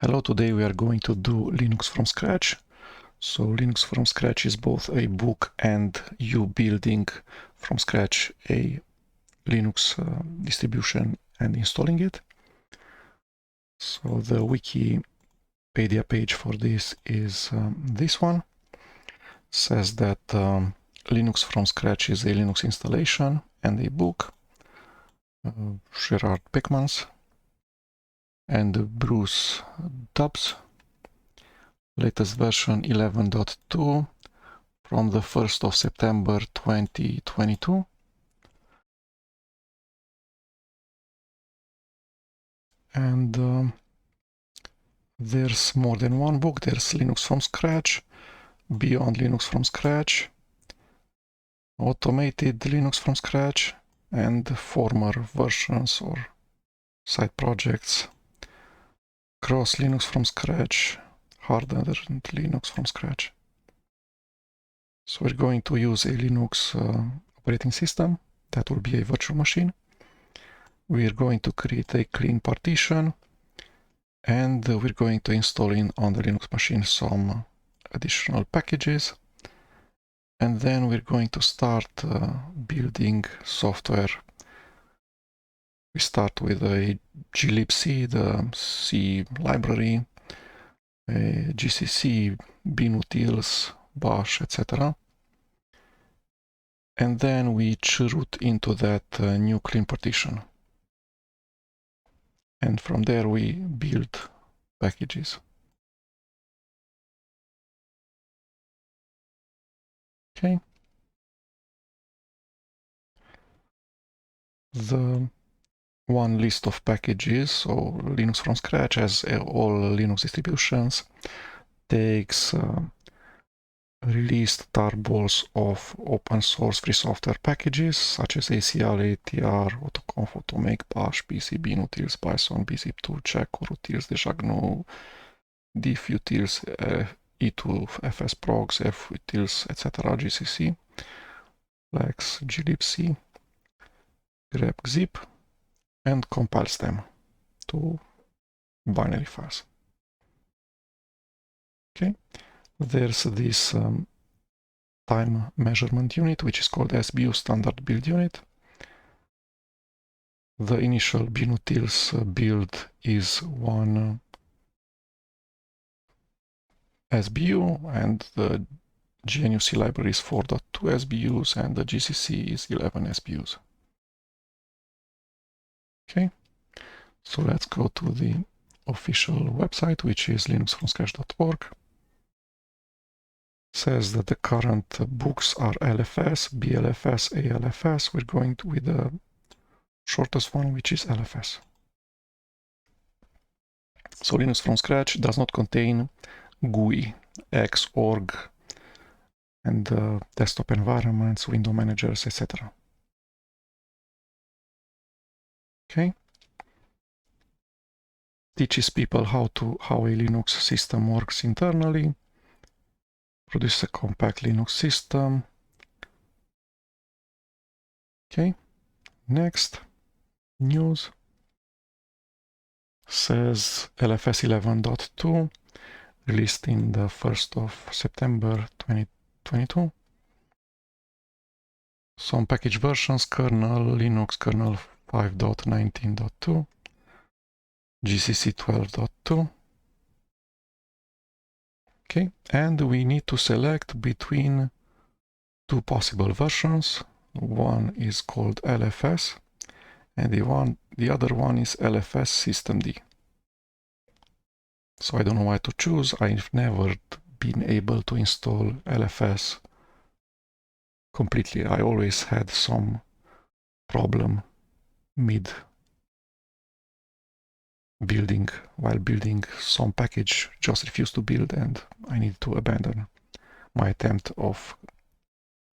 Hello, today we are going to do Linux from scratch. So Linux from scratch is both a book and you building from scratch a Linux distribution and installing it. So the Wikipedia page for this is this one. Says that Linux from scratch is a Linux installation and a book. Gerard Beckmans and Bruce Tubbs. Latest version 11.2 from the 1st of September 2022. And there's more than one book. There's Linux from Scratch, Beyond Linux from Scratch, Automated Linux from Scratch, and former versions or side projects, Cross Linux from Scratch, Hardened Linux from Scratch. So we're going to use a Linux operating system. That will be a virtual machine. We're going to create a clean partition, and we're going to install in on the Linux machine some additional packages. And then we're going to start building software. We start with a glibc, the C library, GCC, binutils, bash, etc. And then we root into that new clean partition. And from there we build packages. Okay. The one list of packages, so Linux from scratch, as all Linux distributions, takes released tarballs of open source free software packages such as ACL, ATR, AutoConf, AutoMake, Bash, BC, binutils, Python, bzip2, check, utils, dejagnu, diffutils, e2, fsprogs, futils, etc., GCC, Lex, glibc, grepzip, and compiles them to binary files. Okay, there's this time measurement unit, which is called SBU, standard build unit. The initial binutils build is one SBU, and the GNU-C library is 4.2 SBUs, and the GCC is 11 SBUs. Okay, so let's go to the official website, which is linuxfromscratch.org. Says that the current books are LFS, BLFS, ALFS. We're going with the shortest one, which is LFS. So Linux from scratch does not contain GUI, Xorg, and desktop environments, window managers, etc. Okay. Teaches people how a Linux system works internally. Produces a compact Linux system. Okay. Next, news. Says LFS 11.2, released in the 1st of September 2022. Some package versions: kernel, Linux kernel 5.19.2, GCC 12.2. Okay, and we need to select between two possible versions. One is called LFS, and the other one is LFS systemd. So I don't know what to choose. I've never been able to install LFS completely. I always had some problem mid building. While building, some package just refused to build, and I need to abandon my attempt of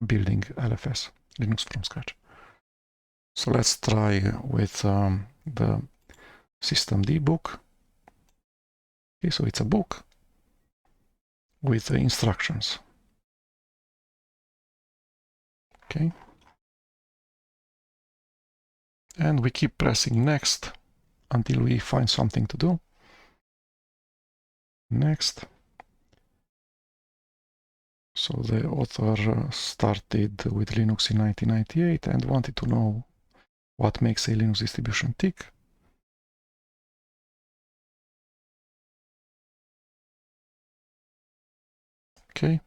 building LFS, Linux from scratch. So let's try with the systemd book. Okay, so it's a book with the instructions. Okay. And we keep pressing next until we find something to do. Next. So the author started with Linux in 1998 and wanted to know what makes a Linux distribution tick. Okay.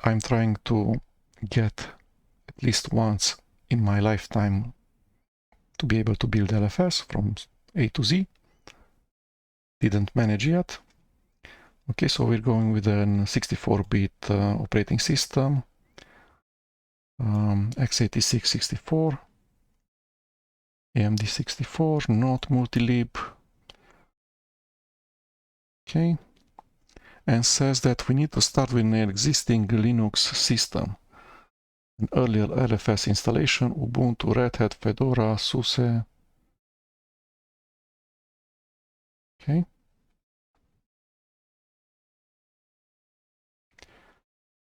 I'm trying to get at least once in my lifetime to be able to build LFS from A to Z. Didn't manage yet. Okay, so we're going with a 64-bit operating system, x86 64, AMD 64, not multi-lib. Okay, and says that we need to start with an existing Linux system. An earlier LFS installation, Ubuntu, Red Hat, Fedora, SUSE. Okay.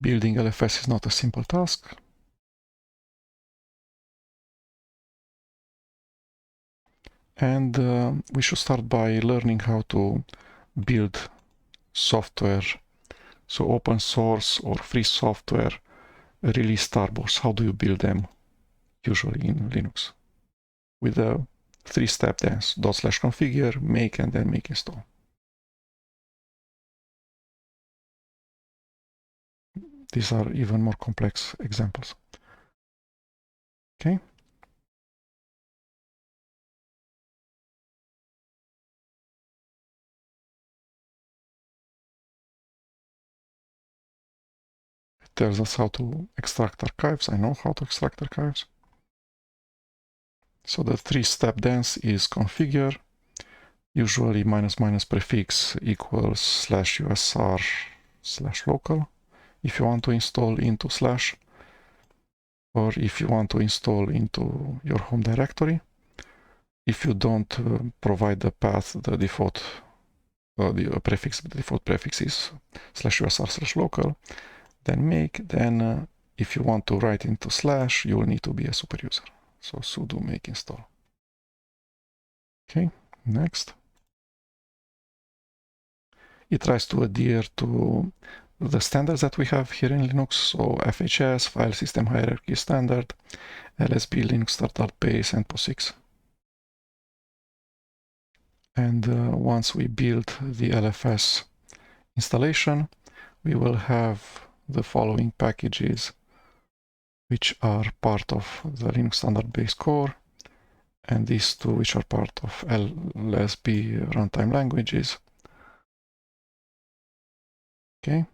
Building LFS is not a simple task. And we should start by learning how to build software. So open source or free software release starboards. How do you build them usually in Linux? With a three-step dance: /configure, make, and then make install. These are even more complex examples. Okay. It tells us how to extract archives. I know how to extract archives. So the three-step dance is configure, usually -- prefix equals /usr/local. If you want to install into / or if you want to install into your home directory. If you don't provide the path, the default the default prefix is /usr/local, then make. Then if you want to write into / you will need to be a super user. So sudo make install. Okay, next. It tries to adhere to the standards that we have here in Linux. So FHS, File System Hierarchy Standard, LSB, Linux Startup Base, and POSIX. And once we build the LFS installation, we will have the following packages, which are part of the Linux Standard Base core, and these two, which are part of LSB runtime languages. Okay,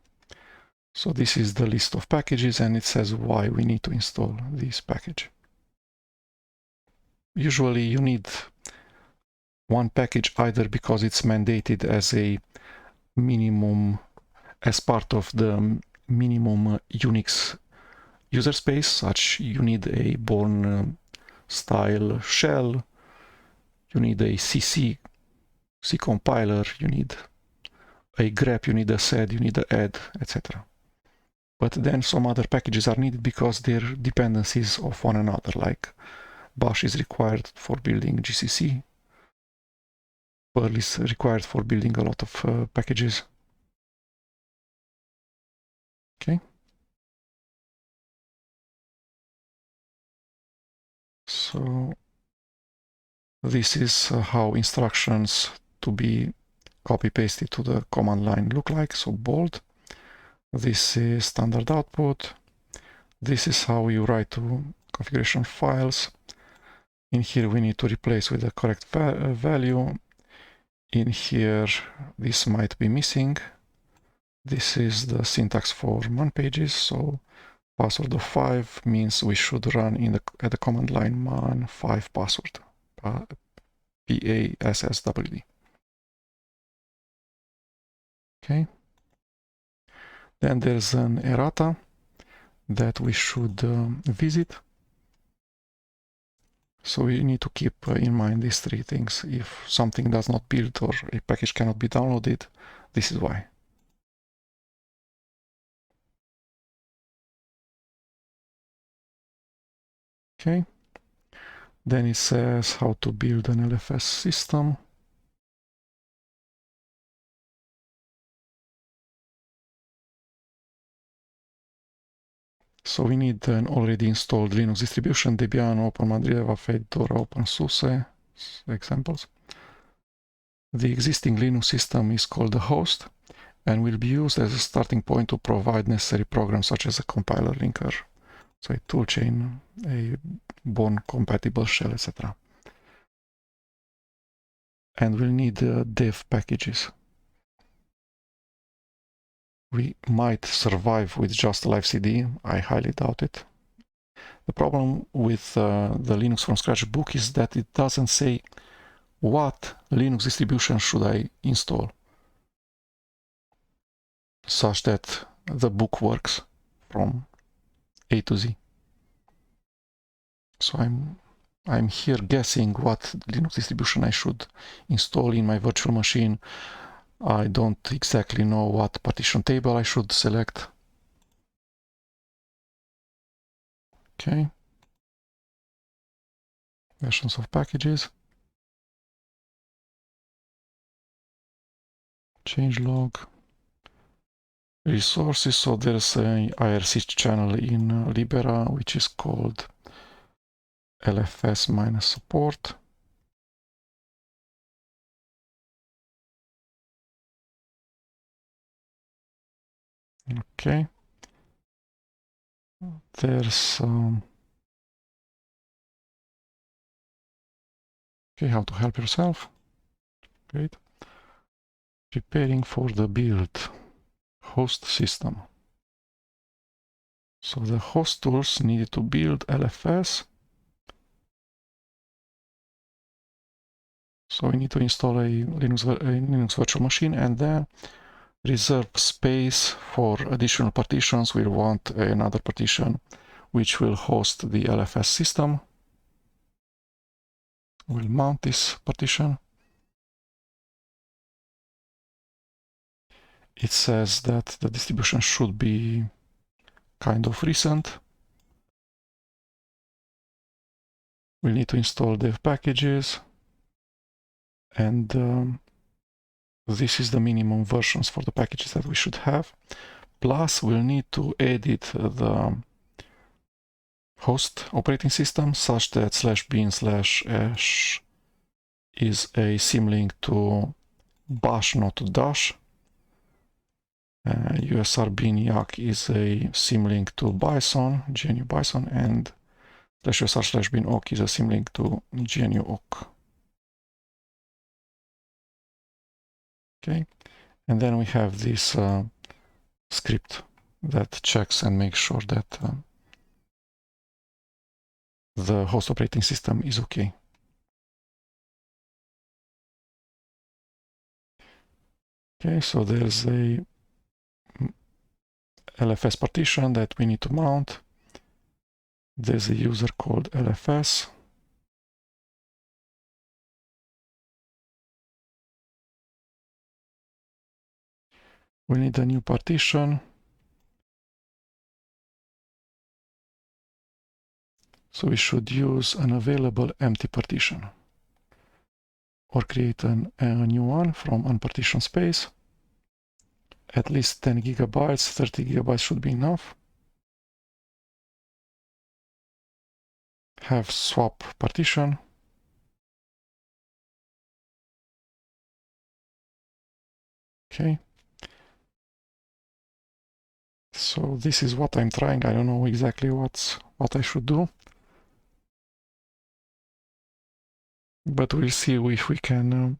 so this is the list of packages, and it says why we need to install this package. Usually you need one package either because it's mandated as a minimum, as part of the minimum Unix user space, such you need a Bourne style shell, you need a C compiler, you need a grep, you need a sed, you need a add, etc. But then some other packages are needed because they're dependencies of one another, like bash is required for building GCC, Perl is required for building a lot of packages. Okay. So this is how instructions to be copy-pasted to the command line look like. So bold. This is standard output. This is how you write to configuration files. In here we need to replace with the correct value. In here this might be missing. This is the syntax for man pages. So password of 5 means we should run at the command line man 5 password. PASSWD. Okay. Then there's an errata that we should visit. So we need to keep in mind these three things. If something does not build or a package cannot be downloaded, this is why. Okay. Then it says how to build an LFS system. So we need an already installed Linux distribution, Debian, OpenMadriva, Fedora, OpenSUSE examples. The existing Linux system is called the host and will be used as a starting point to provide necessary programs such as a compiler linker, so a toolchain, a Bourne compatible shell, etc. And we'll need dev packages. We might survive with just livecd. I highly doubt it. The problem with the Linux from Scratch book is that it doesn't say what Linux distribution should I install, such that the book works from A to Z. So I'm here guessing what Linux distribution I should install in my virtual machine. I don't exactly know what partition table I should select. Okay. Versions of packages. Changelog. Resources. So there's a IRC channel in Libera, which is called LFS-support. Okay. There's okay, how to help yourself. Great. Preparing for the build. Host system. So the host tools needed to build LFS. So we need to install a Linux virtual machine and then reserve space for additional partitions. We'll want another partition which will host the LFS system. We'll mount this partition. It says that the distribution should be kind of recent. We'll need to install dev packages, and this is the minimum versions for the packages that we should have. Plus, we'll need to edit the host operating system such that /bin/ash is a symlink to bash, not to dash. USR bin yak is a symlink to bison, GNU bison, and /usr/bin awk is a symlink to GNU awk. Okay, and then we have this script that checks and makes sure that the host operating system is okay. Okay, so there's a LFS partition that we need to mount. There's a user called LFS. We need a new partition. So we should use an available empty partition or create a new one from unpartitioned space. At least 10 gigabytes, 30 gigabytes should be enough. Have swap partition. Okay. So this is what I'm trying. I don't know exactly what I should do. But we'll see if we can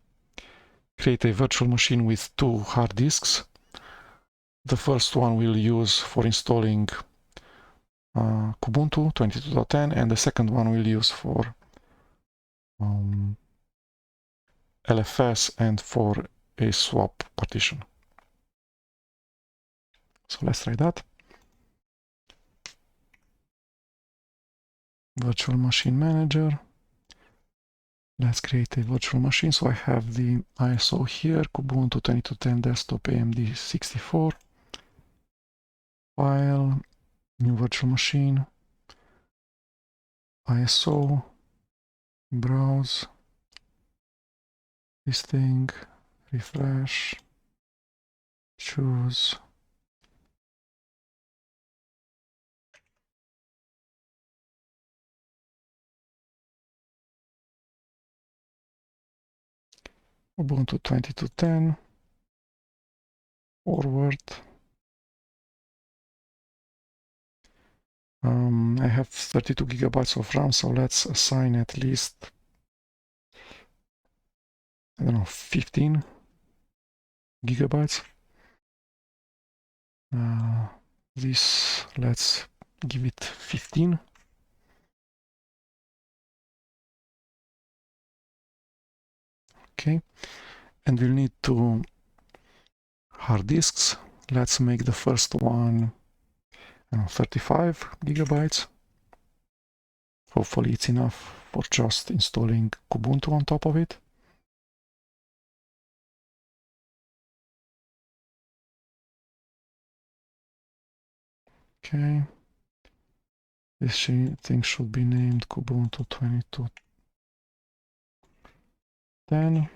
create a virtual machine with 2 hard disks. The first one we'll use for installing Kubuntu 22.10, and the second one we'll use for LFS and for a swap partition. So let's try that. Virtual Machine Manager. Let's create a virtual machine. So I have the ISO here, Kubuntu 22.10 desktop AMD 64. File, new virtual machine, ISO, browse, this thing, refresh, choose. Ubuntu 22.10, forward. I have 32 gigabytes of RAM, so let's assign at least, I don't know, 15 gigabytes. This, let's give it 15. Okay, and we'll need two hard disks. Let's make the first one, I don't know, 35 gigabytes. Hopefully it's enough for just installing Ubuntu on top of it. Okay, this thing should be named Ubuntu 22.10.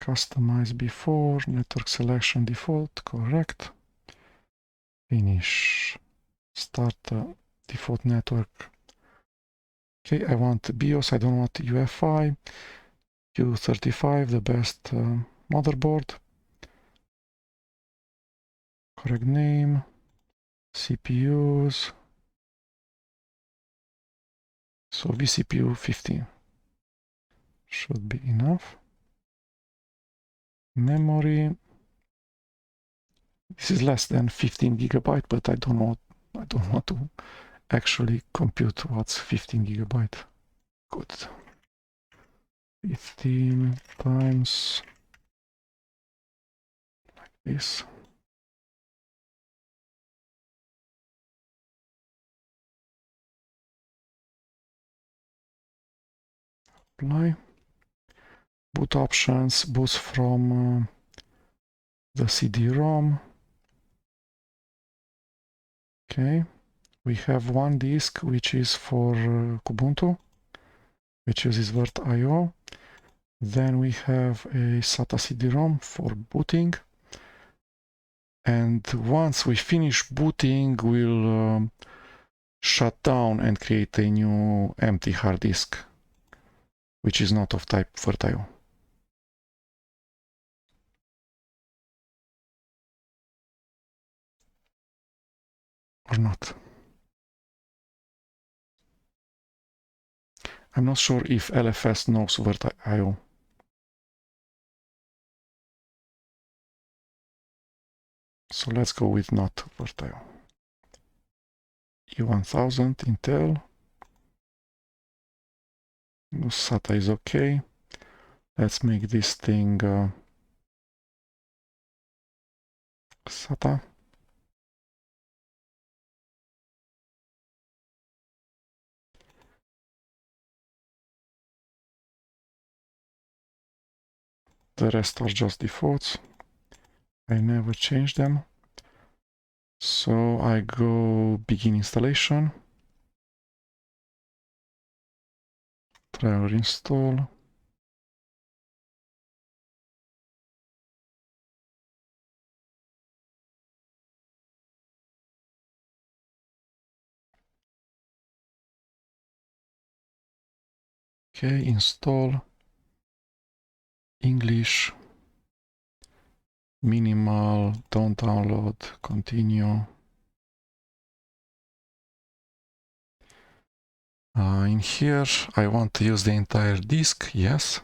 Customize before, network selection default, correct. Finish. Start default network. Okay, I want BIOS, I don't want UEFI. Q35, the best motherboard. Correct name. CPUs. So vCPU 15 should be enough. Memory. This is less than 15 gigabyte, but I don't want to actually compute what's 15 gigabyte. Good. 15 times like this. Apply. Boot options, boots from the CD-ROM. Okay, we have one disk which is for Ubuntu, which uses virt.io. Then we have a SATA CD-ROM for booting. And once we finish booting, we'll shut down and create a new empty hard disk, which is not of type virt.io. Or not. I'm not sure if LFS knows virt.io. So let's go with not virt.io. E1000 Intel. SATA is okay. Let's make this thing SATA. The rest are just defaults. I never change them. So I go begin installation. Driver install. Okay, install. English. Minimal, don't download, continue. In here, I want to use the entire disk, yes.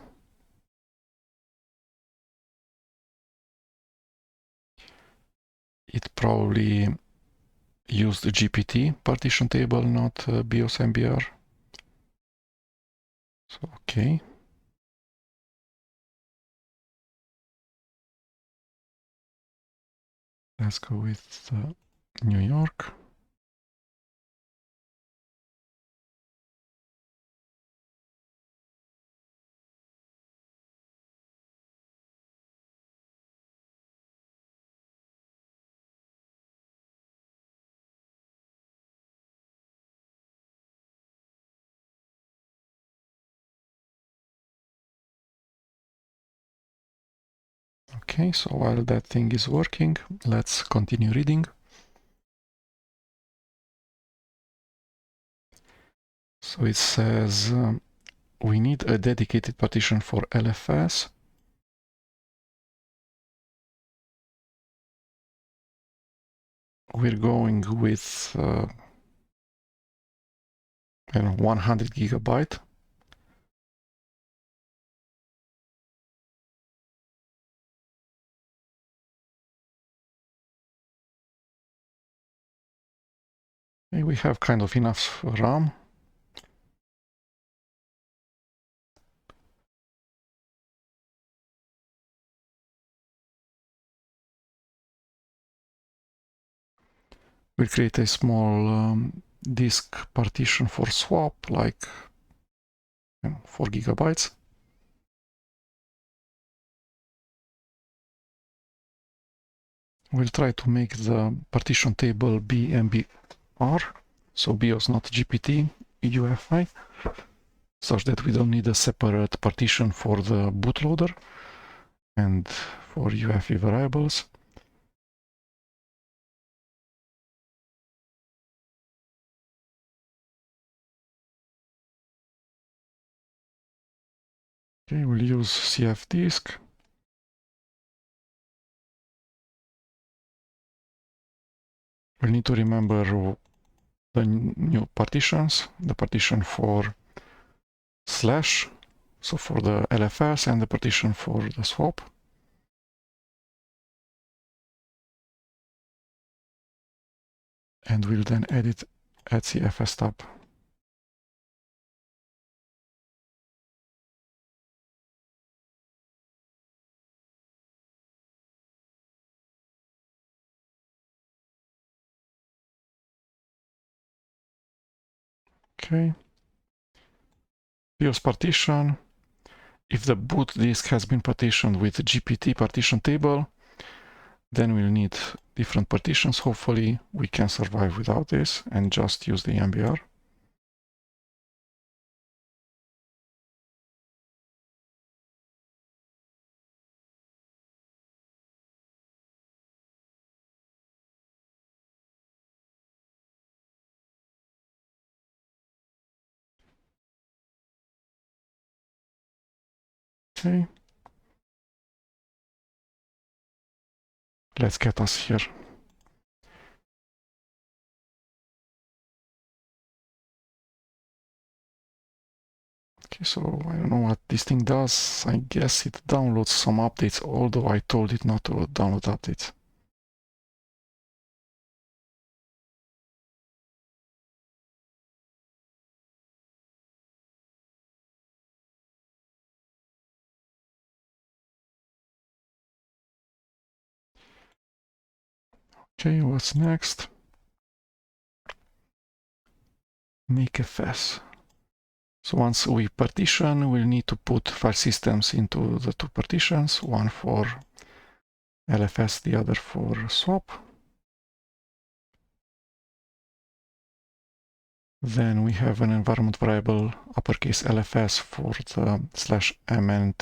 It probably used the GPT partition table, not BIOS MBR. So, okay. Let's go with New York. Okay, so while that thing is working, let's continue reading. So it says we need a dedicated partition for LFS. We're going with 100 gigabyte. Okay, we have kind of enough RAM. We'll create a small disk partition for swap, like 4 gigabytes. We'll try to make the partition table BMBR, so BIOS not GPT, UEFI, such that we don't need a separate partition for the bootloader and for UEFI variables. Okay, we'll use CF disk. We'll need to remember the new partitions, the partition for slash, so for the LFS, and the partition for the swap. And we'll then edit at CFS tab. Okay. BIOS partition. If the boot disk has been partitioned with GPT partition table, then we'll need different partitions. Hopefully we can survive without this and just use the MBR. Okay. Let's get us here. Okay, so I don't know what this thing does. I guess it downloads some updates, although I told it not to download updates. Okay, what's next? Make FS. So once we partition, we'll need to put file systems into the two partitions, one for LFS, the other for swap. Then we have an environment variable uppercase LFS for the /m and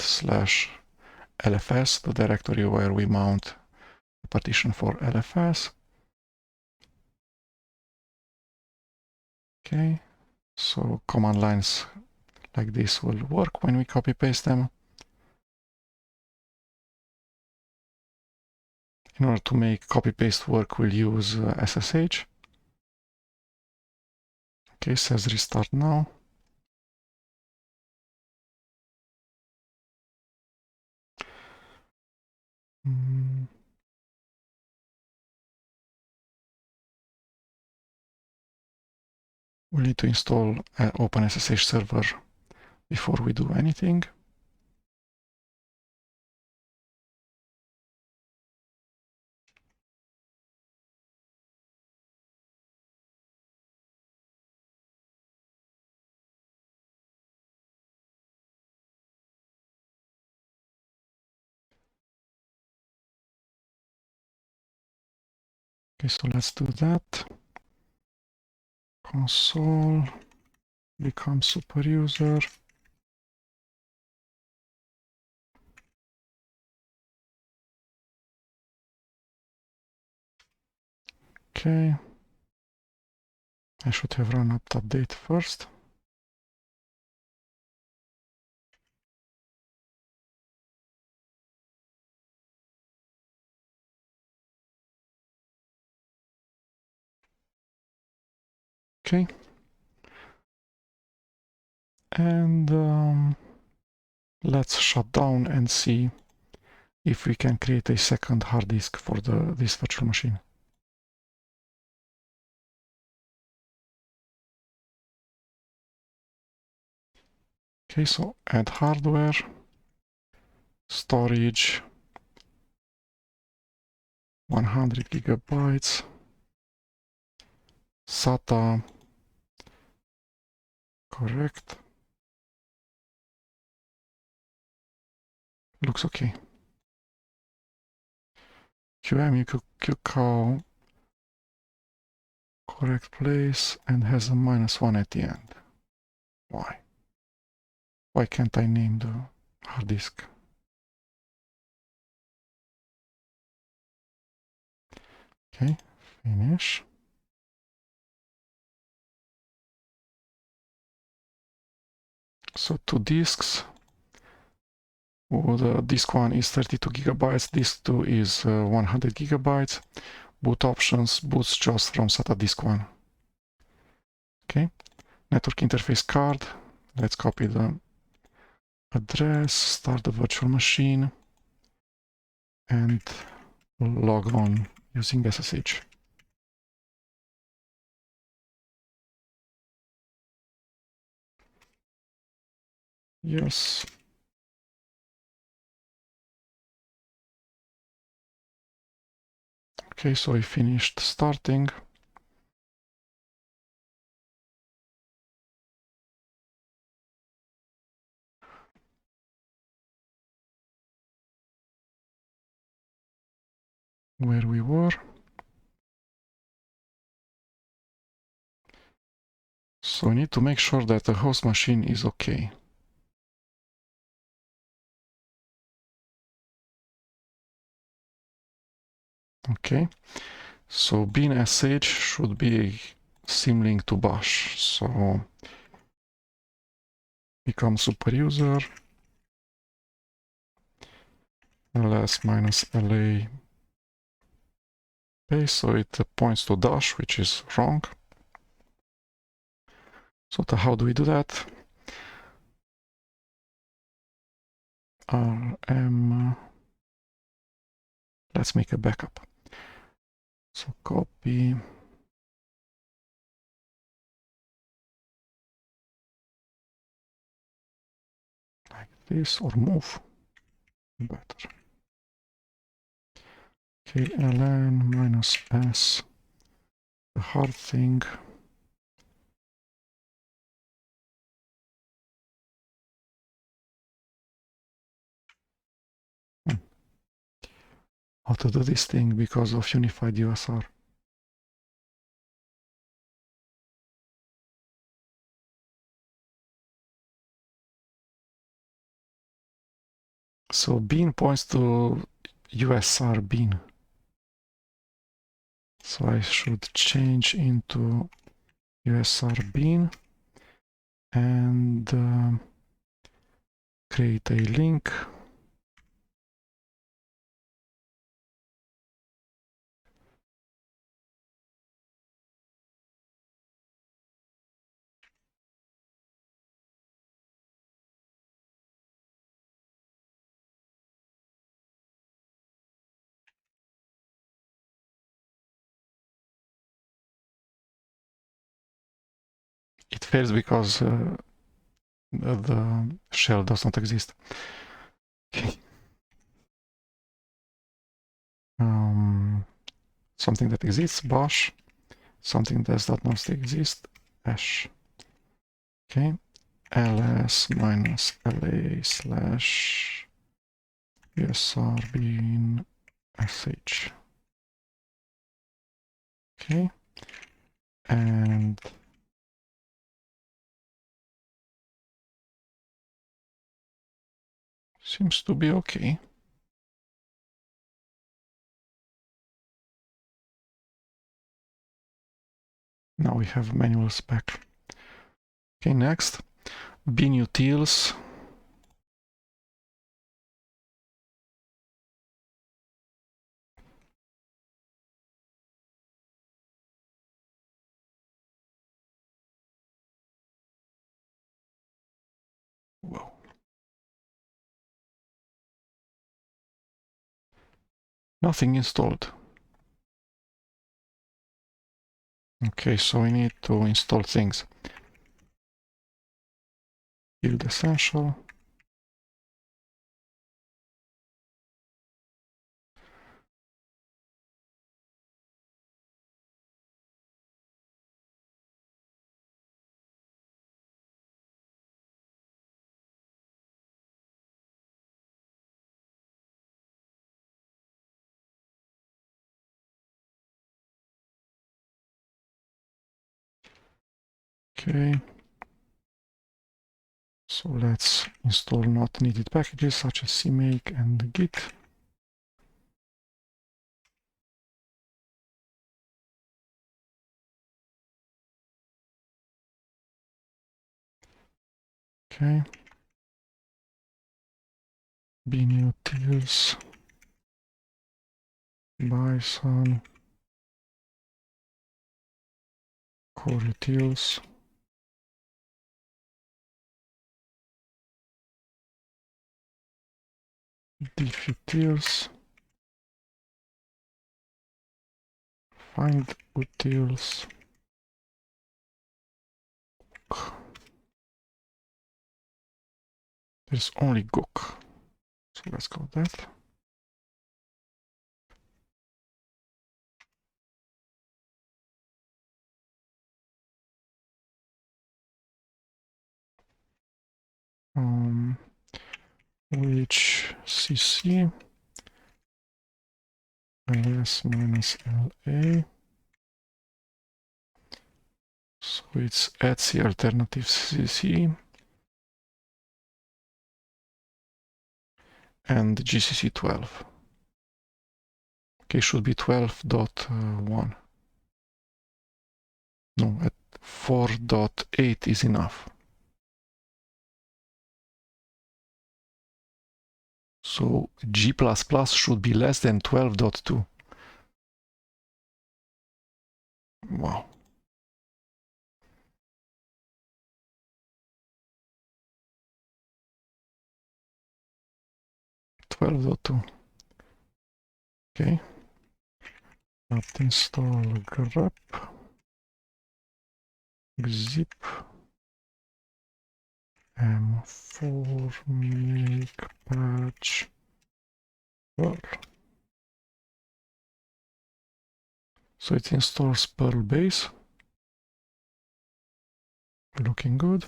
/LFS, the directory where we mount the partition for LFS. Okay, so command lines like this will work when we copy paste them. In order to make copy paste work, we'll use SSH. Okay, says restart now. We need to install an OpenSSH server before we do anything. Okay, so let's do that. Console, become super user. Okay. I should have run apt update first. Okay. And let's shut down and see if we can create a second hard disk for this virtual machine. Okay, so add hardware, storage, 100 gigabytes, SATA, correct. Looks okay. QEMU correct place, and has a -1 at the end. Why? Why can't I name the hard disk? Okay, finish. So 2 disks. Oh, the disk 1 is 32 gigabytes, disk 2 is 100 gigabytes. Boot options, boots just from SATA disk 1. Okay, network interface card. Let's copy the address, start the virtual machine, and log on using SSH. Yes. Okay, so I finished starting. Where we were. So I need to make sure that the host machine is okay. Okay, so bin sh should be symlink to bash. So become super user ls-la base, so it points to dash, which is wrong. So how do we do that? rm, let's make a backup. So copy, like this, or move, better. Okay, ln -s, the hard thing. How to do this thing because of unified USR. So bin points to USR bin. So I should change into USR bin and create a link. It fails because the shell does not exist. Okay. Something that exists, bash. Something that does not exist, bash. Okay. ls-la / usr bin sh. Okay. And seems to be okay. Now we have manual spec. Okay, next, bin utils. Nothing installed. Okay, so we need to install things. Build essential. Okay. So let's install not needed packages such as cmake and git. Okay. binutils, bison, coreutils, diffutils, find utils. There's only gook, so let's go with that. Which cc ls minus la. So it's etc alternative cc and gcc 12. Okay, should be 12.1. No, at 4.8 is enough. So G++ should be less than 12.2. Wow. .2. Okay. Apt install grep zip m4 make patch perl. So it installs perl base. Looking good.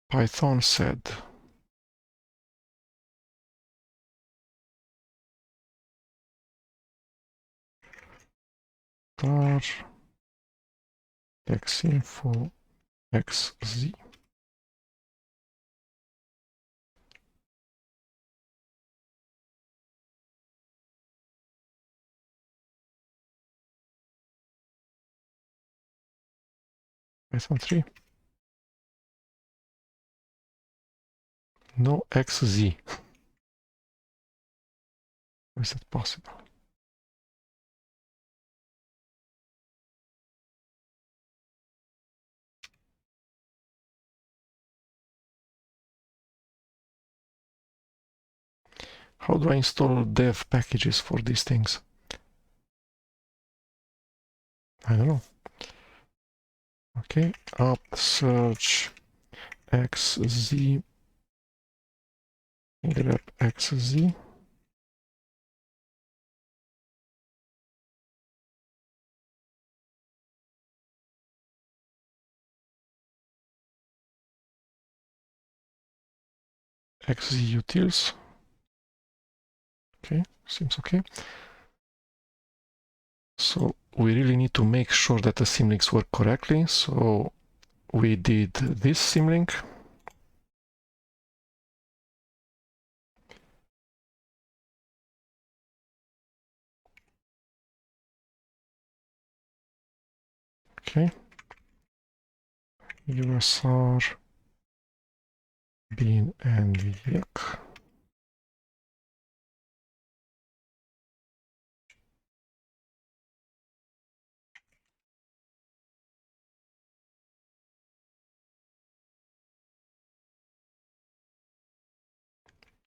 Python sed. tar xinfo xz. Python 3. No xz. How is that possible? How do I install dev packages for these things? I don't know. Okay, apt search xz grep xz. xz utils. Okay, seems okay. So we really need to make sure that the symlinks work correctly. So we did this symlink. Okay. USR bin and yak.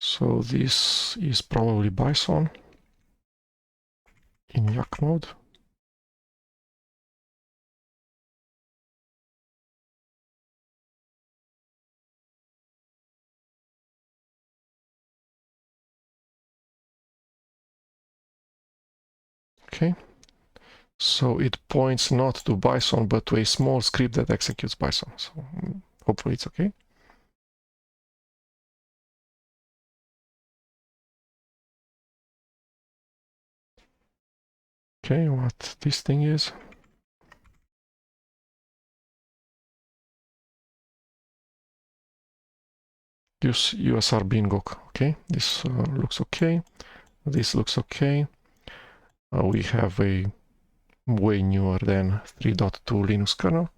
So this is probably Bison in Yak mode. Okay. So it points not to Bison, but to a small script that executes Bison. So hopefully it's okay. Okay, what this thing is. Use USR Bingok. Okay, this looks okay. This looks okay. We have a way newer than 3.2 Linux kernel.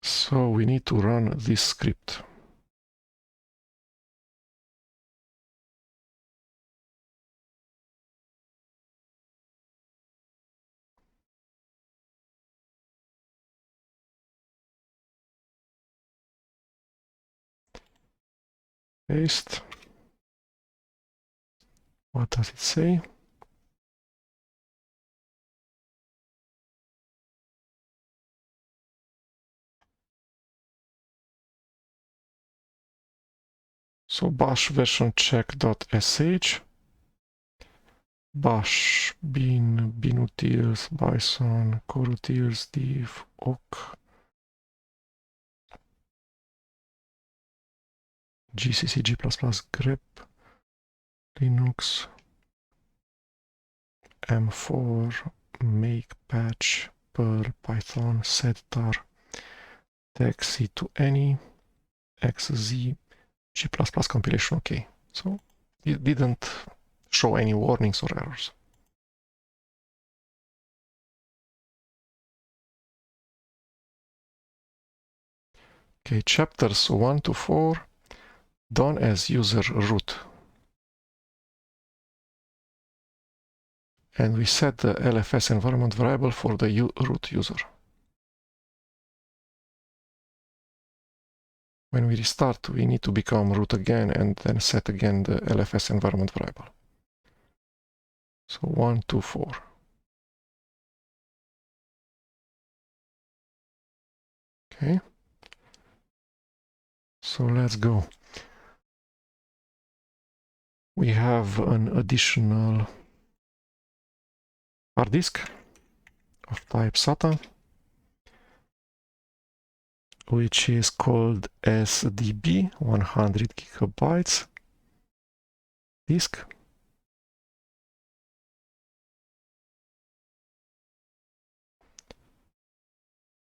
So we need to run this script. Paste. What does it say? So bash version check.sh, bash bin, binutils, bison, corutils, div, awk, gcc, g++, grep, linux, m4, make patch, perl, python, settar, texi to any, xz, g++ compilation, okay. So it didn't show any warnings or errors. Okay, chapters 1 to 4 done as user root. And we set the LFS environment variable for the root user. When we restart, we need to become root again and then set again the LFS environment variable. So 1, 2, 4. Okay. So let's go. We have an additional hard disk of type SATA, which is called SDB, 100 gigabytes disk.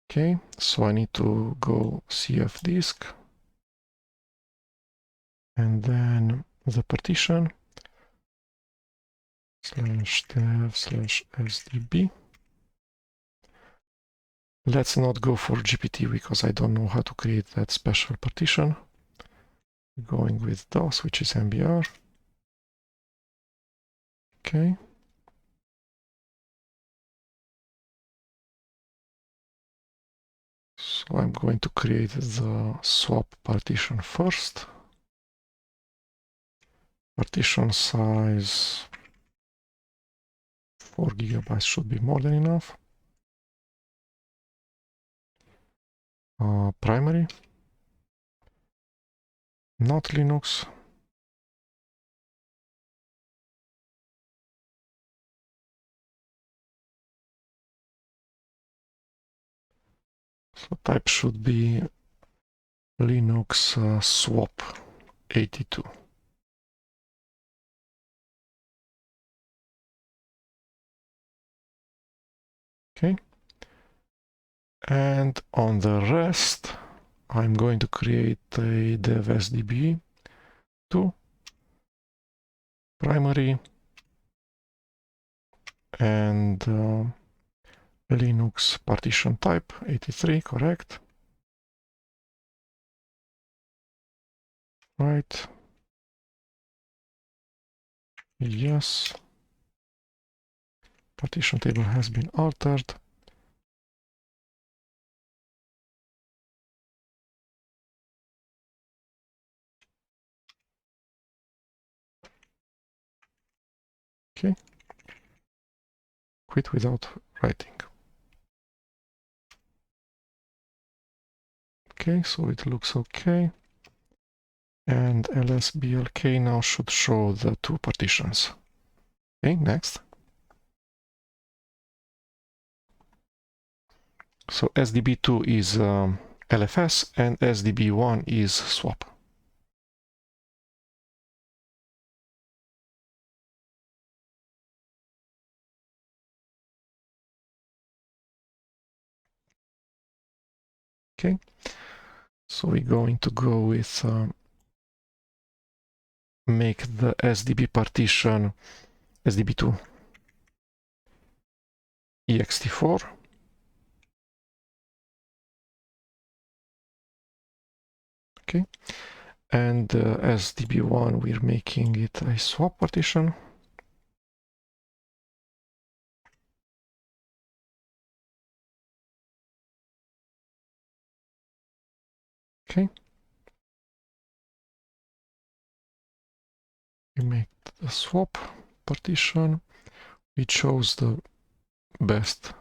Okay, so I need to go CF disk and then the partition /dev/sdb. Let's not go for GPT because I don't know how to create that special partition. Going with DOS, which is MBR. Okay. So I'm going to create the swap partition first. Partition size 4 gigabytes should be more than enough. Primary, not Linux. So type should be Linux swap 82. Okay. And on the rest, I'm going to create a dev SDB to primary and Linux partition type 83, correct? Right. Yes. Partition table has been altered. Okay. Quit without writing. Okay, so it looks okay. And lsblk now should show the two partitions. Okay, next. So SDB2 is LFS and SDB1 is swap. Okay, so we're going to go with make the SDB partition SDB2 ext4. Okay, and SDB1 we're making it a swap partition. Okay, we make the swap partition. We chose the best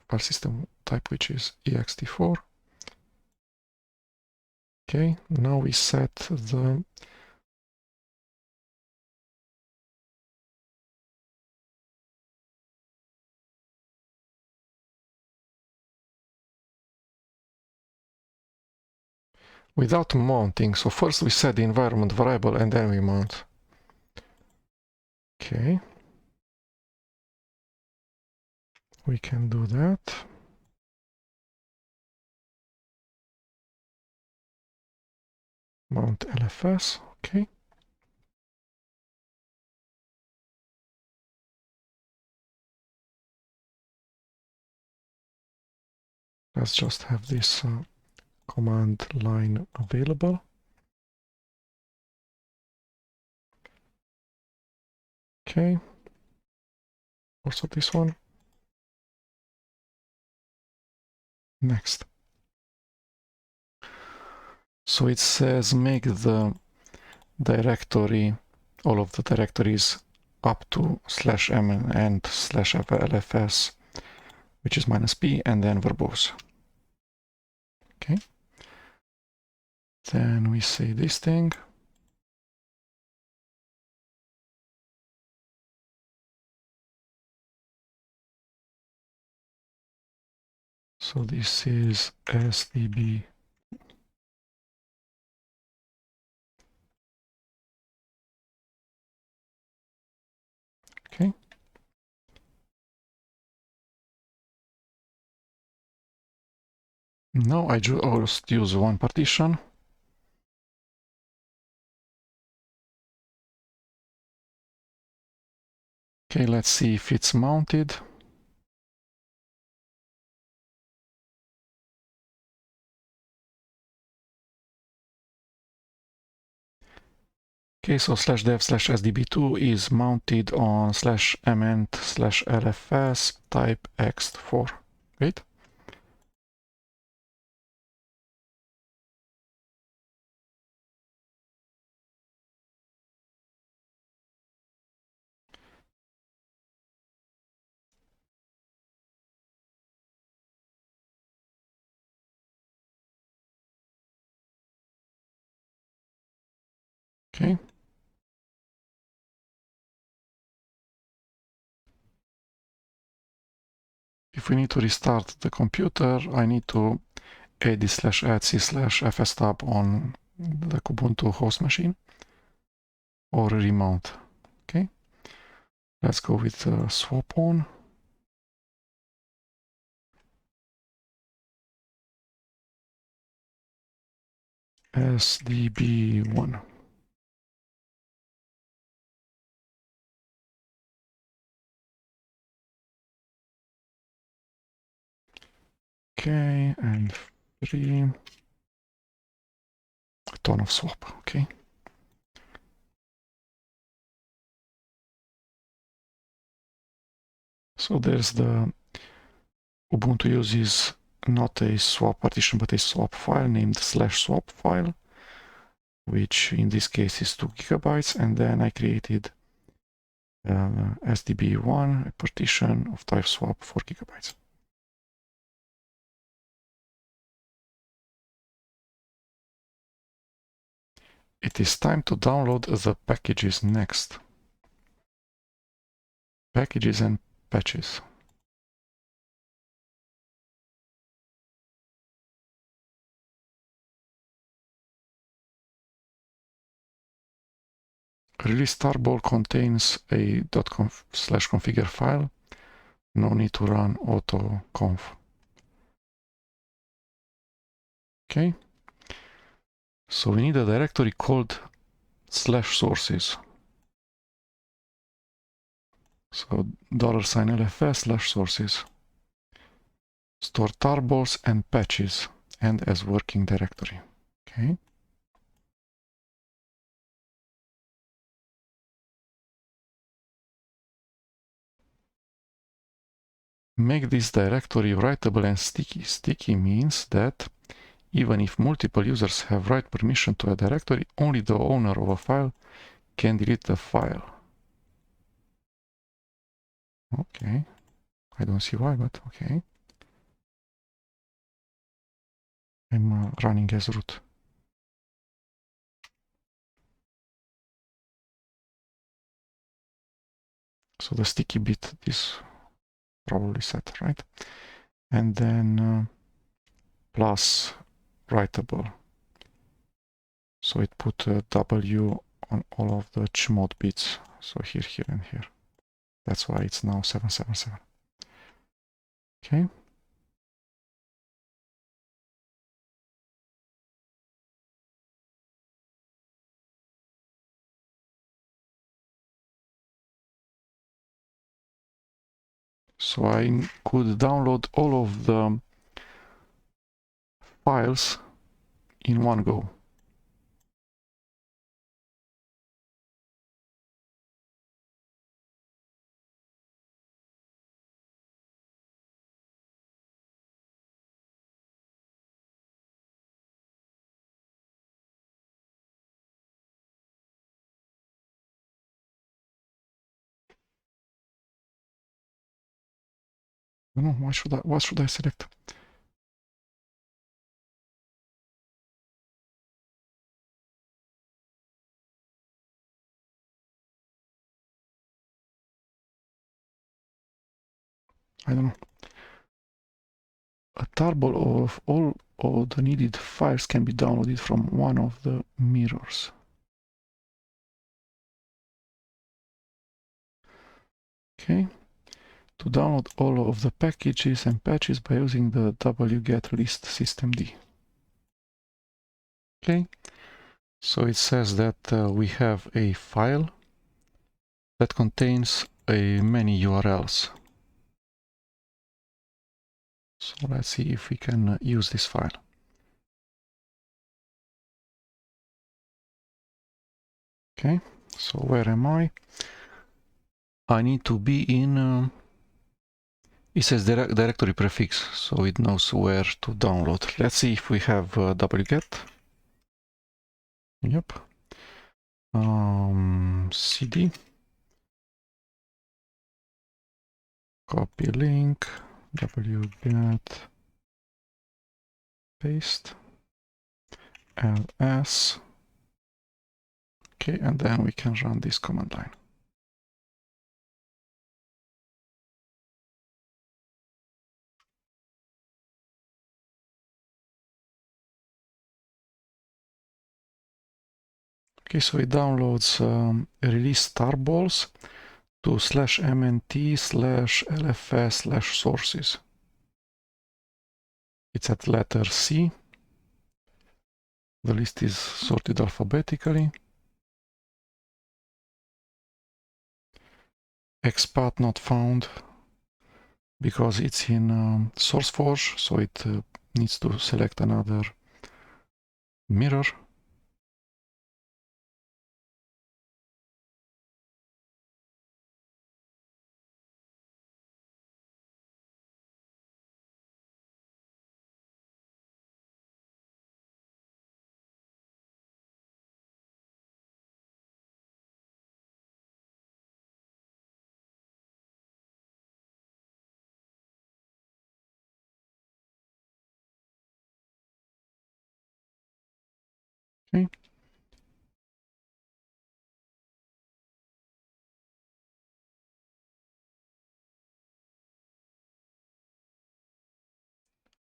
file system type, which is ext4. Okay, now we set the without mounting. So first we set the environment variable and then we mount. Okay, we can do that. Mount LFS, okay. Let's just have this command line available. Okay, also this one. Next. So it says make the directory, all of the directories up to /m and /lfs, which is -p, and then verbose. Okay. Then we say this thing. So this is SDB. Okay. Now I just use one partition. Okay, let's see if it's mounted. Okay, so /dev/sdb2 is mounted on /mnt/lfs type ext4. Great. Okay. If we need to restart the computer, I need to add this /etc/fstab on the Kubuntu host machine or remount. Okay. Let's go with swap on. SDB1. Okay, and 3 ton of swap. Okay. So there's the Ubuntu uses not a swap partition but a swap file named /swap file, which in this case is 2 GB, and then I created SDB1, a partition of type swap 4 gigabytes. It is time to download the packages next. Packages and patches. Release tarball contains a .conf/configure file. No need to run autoconf. Okay. So we need a directory called /sources. So $LFS/sources. Store tarballs and patches and as working directory. Okay. Make this directory writable and sticky. Sticky means that even if multiple users have write permission to a directory, only the owner of a file can delete the file. Okay. I don't see why, but okay. I'm running as root. So the sticky bit is probably set, right? And then plus writable. So it put a W on all of the chmod bits. So here, here, and here. That's why it's now 777. Okay. So I could download all of the files in one go. I don't know, what should I select? I don't know. A tarball of all the needed files can be downloaded from one of the mirrors. Okay. To download all of the packages and patches by using the wget list systemd. Okay. So it says that we have a file that contains many URLs. So let's see if we can use this file. Okay, so where am I? I need to be in, it says directory prefix, so it knows where to download. Let's see if we have wget. Yep. cd, copy link, wget, paste, ls. Okay, and then we can run this command line. Okay, so it downloads release tarballs to /mnt/lfs/sources. It's at letter C. The list is sorted alphabetically. XPath not found because it's in SourceForge, so it needs to select another mirror. Okay.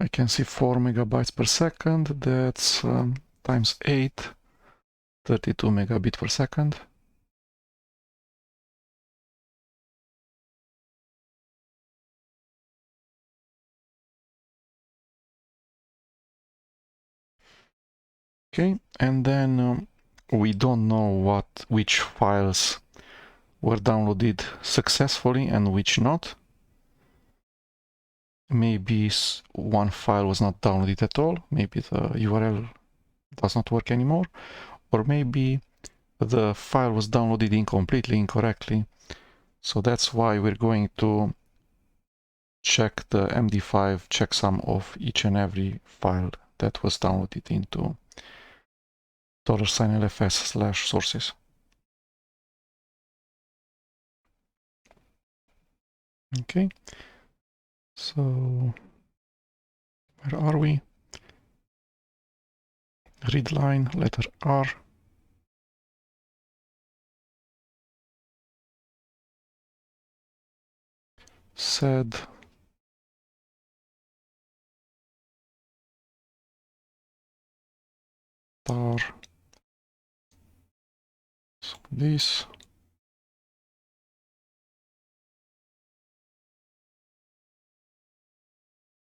I can see 4 megabytes per second. That's times 8, 32 megabit per second. Okay, and then we don't know which files were downloaded successfully and which not. Maybe one file was not downloaded at all. Maybe the URL does not work anymore. Or maybe the file was downloaded incompletely, incorrectly. So that's why we're going to check the MD5 checksum of each and every file that was downloaded into $LFS/sources. Okay, so where are we? Read line, letter R. Sed tar. So this.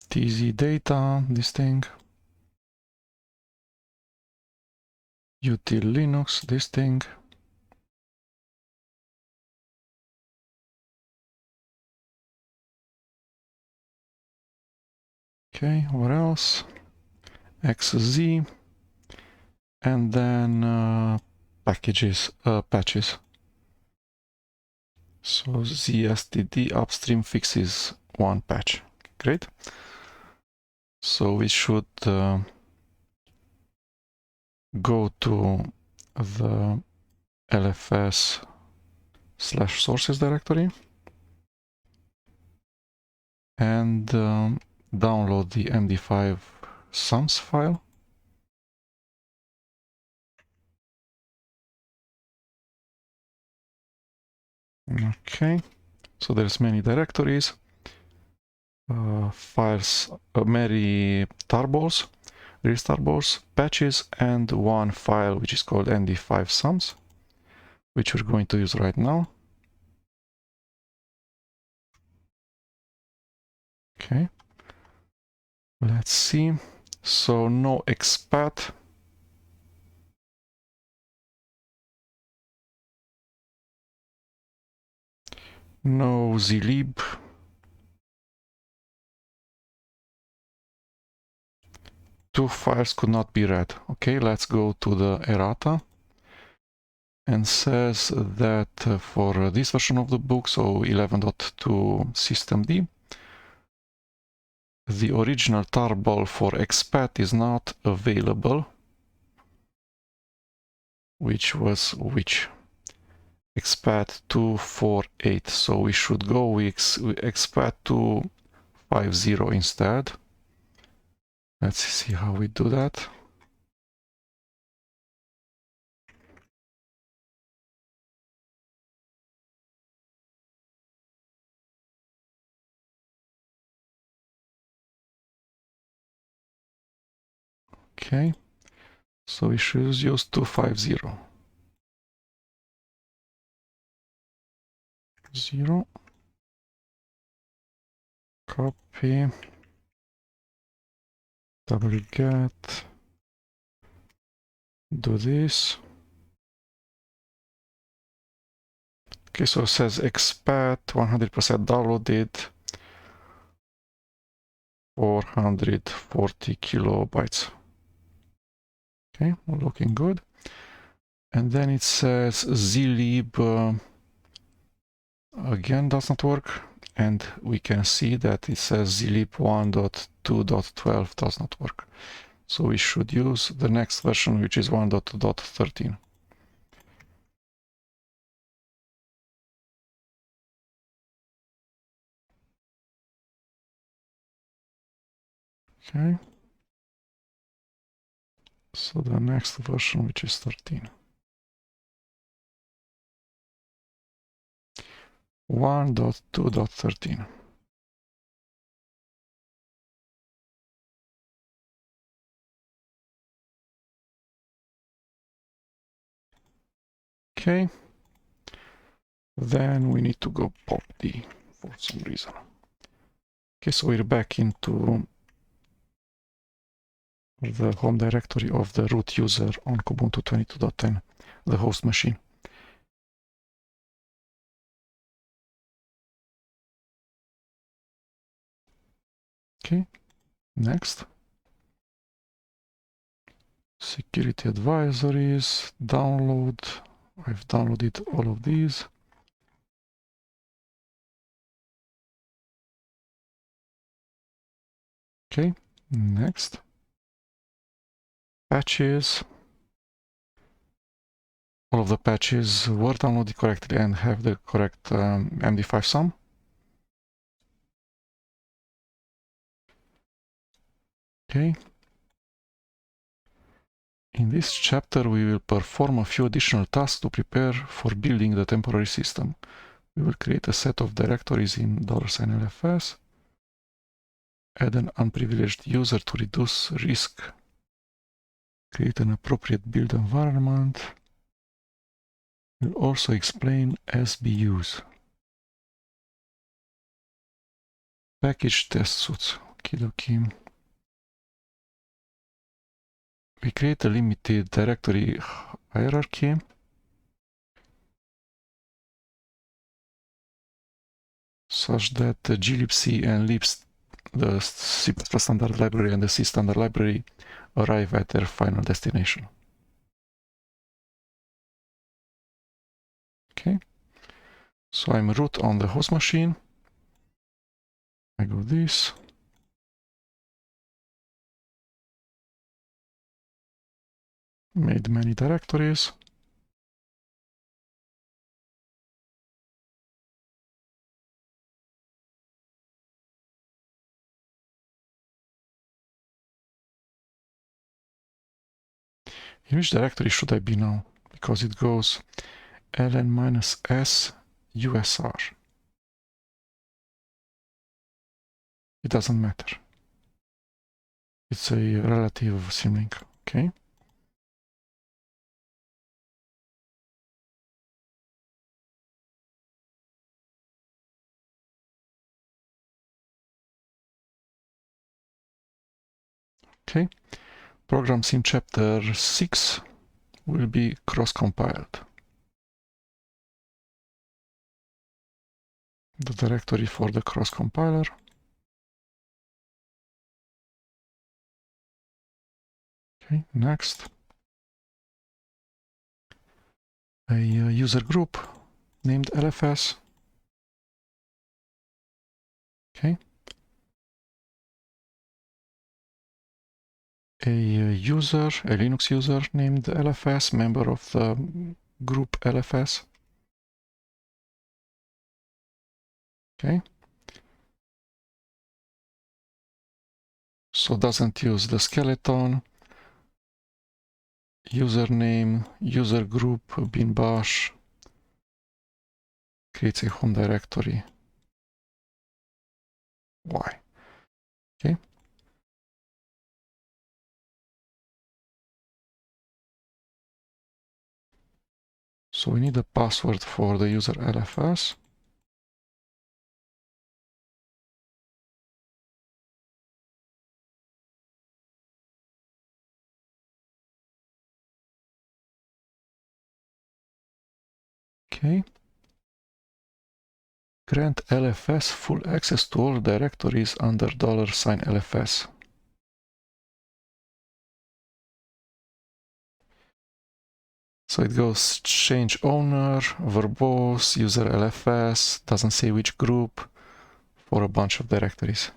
TZ data, this thing. Util Linux, this thing. Okay, what else? XZ. And then patches. So ZSTD upstream fixes one patch. Great. So we should go to the LFS/sources directory and download the MD5 sums file. Okay, so there's many directories, files, many tarballs, restarballs, patches, and one file which is called MD5 sums, which we're going to use right now. Okay, let's see. So no expat. No zlib. Two files could not be read. Okay, let's go to the errata. And says that for this version of the book, so 11.2 systemd, the original tarball for expat is not available. Which was expat 248. So we should go with expat 250 instead. Let's see how we do that. Okay, so we should use 250. 0. Copy. Double get. Do this. Okay, so it says expat 100% downloaded. 440 kilobytes. Okay, looking good. And then it says zlib again does not work. And we can see that it says zlib 1.2.12 does not work. So we should use the next version, which is 1.2.13. Okay. So the next version, which is 13. 1.2.13. Okay. Then we need to go pop D for some reason. Okay, so we're back into the home directory of the root user on Kubuntu 22.10, the host machine. Okay, next. Security advisories, download. I've downloaded all of these. Okay, next. Patches. All of the patches were downloaded correctly and have the correct MD5 sum. Okay. In this chapter, we will perform a few additional tasks to prepare for building the temporary system. We will create a set of directories in $LFS, add an unprivileged user to reduce risk, create an appropriate build environment. We'll also explain SBUs. Package test suits. Okidoki. We create a limited directory hierarchy. Such that the glibc and libc, the C++ standard library and the C standard library, arrive at their final destination. Okay, so I'm root on the host machine. I go this. Made many directories. In which directory should I be now? Because it goes ln-s usr. It doesn't matter. It's a relative symlink. Okay. Okay. Program sim chapter 6 will be cross-compiled. The directory for the cross-compiler. Okay, next. A user group named LFS. Okay. A user, a Linux user named LFS, member of the group LFS. Okay. So doesn't use the skeleton. Username, user group, bin bash. Creates a home directory. Why? Okay. So we need a password for the user LFS. Okay. Grant LFS full access to all directories under $LFS. So it goes change owner, verbose, user LFS, doesn't say which group, for a bunch of directories.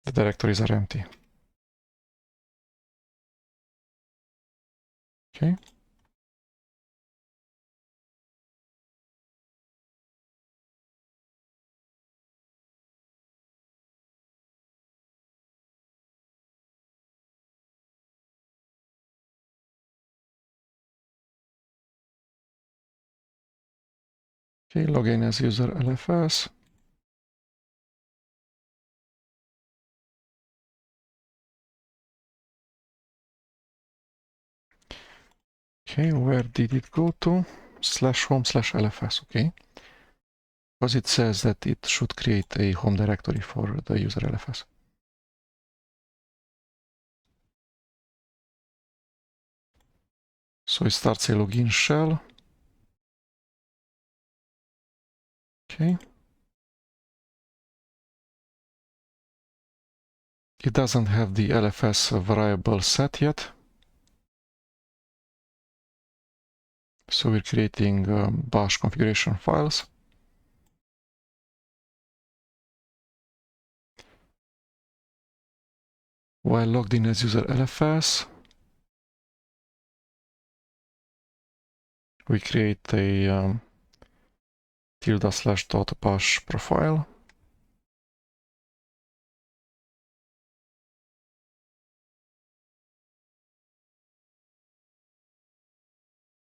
The directories are empty. Okay. Okay, log in as user LFS. Okay, where did it go to? /home/LFS, okay. Because it says that it should create a home directory for the user LFS. So it starts a login shell. Okay. It doesn't have the LFS variable set yet. So we're creating bash configuration files. While logged in as user LFS, we create a tilde/.bash profile.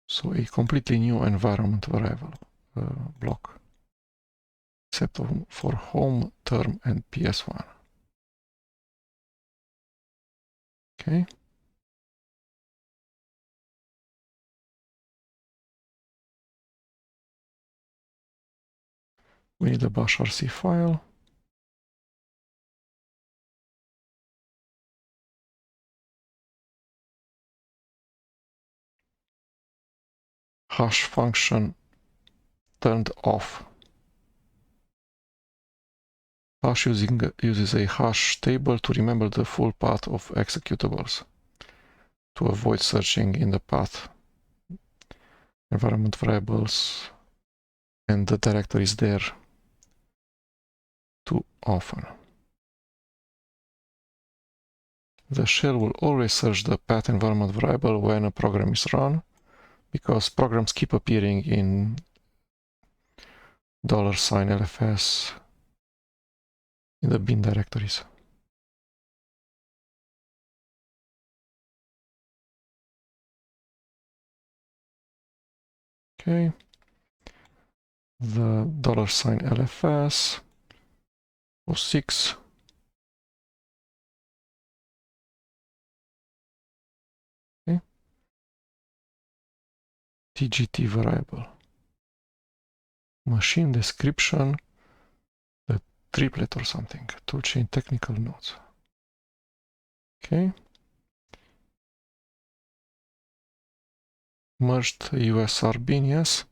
So a completely new environment variable block, except for home, term, and PS1. Okay. We need a bashrc file. Hash function turned off. Hash uses a hash table to remember the full path of executables to avoid searching in the path environment variables and the directories there too often. The shell will always search the path environment variable when a program is run, because programs keep appearing in $LFS in the bin directories. Okay. The $LFS 06. Okay. TGT variable. Machine description, the triplet or something. Toolchain technical notes. Okay. Merged USR bin, yes.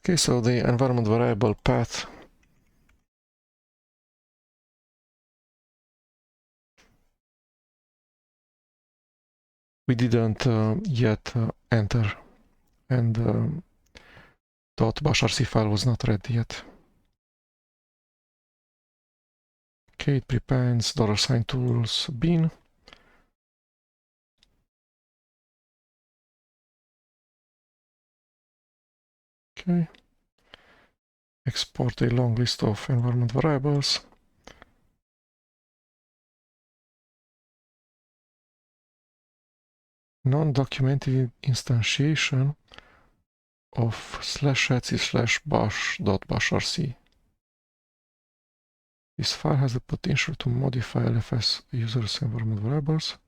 Okay, so the environment variable path we didn't yet enter, and .bashrc file was not ready yet. Okay, it prepends $tools bin. Okay. Export a long list of environment variables. Non-documented instantiation of /etc/bash.bashrc. This file has the potential to modify LFS users' environment variables.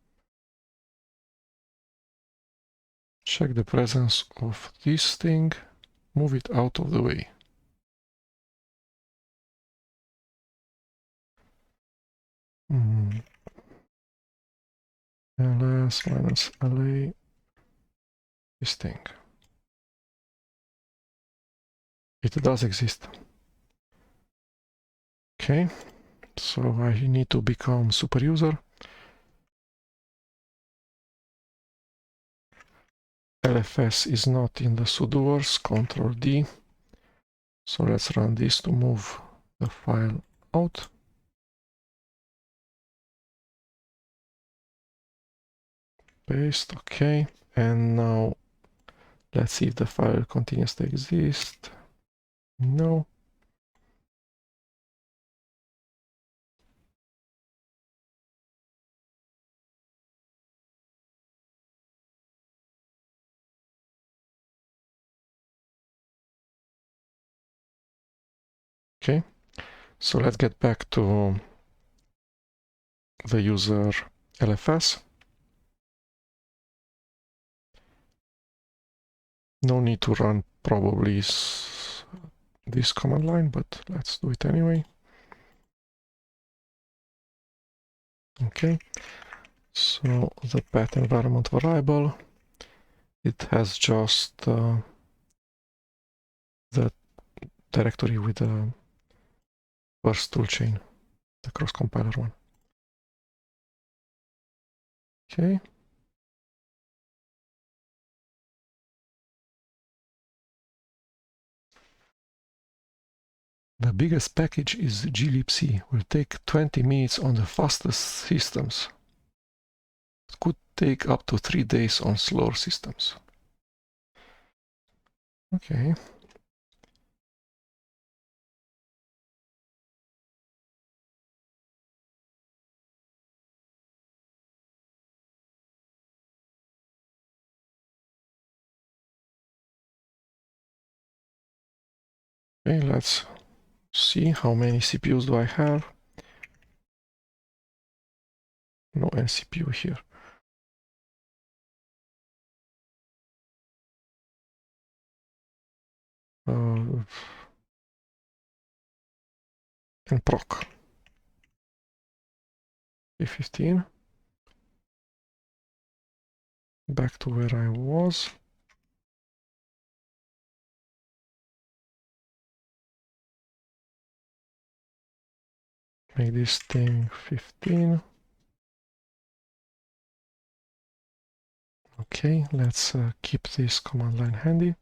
Check the presence of this thing. Move it out of the way. ls-la this thing. It does exist. Okay, so I need to become super user. LFS is not in the sudoers, Ctrl D. So let's run this to move the file out. Paste, okay. And now let's see if the file continues to exist. No. Okay, so let's get back to the user LFS. No need to run probably this command line, but let's do it anyway. Okay, so the path environment variable, it has just the directory with the first toolchain, the cross-compiler one. Okay. The biggest package is glibc. Will take 20 minutes on the fastest systems. It could take up to 3 days on slower systems. Okay. Okay, let's see how many CPUs do I have. No NCPU here. And proc. P15. Back to where I was. Make this thing 15. Okay, let's keep this command line handy.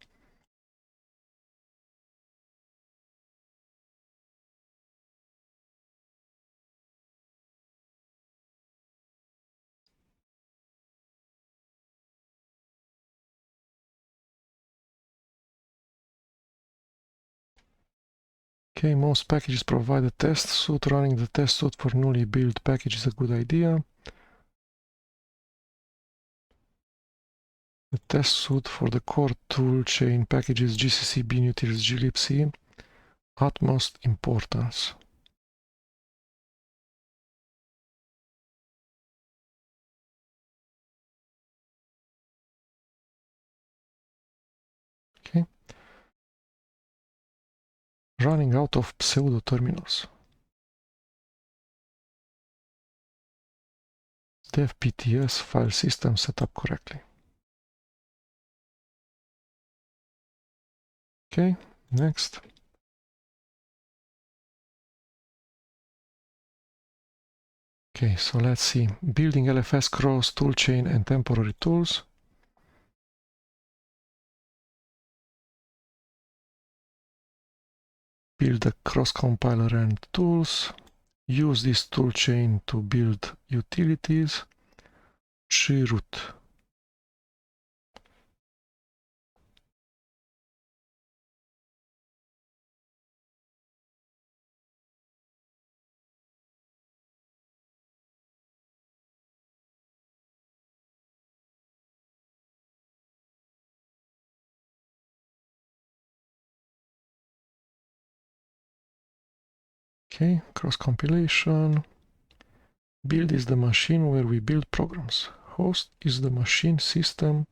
Okay, most packages provide a test suite. Running the test suite for newly built package is a good idea. The test suite for the core toolchain packages GCC, binutils, glibc, utmost importance. Okay. Running out of pseudo terminals. Dev PTS file system set up correctly. Okay, next. Okay, so let's see. Building LFS cross toolchain and temporary tools. Build a cross compiler and tools. Use this toolchain to build utilities. Root. Okay, cross compilation. Build is the machine where we build programs. Host is the machine system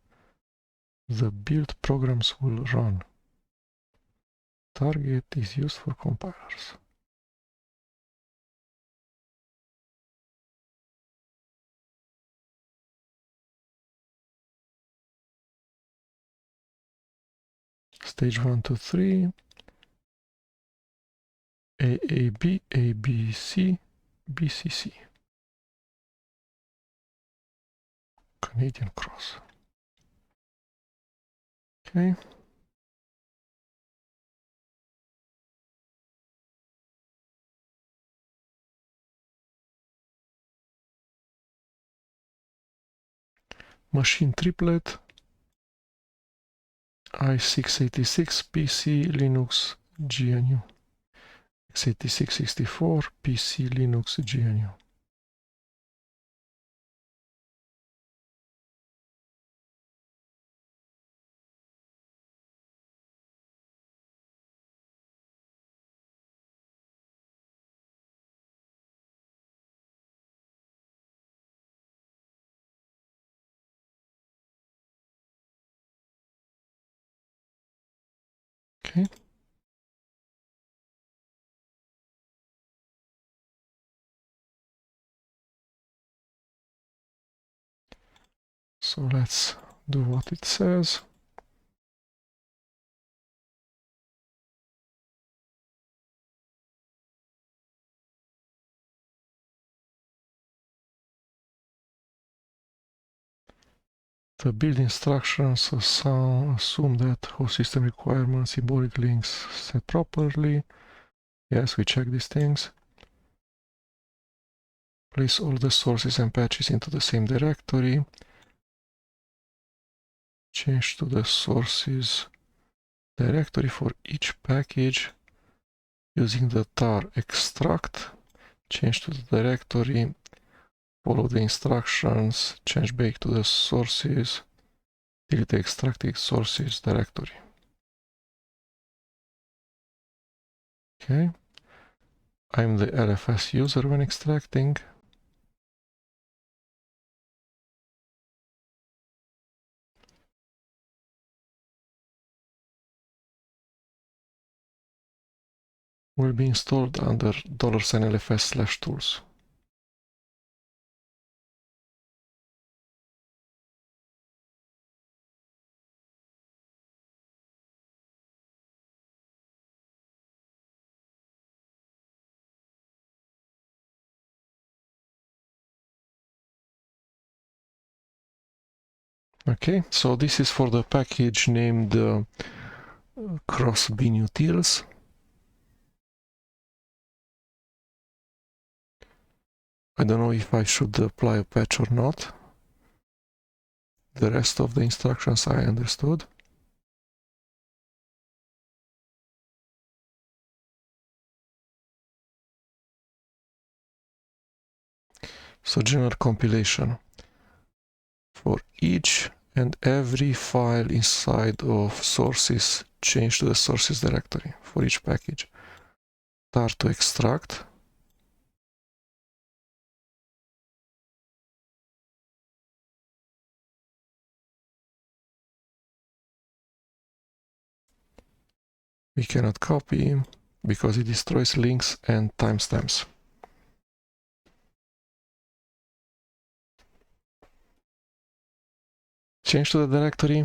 the build programs will run. Target is used for compilers. Stage 1, 2, 3. AAB, ABC, BCC. Canadian cross. Okay. Machine triplet. i686 PC Linux GNU. x86-64 PC Linux GNU. Okay. So let's do what it says. The build instructions assume that host system requirements, symbolic links set properly. Yes, we check these things. Place all the sources and patches into the same directory. Change to the sources directory for each package using the tar extract. Change to the directory. Follow the instructions. Change back to the sources. Delete the extracted sources directory. Okay. I'm the LFS user when extracting. Will be installed under $LFS/tools. Okay, so this is for the package named cross-binutils. I don't know if I should apply a patch or not. The rest of the instructions I understood. So general compilation. For each and every file inside of sources, change to the sources directory for each package. Tar to extract. We cannot copy because it destroys links and timestamps. Change to the directory.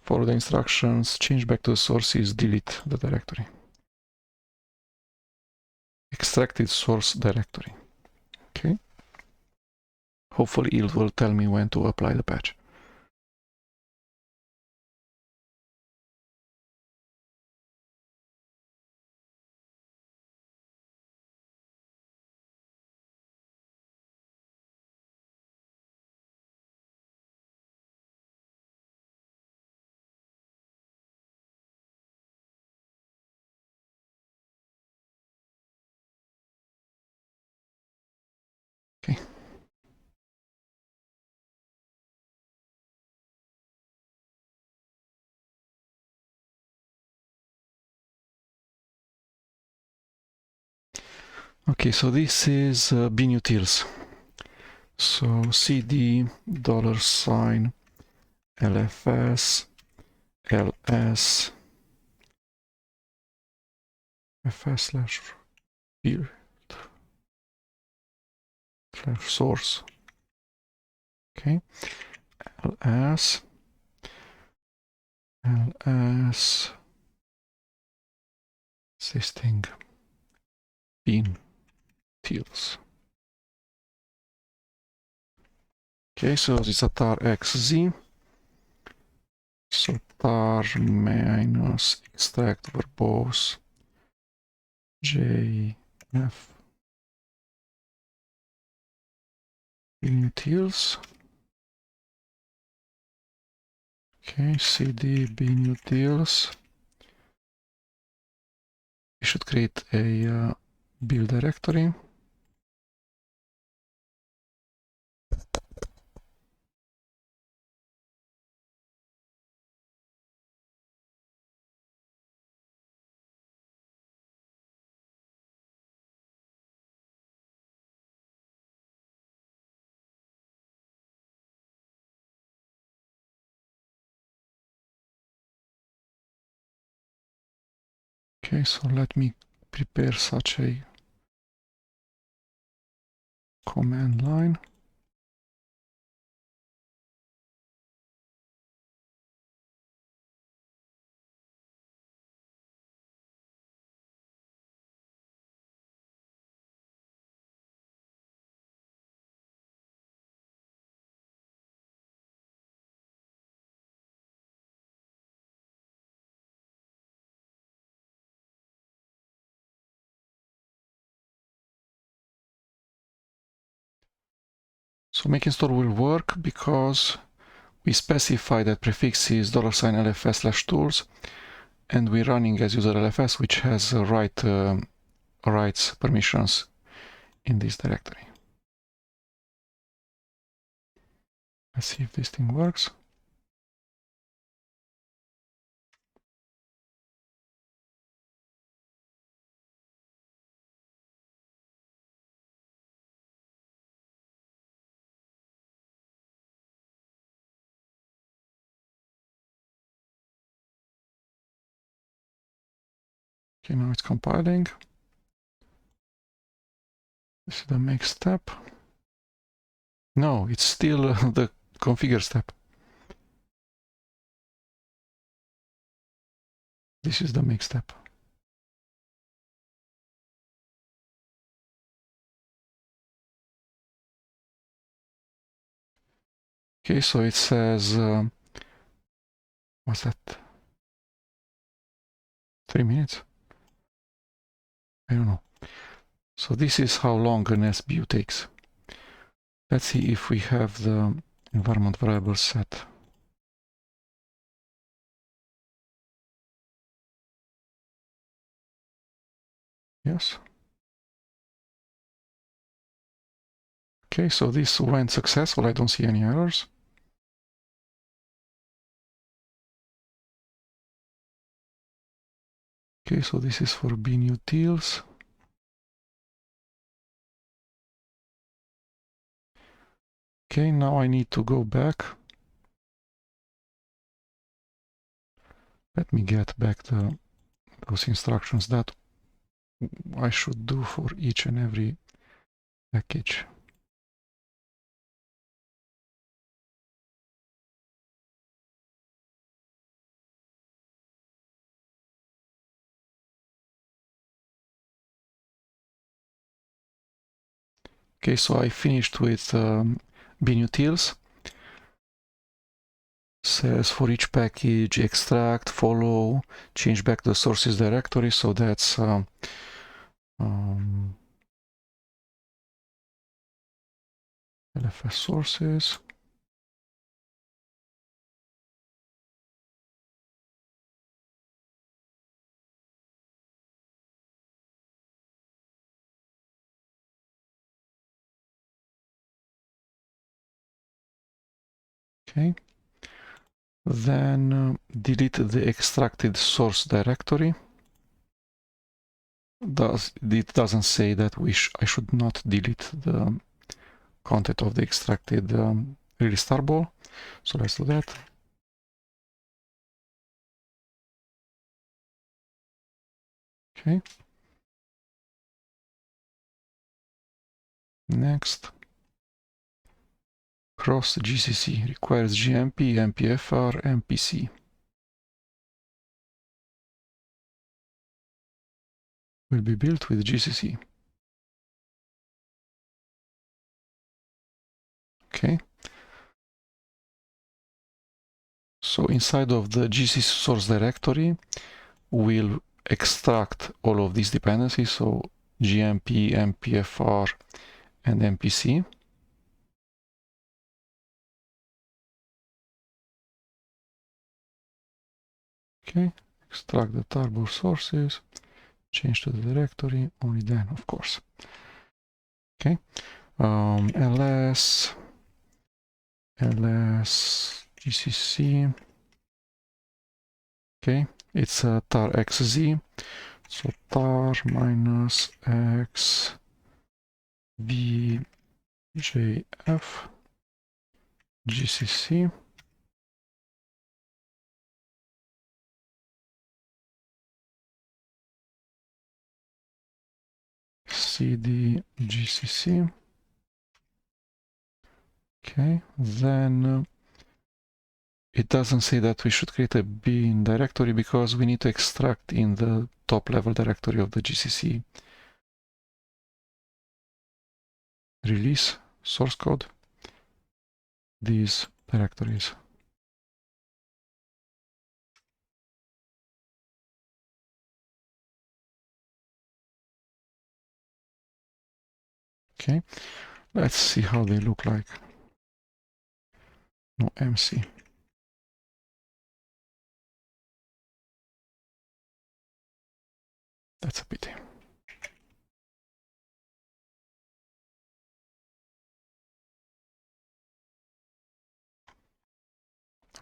Follow the instructions, change back to the sources, delete the directory. Extracted source directory. Okay. Hopefully it will tell me when to apply the patch. Okay. Okay, so this is binutils. So cd $LFS ls fs/build/source. Okay, ls existing binutils. Okay, so this is a tar xz. So tar minus extract verbose jf binutils. Okay, cd binutils. We should create a build directory. Okay, so let me prepare such a command line. So make install will work because we specify that prefix is $LFS/tools, and we're running as user LFS, which has rights permissions in this directory. Let's see if this thing works. Okay, now it's compiling. This is the make step. No, it's still the configure step. This is the make step. Okay, so it says, what's that? 3 minutes? I don't know. So this is how long an SBU takes. Let's see if we have the environment variable set. Yes. Okay, so this went successful. I don't see any errors. Okay, so this is for binutils. Okay, now I need to go back. Let me get back those instructions that I should do for each and every package. Okay, so I finished with binutils. Says for each package extract, follow, change back the sources directory. So that's LFS sources. Okay. Then delete the extracted source directory. It doesn't say that I should not delete the content of the extracted release tarball. So let's do that. Okay. Next. Cross GCC requires GMP, MPFR, MPC. Will be built with GCC. Okay. So inside of the GCC source directory, we'll extract all of these dependencies. So GMP, MPFR, and MPC. Okay. Extract the tarball sources. Change to the directory. Only then, of course. Okay. ls GCC. Okay, it's tar xz, so tar minus x vjf GCC. cd gcc. Okay, then it doesn't say that we should create a bin directory because we need to extract in the top level directory of the GCC release source code these directories. Okay, let's see how they look like. No MC. That's a pity.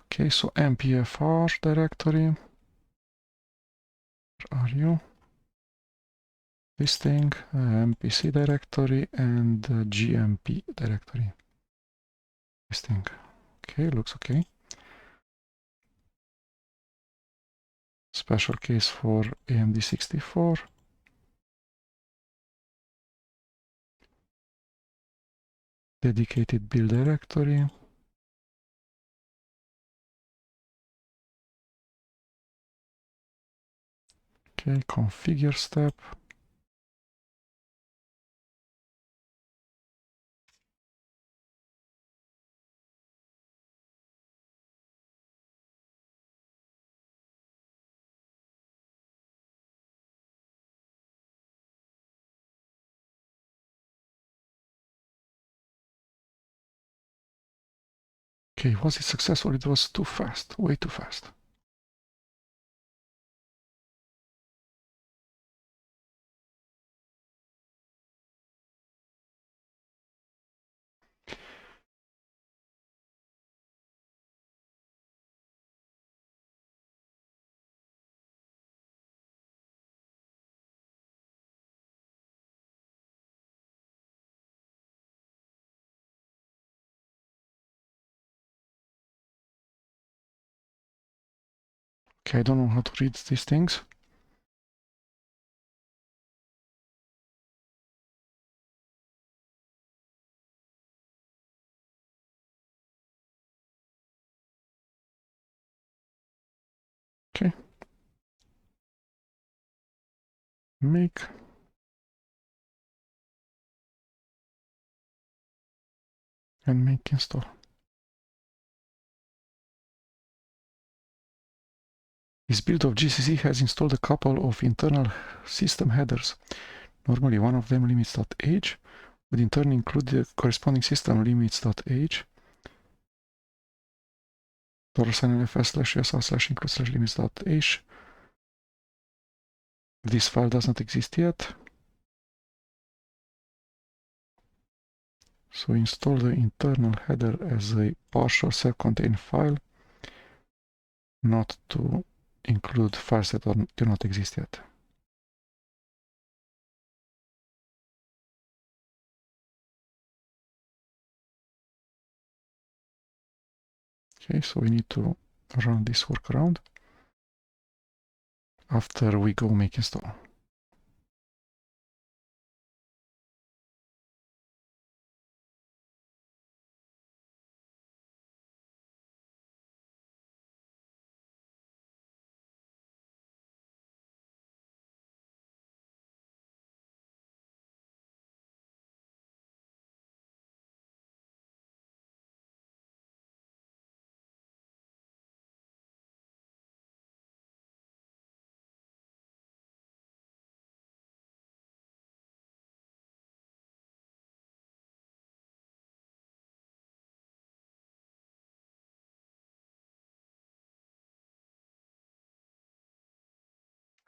Okay, so mpfr directory. Where are you? This thing, mpc directory and gmp directory. This thing. Okay, looks okay. Special case for AMD 64. Dedicated build directory. Okay, configure step. Okay, was it successful? It was too fast, way too fast. Okay, I don't know how to read these things. Okay. Make. And make install. This build of GCC has installed a couple of internal system headers. Normally one of them limits.h would in turn include the corresponding system limits.h $LFS/usr/include/limits.h. This file does not exist yet. So install the internal header as a partial self-contained file, not to include files that do not exist yet. Okay, so we need to run this workaround after we go make install.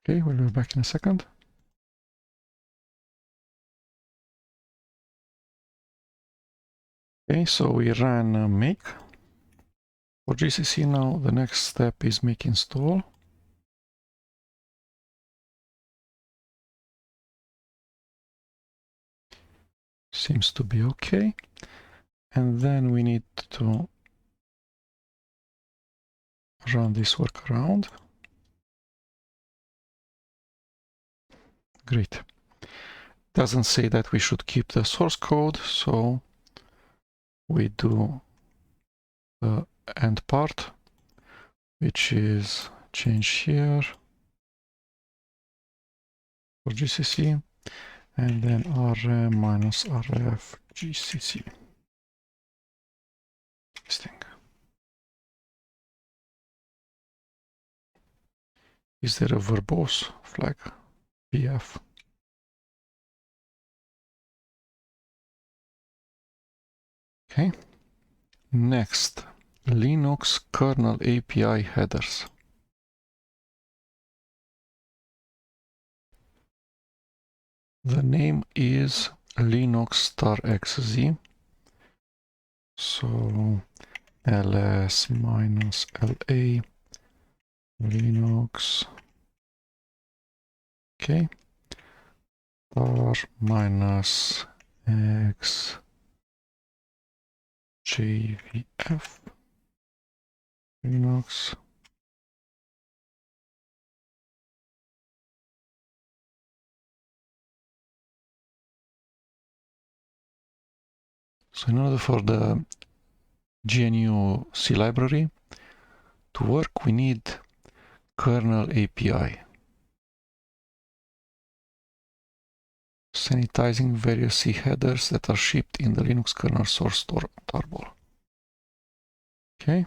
Okay, we'll be back in a second. Okay, so we ran make for GCC. Now the next step is make install. Seems to be okay. And then we need to run this workaround. Great. Doesn't say that we should keep the source code, so we do the end part, which is change here for GCC, and then rm minus rf gcc. This thing. Is there a verbose flag? VF. Okay. Next, Linux kernel API headers. The name is linux*xz. So ls minus la linux. Okay. Star minus x jvf linux. So in order for the GNU C library to work, we need kernel API. Sanitizing various C headers that are shipped in the Linux kernel source tarball. Okay.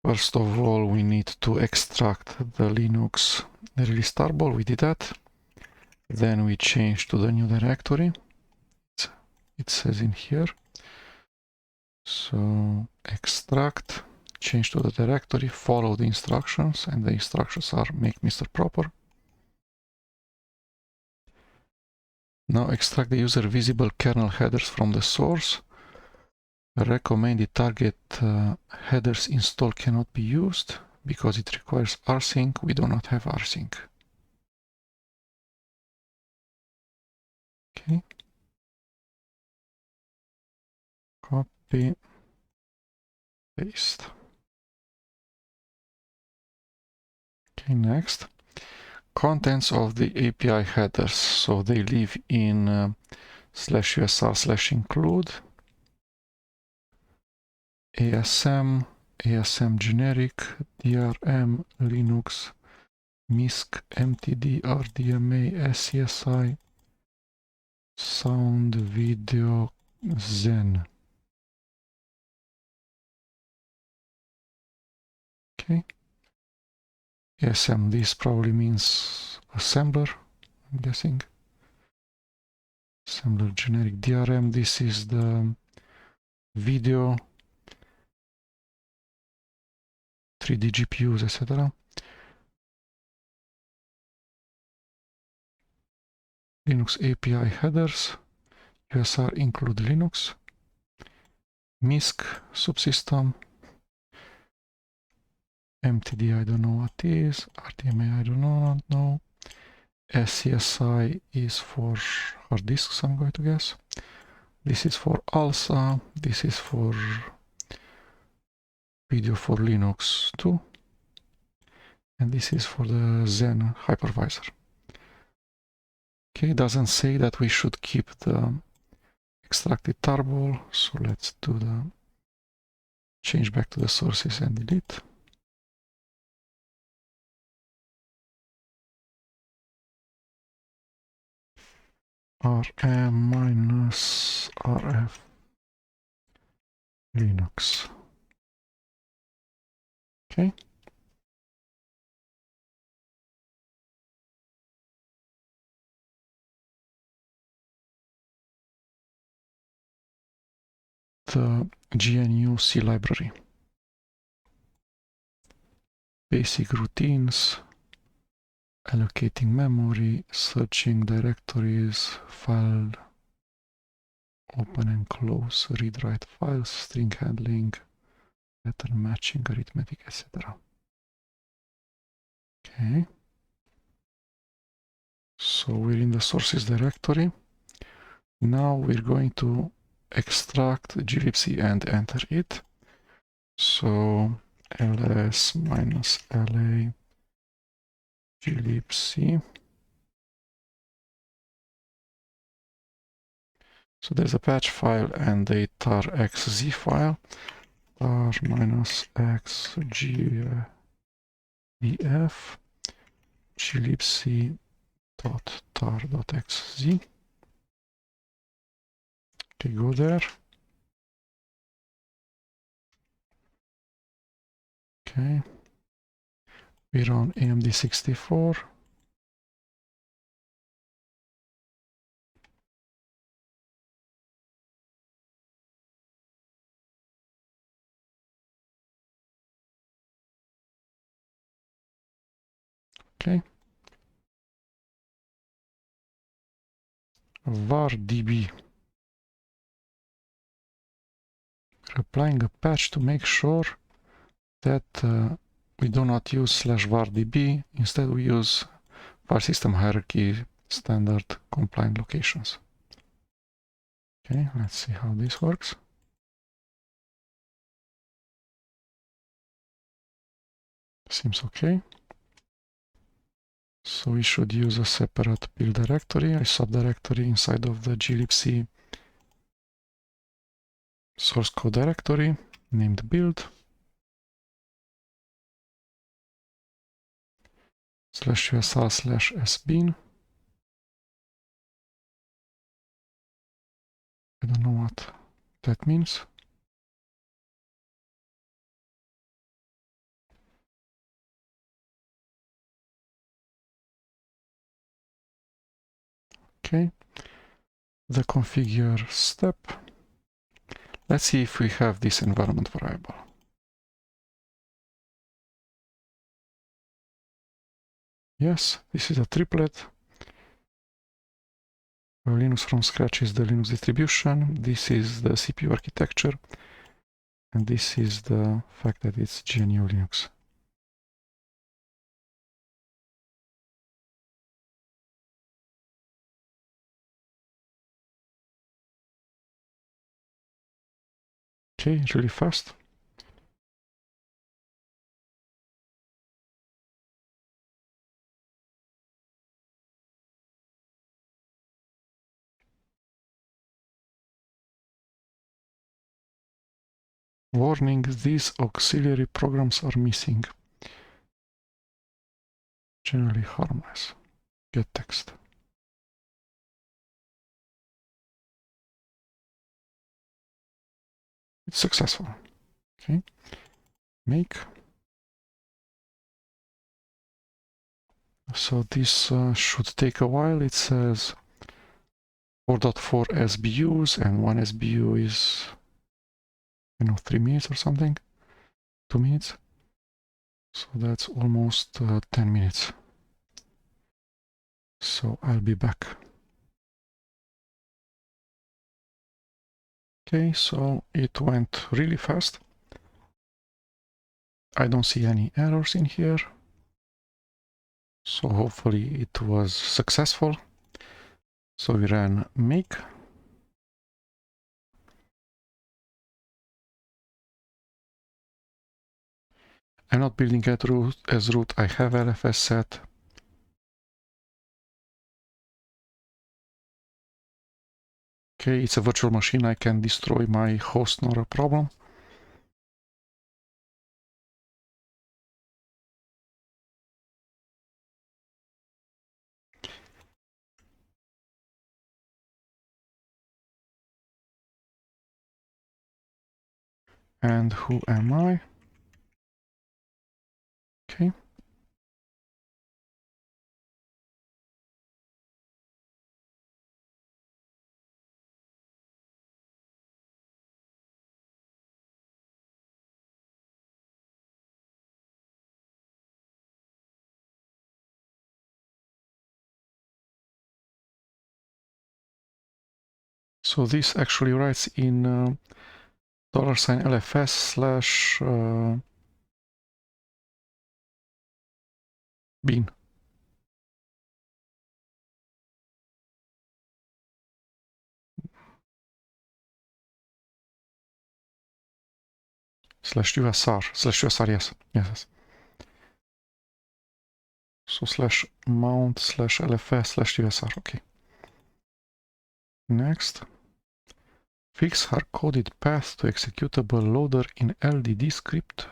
First of all, we need to extract the Linux release tarball. We did that. Then we change to the new directory. It says in here. So extract, change to the directory, follow the instructions, and the instructions are make Mr. Proper. Now extract the user visible kernel headers from the source. Recommended target headers install cannot be used because it requires rsync. We do not have rsync. Okay. Copy, paste. Okay, next. Contents of the API headers. So they live in /usr/include ASM, ASM generic, DRM, Linux, MISC, MTD, RDMA, SCSI, sound, video, Zen. Okay. ASM, this probably means assembler, I'm guessing. Assembler generic DRM, this is the video, 3D GPUs, etc. Linux API headers, USR include Linux, MISC subsystem, MTD I don't know what is, RDMA I don't know, SCSI is for hard disks, I'm going to guess. This is for ALSA, this is for video for Linux 2, and this is for the Zen hypervisor. Okay, it doesn't say that we should keep the extracted tarball, so let's do the change back to the sources and delete. rm minus rf linux. Okay. The GNU C library. Basic routines, allocating memory, searching directories, file open and close, read write files, string handling, pattern matching, arithmetic, etc. Okay. So we're in the sources directory. Now we're going to extract glibc and enter it. So ls minus la glibc So there's a patch file and a tar.xz file. tar -xgdf glibc.tar.xz. Okay, go there. Okay. We run AMD64. Okay. var_db. We're applying a patch to make sure that we do not use /var_db. Instead, we use file system hierarchy standard compliant locations. Okay, let's see how this works. Seems okay. So we should use a separate build directory, a subdirectory inside of the glibc source code directory named build /usr/sbin. I don't know what that means. Okay, the configure step. Let's see if we have this environment variable. Yes, this is a triplet. Linux from Scratch is the Linux distribution. This is the CPU architecture. And this is the fact that it's GNU Linux. Okay, really fast. Warning, these auxiliary programs are missing. Generally harmless. Get text. It's successful. Okay. Make. So this should take a while. It says 4.4 SBUs and 1 SBU is, 3 minutes or something. 2 minutes. So that's almost 10 minutes. So I'll be back. Okay, so it went really fast. I don't see any errors in here. So hopefully it was successful. So we ran make. I'm not building it as root. I have LFS set. Okay, it's a virtual machine. I can destroy my host, not a problem. And who am I? Okay. So this actually writes in $LFS/ bin. /USR, yes. So /mount/LFS/USR, okay. Next. Fix hard-coded path to executable loader in LDD script.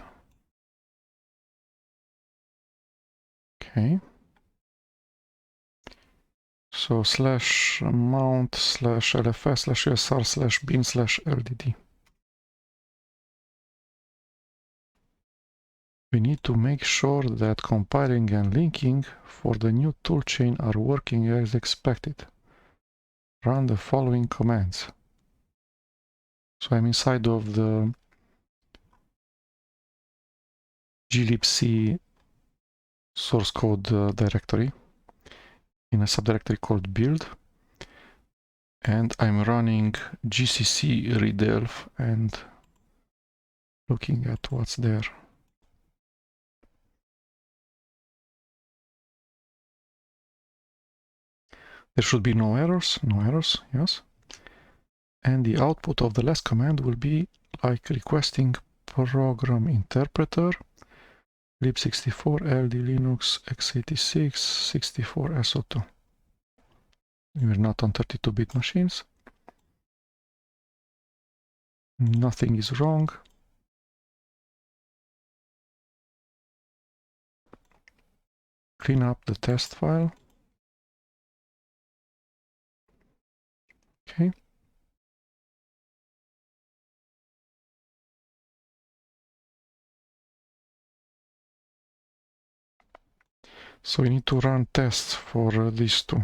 Okay. So /mount /lfs/usr/bin/ldd. We need to make sure that compiling and linking for the new toolchain are working as expected. Run the following commands. So I'm inside of the glibc source code directory in a subdirectory called build, and I'm running gcc redelf and looking at what's there. There should be no errors, yes. And the output of the last command will be like requesting program interpreter lib64 ld linux x86 64 so2. We're not on 32-bit machines. Nothing is wrong. Clean up the test file. Okay. So we need to run tests for these two.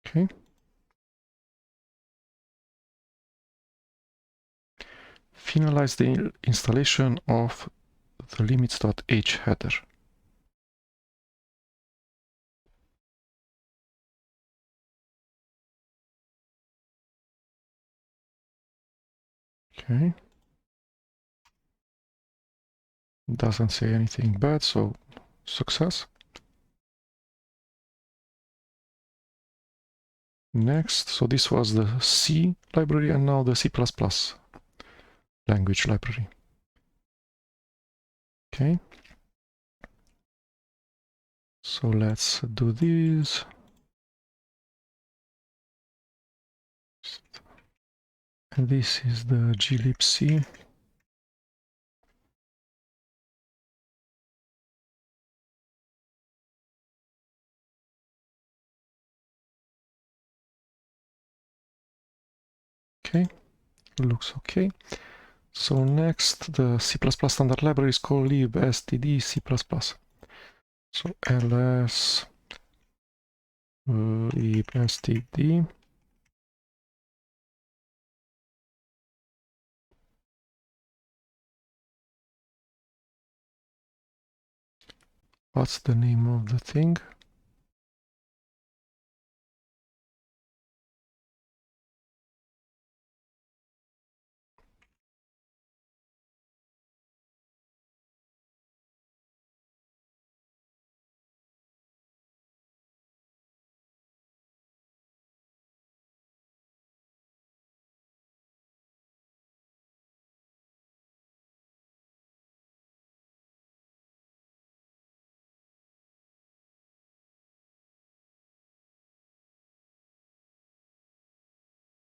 Okay. Finalize the installation of the limits.h header. Okay. Doesn't say anything bad, so success. Next, so this was the C library and now the C++ language library. Okay. So let's do this. And this is the glibc. Okay, looks okay. So next, the C++ standard library is called libstd C++. So ls libstd. What's the name of the thing?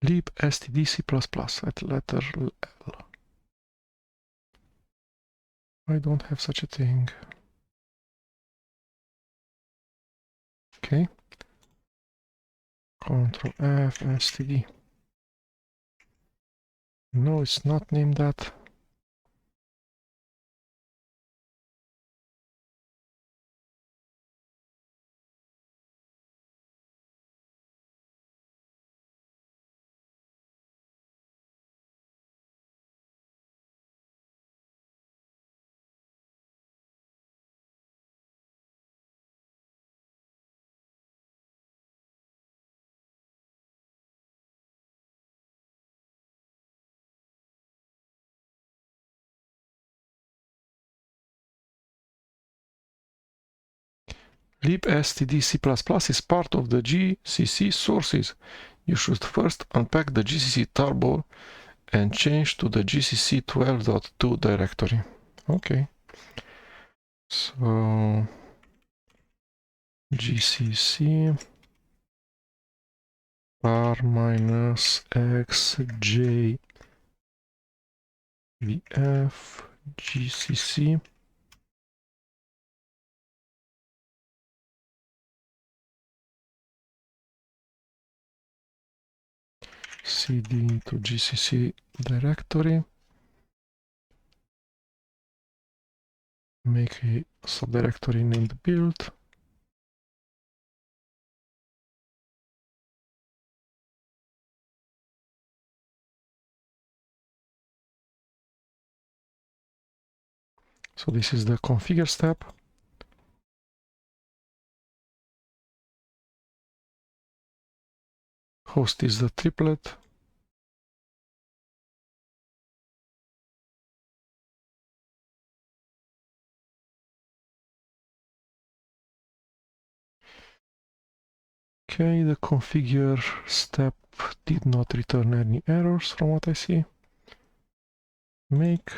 libstd C++ at letter L. I don't have such a thing. Okay. Control F, std. No, it's not named that. libstd C++ is part of the GCC sources. You should first unpack the GCC tarball and change to the GCC 12.2 directory. Okay. So gcc r minus x j vf gcc cd to gcc directory, make a subdirectory named build, so this is the configure step. Host is the triplet. Okay, the configure step did not return any errors from what I see. Make.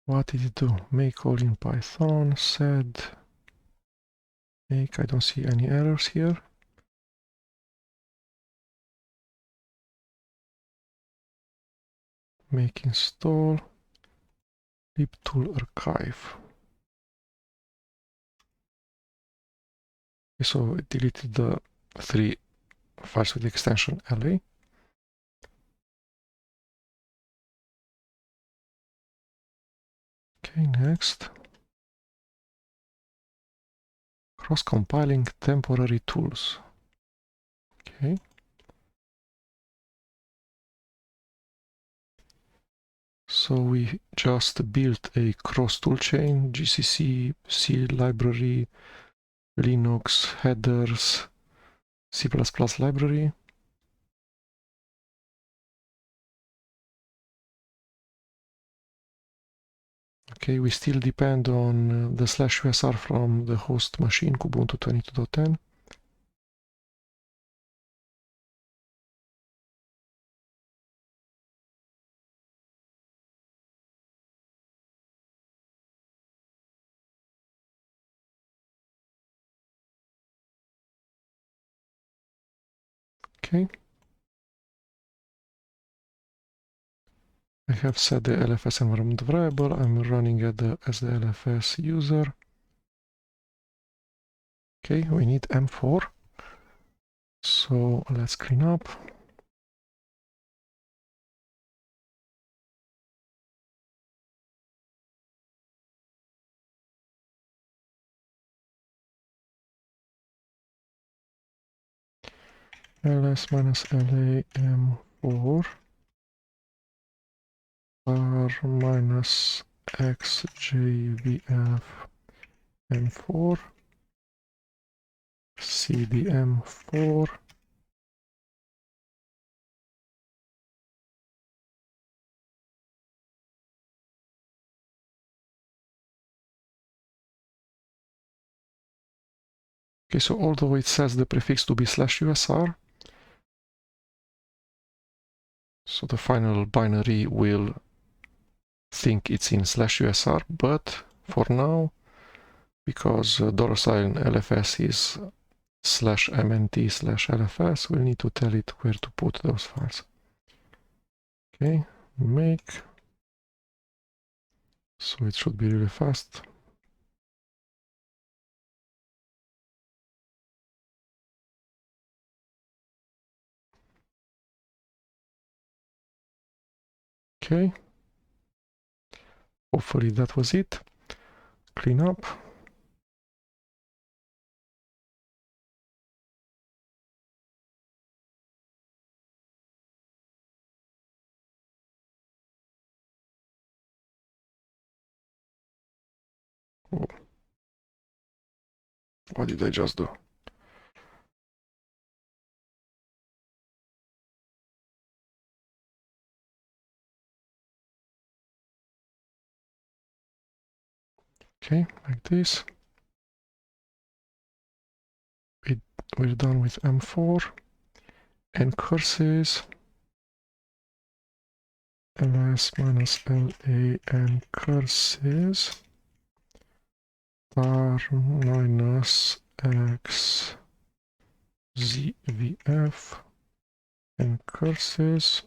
What did it do? Make all in Python, sed, make, I don't see any errors here. Make install, libtool archive. Okay, so it deleted the 3 files with the extension LA. Okay, next. Cross-compiling temporary tools. Okay. So we just built a cross toolchain, GCC, C library, Linux, headers, C++ library. Okay, we still depend on the /usr from the host machine, Kubuntu 22.10. Okay. I have set the LFS environment variable. I'm running as the LFS user. Okay, we need M4. So let's clean up. ls-la m4 r minus xjvf m4 cdm4 Okay, so although it says the prefix to be /usr, so the final binary will think it's in /usr, but for now, because $LFS is /mnt/lfs, we'll need to tell it where to put those files. Okay, make, so it should be really fast. Okay, hopefully that was it. Clean up. Oh, what did I just do? Okay, like this. we're done with M4 and curses. ls minus la and curses tar minus x zvf and curses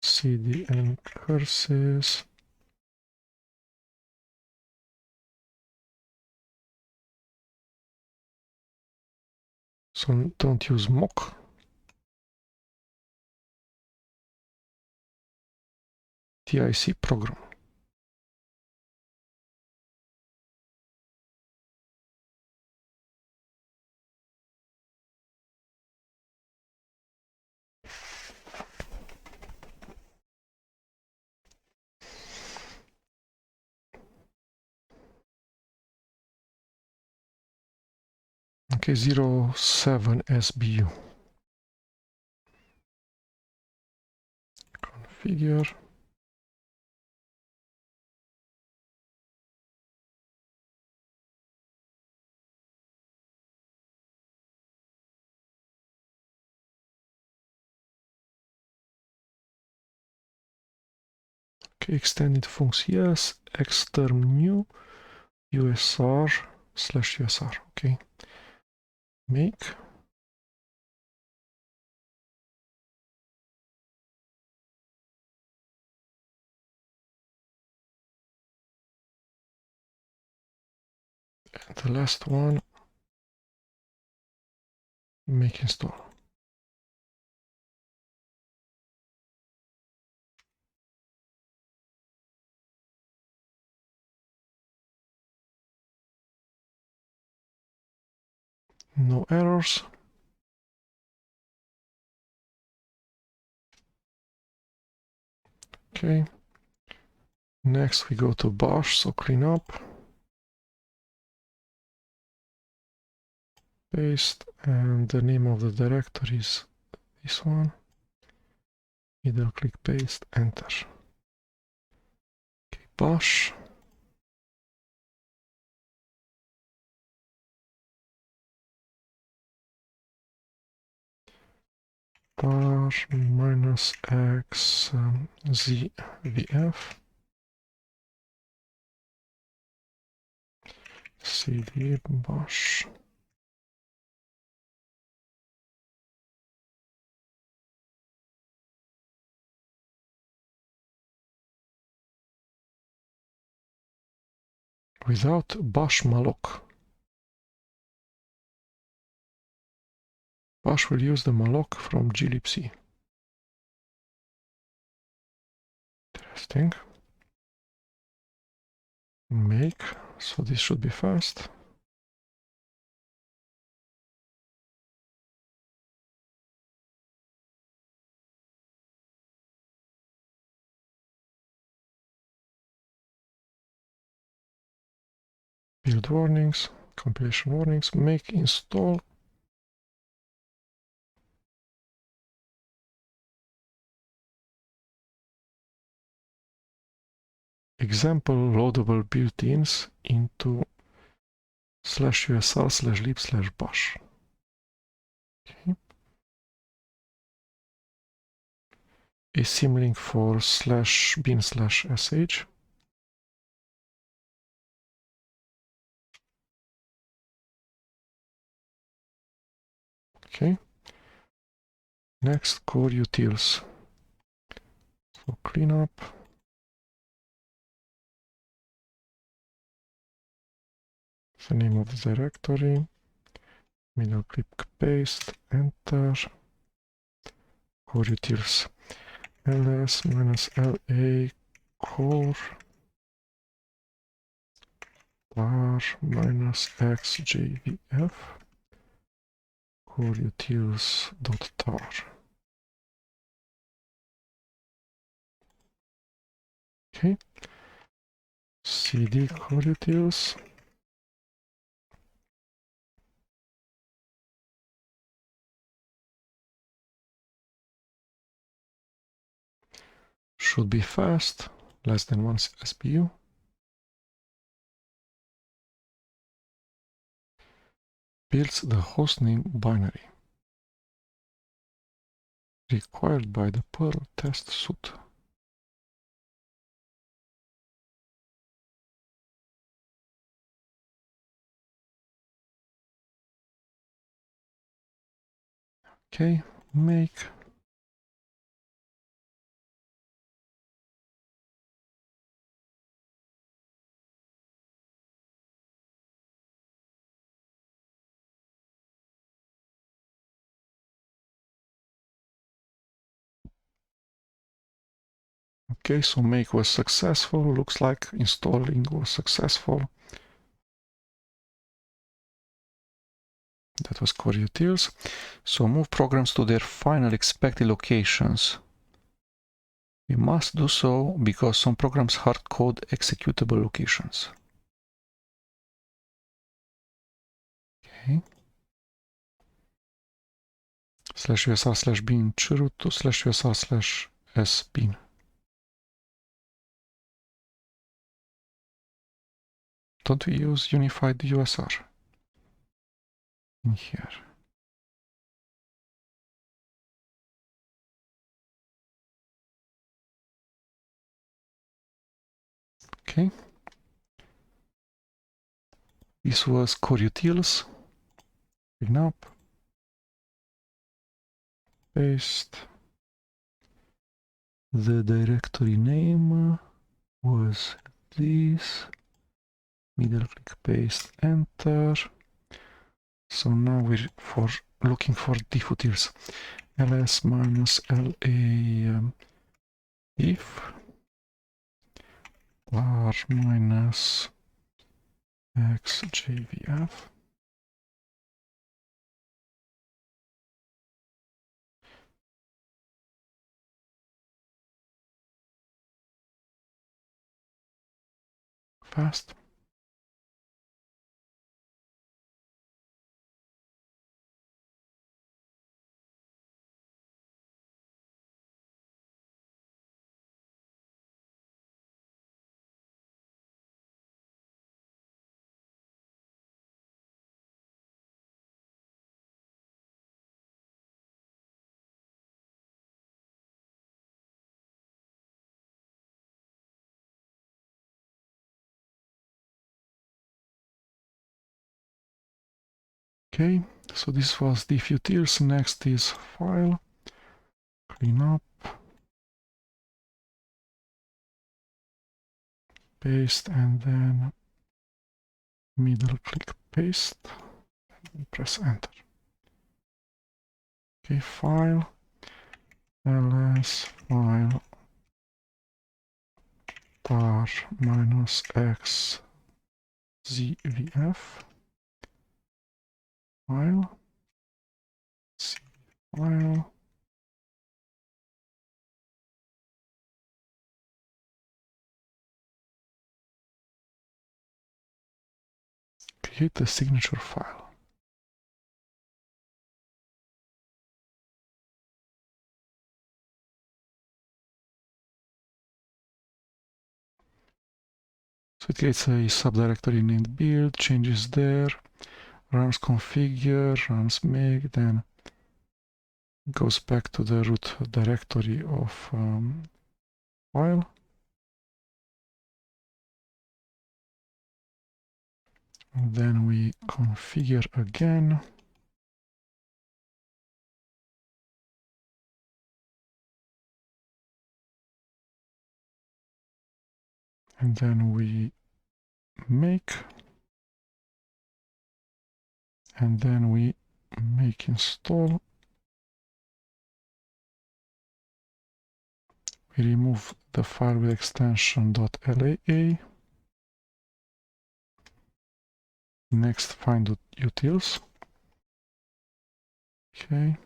cd and curses so don't use mock. TIC program. Okay, 07 SBU. Configure. Okay, extended funcs yes, xterm new usr/usr. Okay, make. And the last one, make install. No errors. Okay. Next we go to bash, so clean up. Paste, and the name of the directory is this one. Middle click paste, enter. Okay, bash. Bash minus x zvf cd bash. Without bash malloc. Bash will use the malloc from glibc. Interesting. Make, so this should be fast. Build warnings, compilation warnings, make install. Example loadable built-ins into /usr/lib/bash. Okay. A symlink for /bin/sh. Okay. Next, core utils. So clean up. The name of the directory. Middle click paste, enter. Core utils. ls minus la core tar minus xjvf core utils.tar. Okay. cd core utils. Should be fast, less than 1 SBU. builds the hostname binary required by the Perl test suite. Okay, make. Okay, so make was successful. Looks like installing was successful. That was core utils. So move programs to their final expected locations. We must do so because some programs hardcode executable locations. Okay. /usr/bin chroot to /usr/sbin. Don't we use unified USR in here? Okay. This was core utils. Clean up. Paste. The directory name was this. Middle click, paste, enter. So now we're looking for diffutils. ls -la if var -xjvf fast. Okay, so this was diffutils. Next is file. Clean up. Paste and then middle click, paste, and press enter. Okay, file, ls file var -xzvf file, c file, create a signature file. So it creates a subdirectory named build, changes there, runs configure, runs make, then goes back to the root directory of file. And then we configure again. And then we make. And then we make install. We remove the file with extension .laa. Next, find utils. Okay.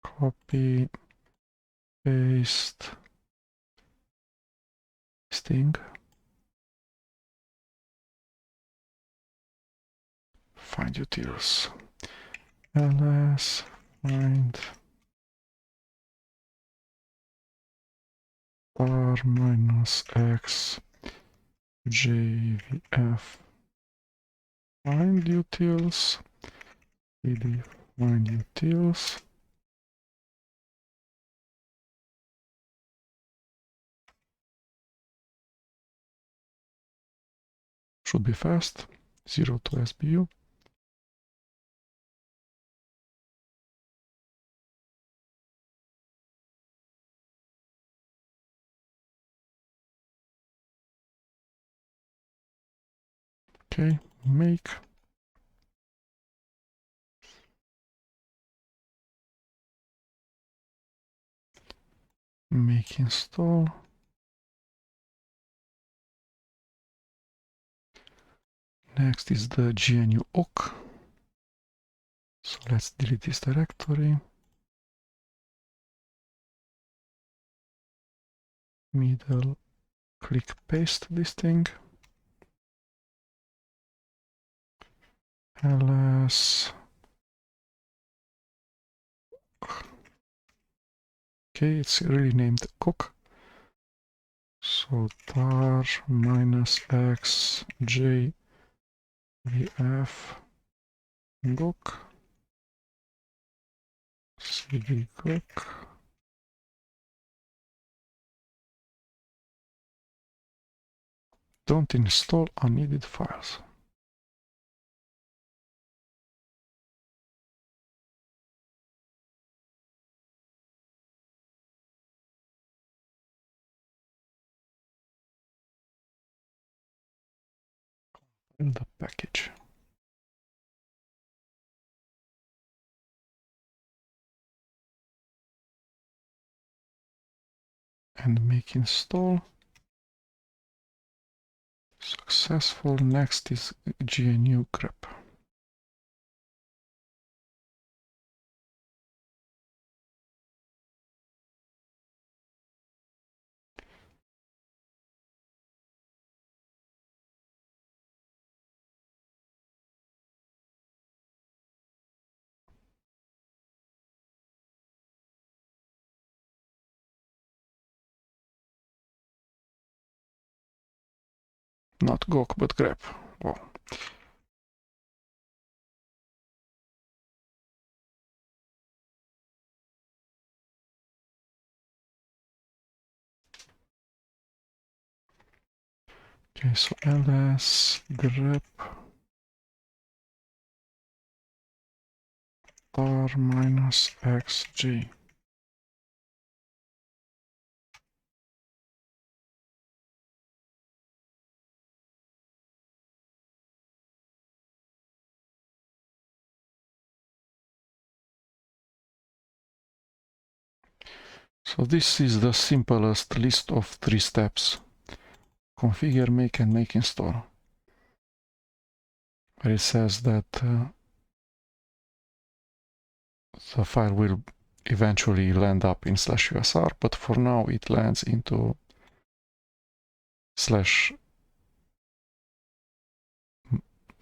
Copy, paste, pasting. Find utils. ls find var -xjvf find utils. cd find utils. Should be fast. 0 to SBU. Okay, make. Make install. Next is the GNU awk. So let's delete this directory. Middle click paste this thing. ls. Okay, it's really named cook. So tar -x j vf gook cd gook. Don't install unneeded files. In the package. And make install. Successful. Next is GNU grep. Not gok, but grep. Wow. Okay, so ls grep tar -xj. So this is the simplest list of 3 steps. Configure, make, and make install. Where it says that the file will eventually land up in /usr, but for now it lands into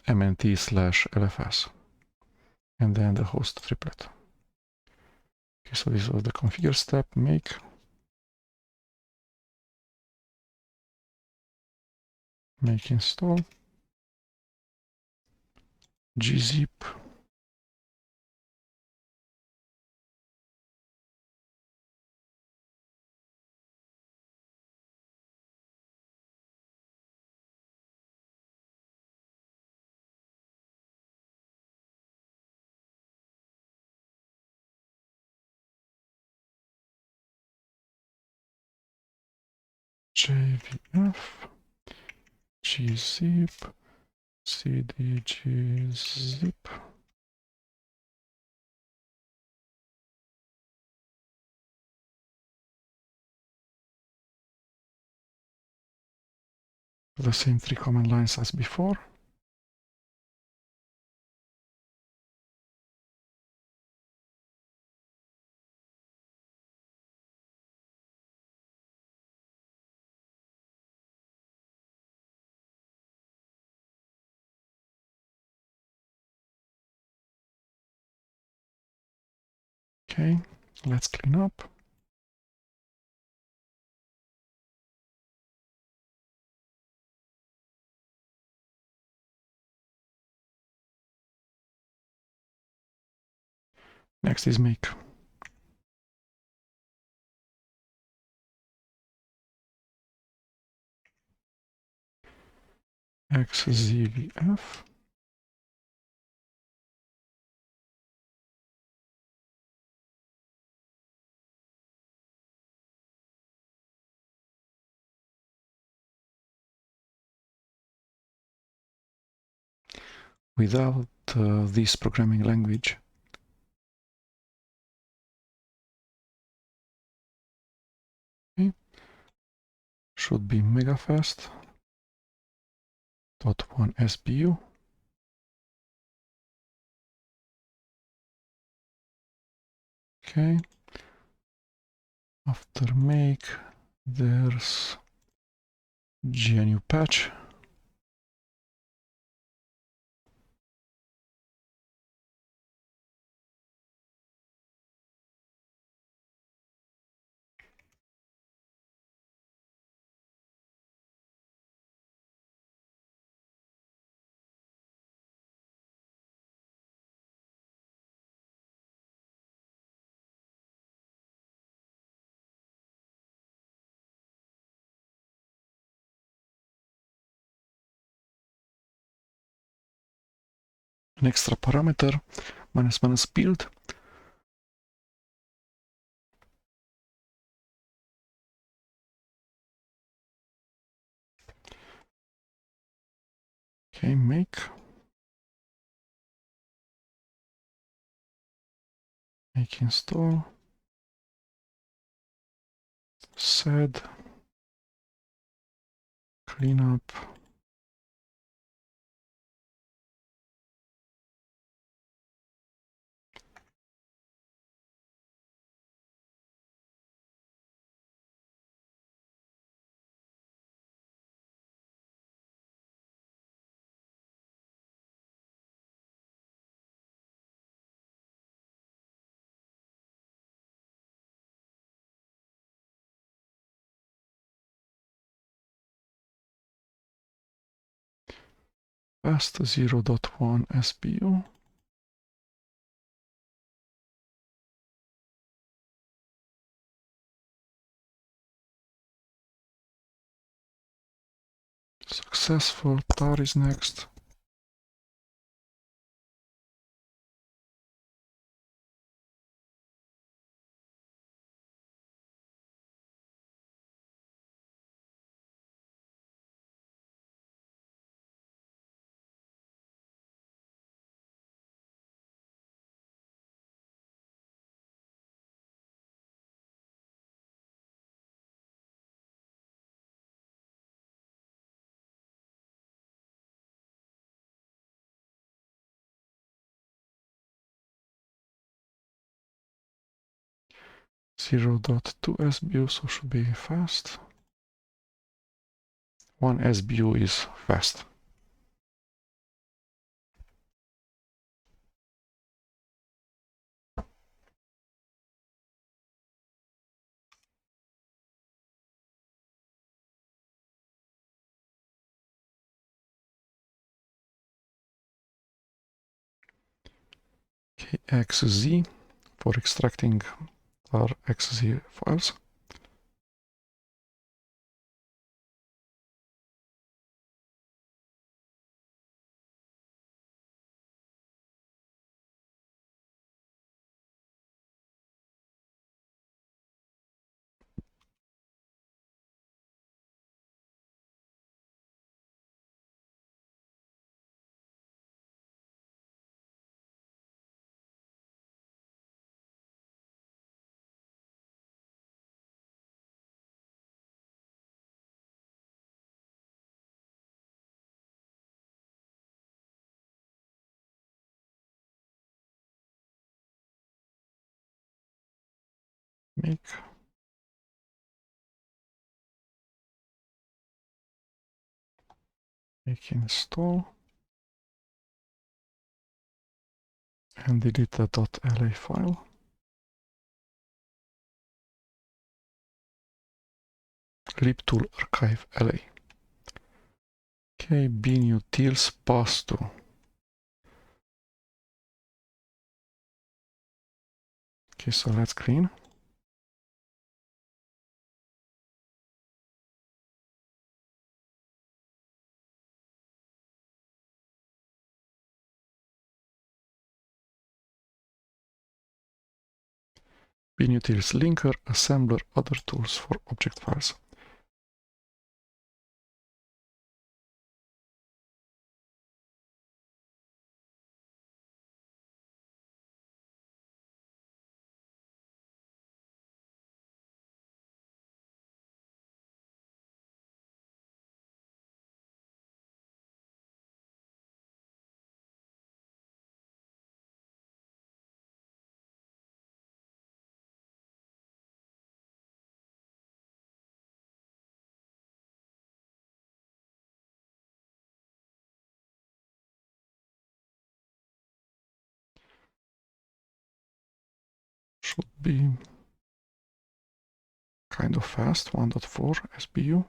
/mnt/lfs, and then the host triplet. Okay, so this was the configure step. Make install, gzip, jvf, gzip, cd gzip. The same 3 command lines as before. Okay, let's clean up. Next is make. XZVF. Without this programming language, okay, should be mega fast. .1 SBU. Okay. After make, there's GNU patch. An extra parameter, ---- build. Okay, make install, sed, cleanup, fast 0.1 SBU. Successful, tar is next. .2 SBU, so should be fast. 1 SBU is fast. Okay, XZ for extracting our XZ files. Make install and delete the .la file. libtool archive LA. Okay, binutils pass to Okay, so let's clean. Bin utils linker, assembler, other tools for object files. Should be kind of fast, 1.4 SBU.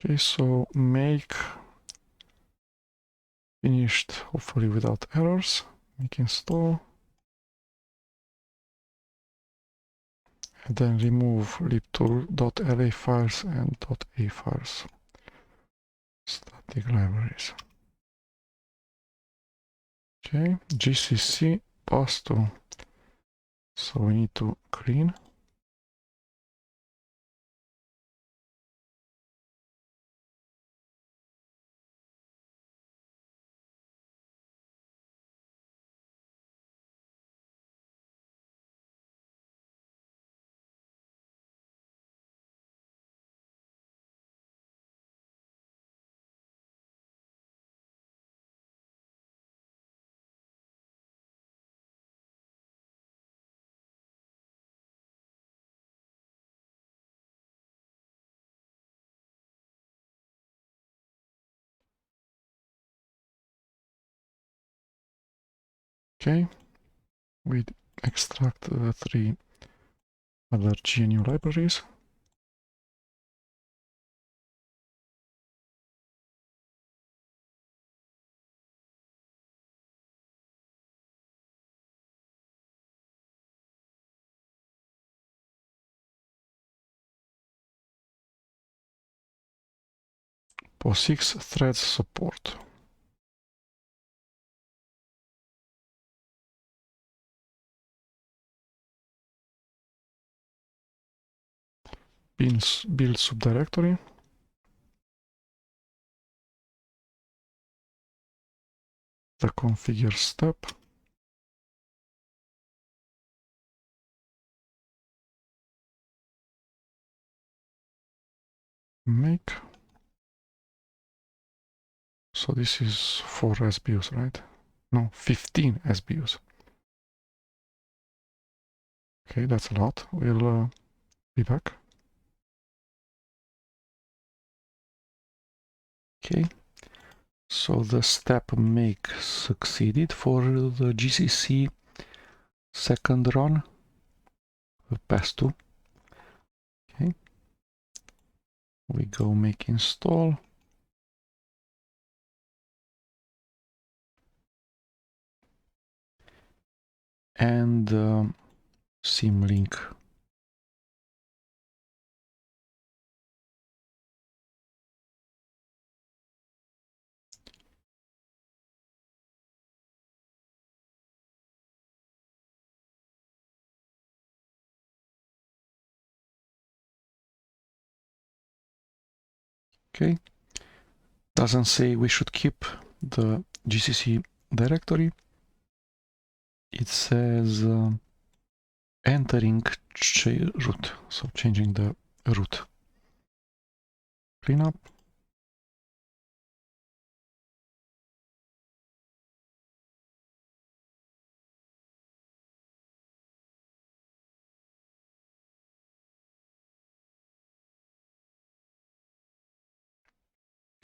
Okay, so make finished, hopefully without errors. Make install. And then remove libtool.la files and .a files. Static libraries. Okay, GCC pass to. So we need to clean. Okay, we extract the 3 other GNU libraries. POSIX threads support. Build subdirectory. The configure step. Make. So this is 4 SBUs, right? No, 15 SBUs. Okay, that's a lot. We'll be back. Okay, so the step make succeeded for the GCC second run, the pass to. Okay, we go make install. And symlink. Okay, doesn't say we should keep the GCC directory, it says entering root, so changing the root. Cleanup.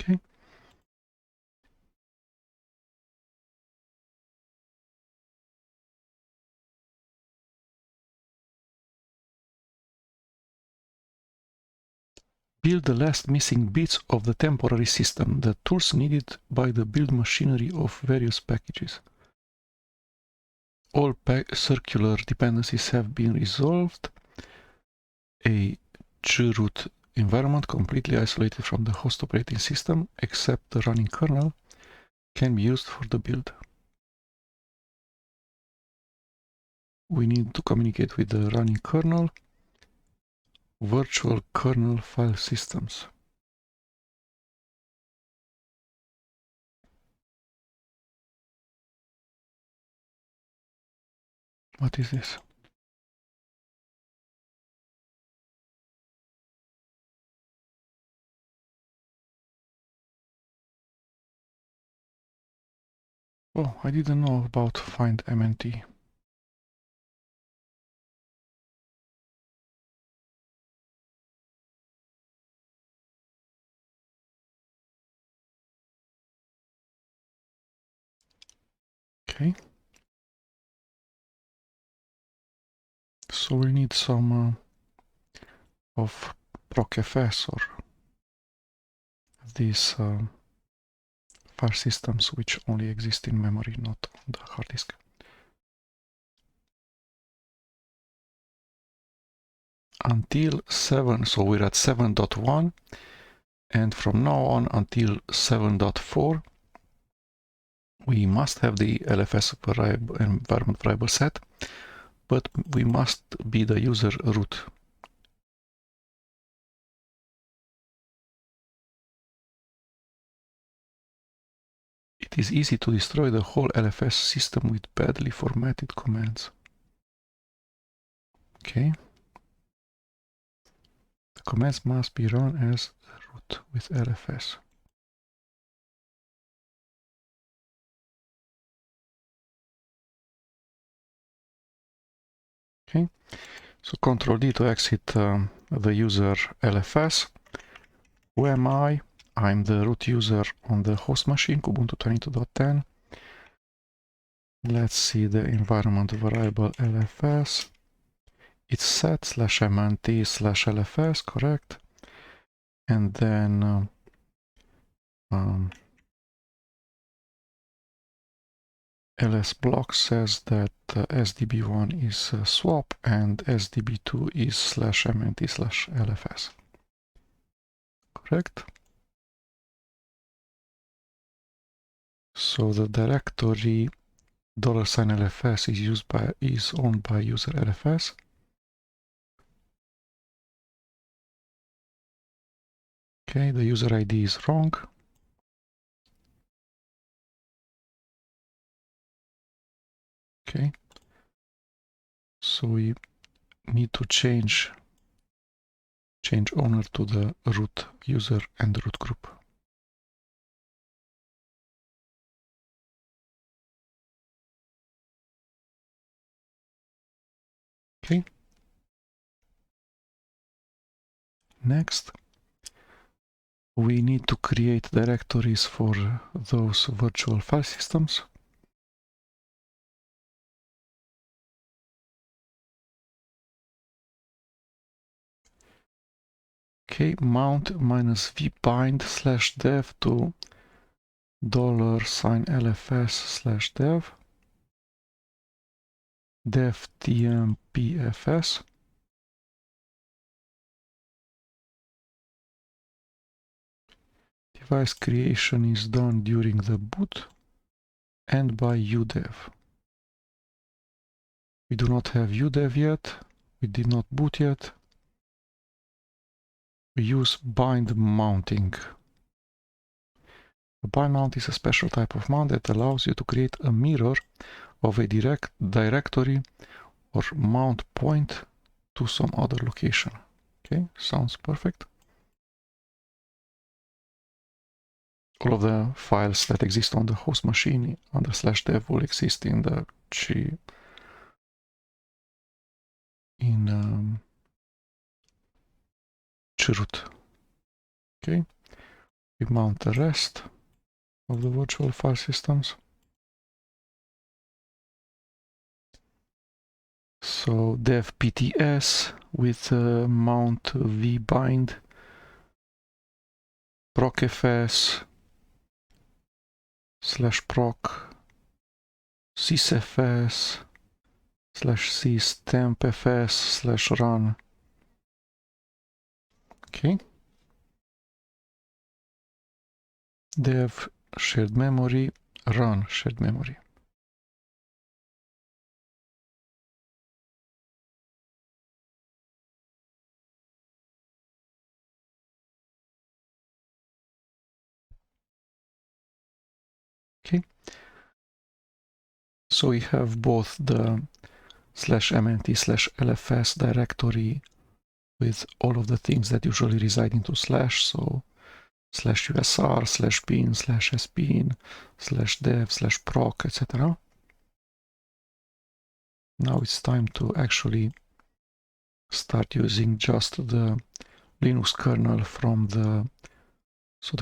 Okay. Build the last missing bits of the temporary system, the tools needed by the build machinery of various packages. All circular dependencies have been resolved. A chroot environment completely isolated from the host operating system, except the running kernel, can be used for the build. We need to communicate with the running kernel, virtual kernel file systems. What is this? Oh, I didn't know about find MNT. Okay. So we need some of procfs or these file systems which only exist in memory, not on the hard disk. Until 7, so we're at 7.1, and from now on until 7.4, we must have the LFS variable, environment variable set, but we must be the user root. It is easy to destroy the whole LFS system with badly formatted commands. Okay. The commands must be run as root with LFS. Okay. So Ctrl D to exit the user LFS. Who am I? I'm the root user on the host machine, Ubuntu 22.10. Let's see the environment variable LFS. It's set /mnt/LFS, correct? And then ls block says that sdb1 is swap and sdb2 is /mnt/lfs. Correct? So the directory $LFS is owned by user LFS. Okay, the user ID is wrong. Okay. So we need to change owner to the root user and root group. Okay. Next, we need to create directories for those virtual file systems. Okay, mount -v-bind/dev to $LFS/dev dev tmpfs. Device creation is done during the boot and by udev. We do not have udev yet. We did not boot yet. We use bind mounting. A bind mount is a special type of mount that allows you to create a mirror of a directory or mount point to some other location. Okay, sounds perfect. All of the files that exist on the host machine under /dev will exist in the chroot. Okay, we mount the rest of the virtual file systems. So dev pts with mount vbind procfs /proc sysfs /systempfs /run. Okay. Dev shared memory, run shared memory. Okay. So we have both the /mnt/lfs directory with all of the things that usually reside into slash, so /usr, /bin, /sbin, /dev, /proc, etc. Now it's time to actually start using just the Linux kernel from the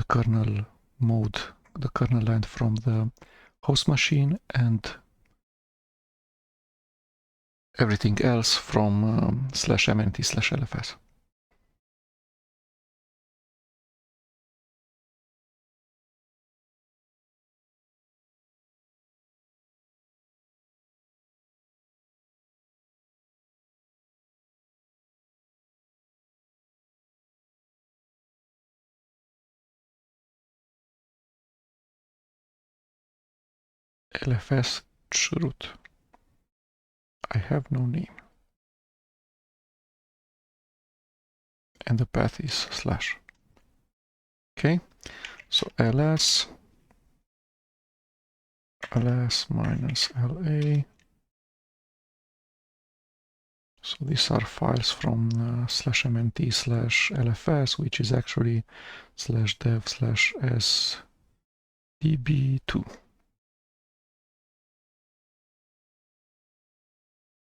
kernel mode, the kernel land from the host machine, and everything else from /mnt/lfs. LFS chroot. I have no name. And the path is /. Okay, so ls -la. So these are files from /mnt/lfs, which is actually /dev/sdb2.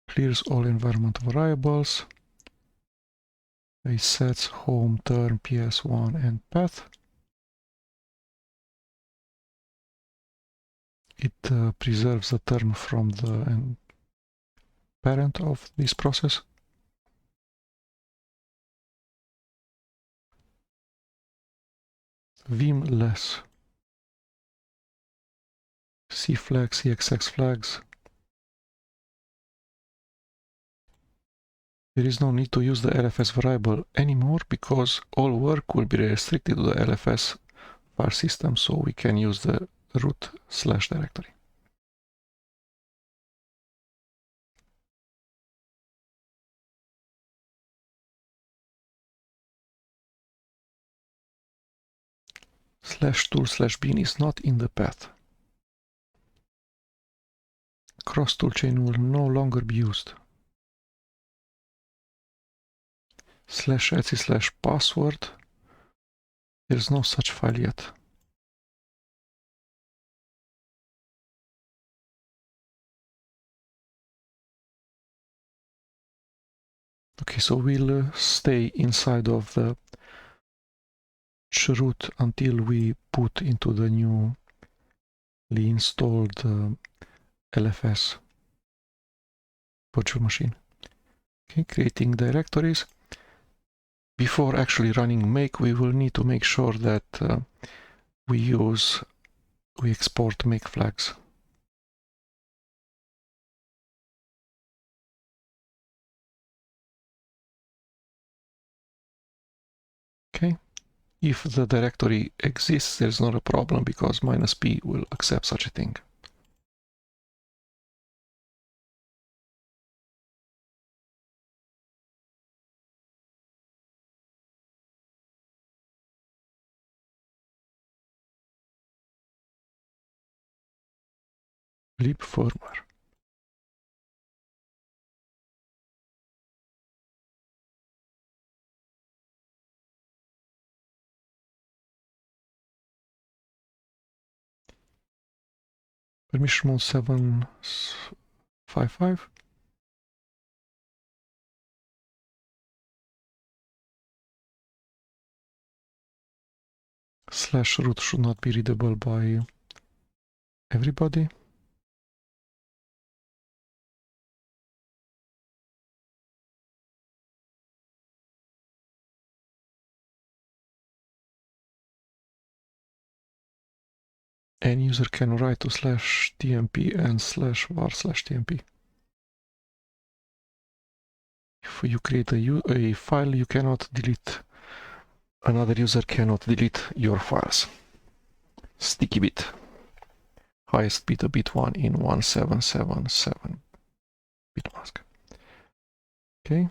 Clears all environment variables. It sets home, term, ps1, and path. It preserves the term from the parent of this process. Vim-less. cflag, cxx flags. There is no need to use the LFS variable anymore because all work will be restricted to the LFS file system, so we can use the root / directory. /tool/bin is not in the path. Cross toolchain will no longer be used. /etc/password. There's no such file yet. Okay, so we'll stay inside of the chroot until we put into the newly installed LFS virtual machine. Okay, creating directories. Before actually running make, we will need to make sure that we export make flags. Okay, if the directory exists, there's not a problem because -p will accept such a thing. lib firmware. Permission mode 755. /root should not be readable by everybody. Any user can write to /tmp and /var/tmp. If you create a file, you cannot delete. Another user cannot delete your files. Sticky bit. Highest bit, a bit 1 in 1777 bit mask. Okay.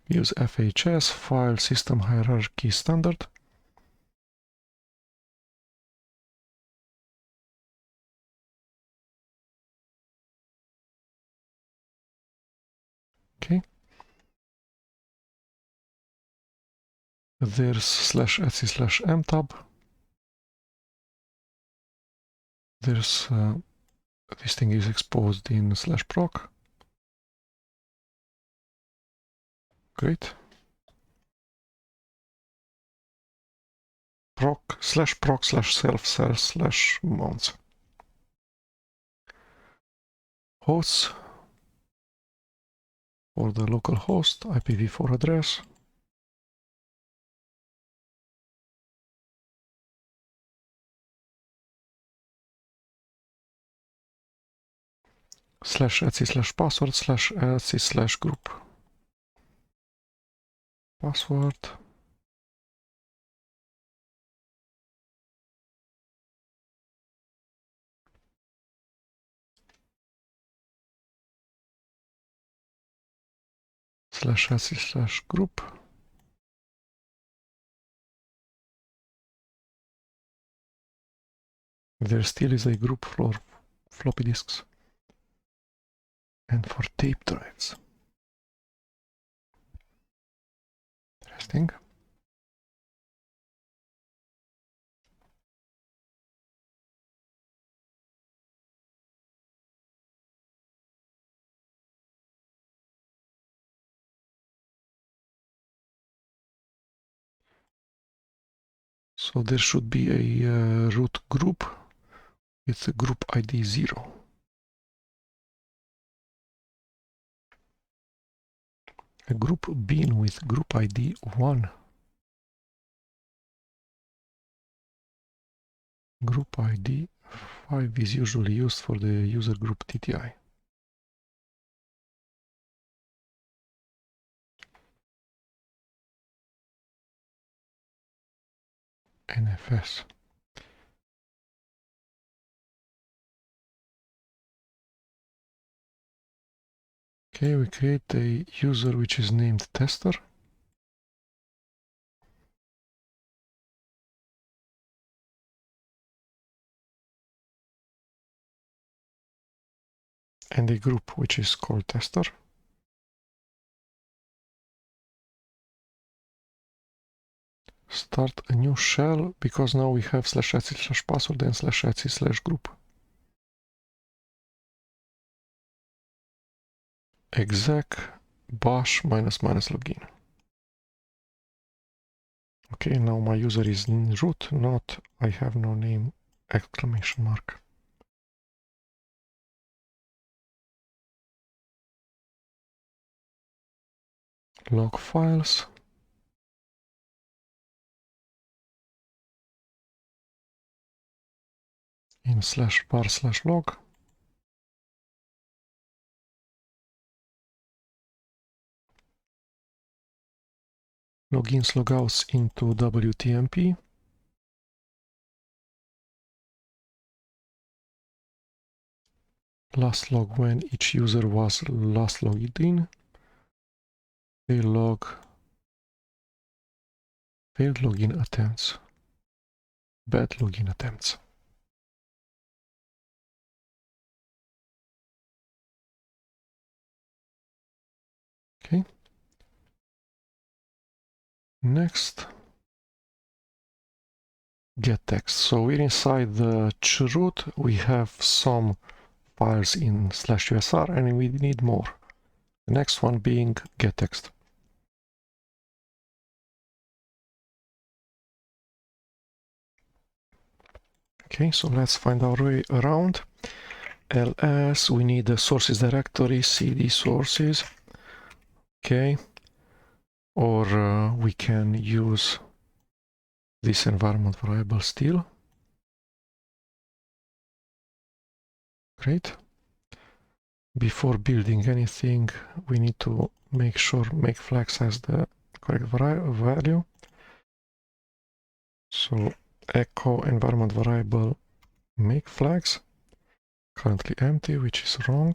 Use FHS, file system hierarchy standard. Okay. There's /etc/mtab. There's this thing is exposed in /proc. Great. Proc /self/mounts. Hosts for the local host, IPv4 address. /etc/password /etc/group. Password. /etc/group. There still is a group for floppy disks and for tape drives. Interesting. So there should be a root group with a group ID 0. A group bin with group ID 1. Group ID 5 is usually used for the user group TTI. NFS. Okay, we create a user which is named tester. And a group which is called tester. Start a new shell because now we have /etc/password and /etc/group. Exec bash --login. Okay, now my user is root, not I have no name exclamation mark. Log files. In /var/log. Logins, logouts into WTMP. Last log when each user was last logged in. Fail log. Failed login attempts. Bad login attempts. Okay. Next, get text. So we're inside the chroot. We have some files in /usr and we need more. The next one being get text. Okay, so let's find our way around. ls, we need the sources directory, cd sources. Okay, or we can use this environment variable still. Great. Before building anything, we need to make sure make flags has the correct value. So echo environment variable make flags, currently empty, which is wrong.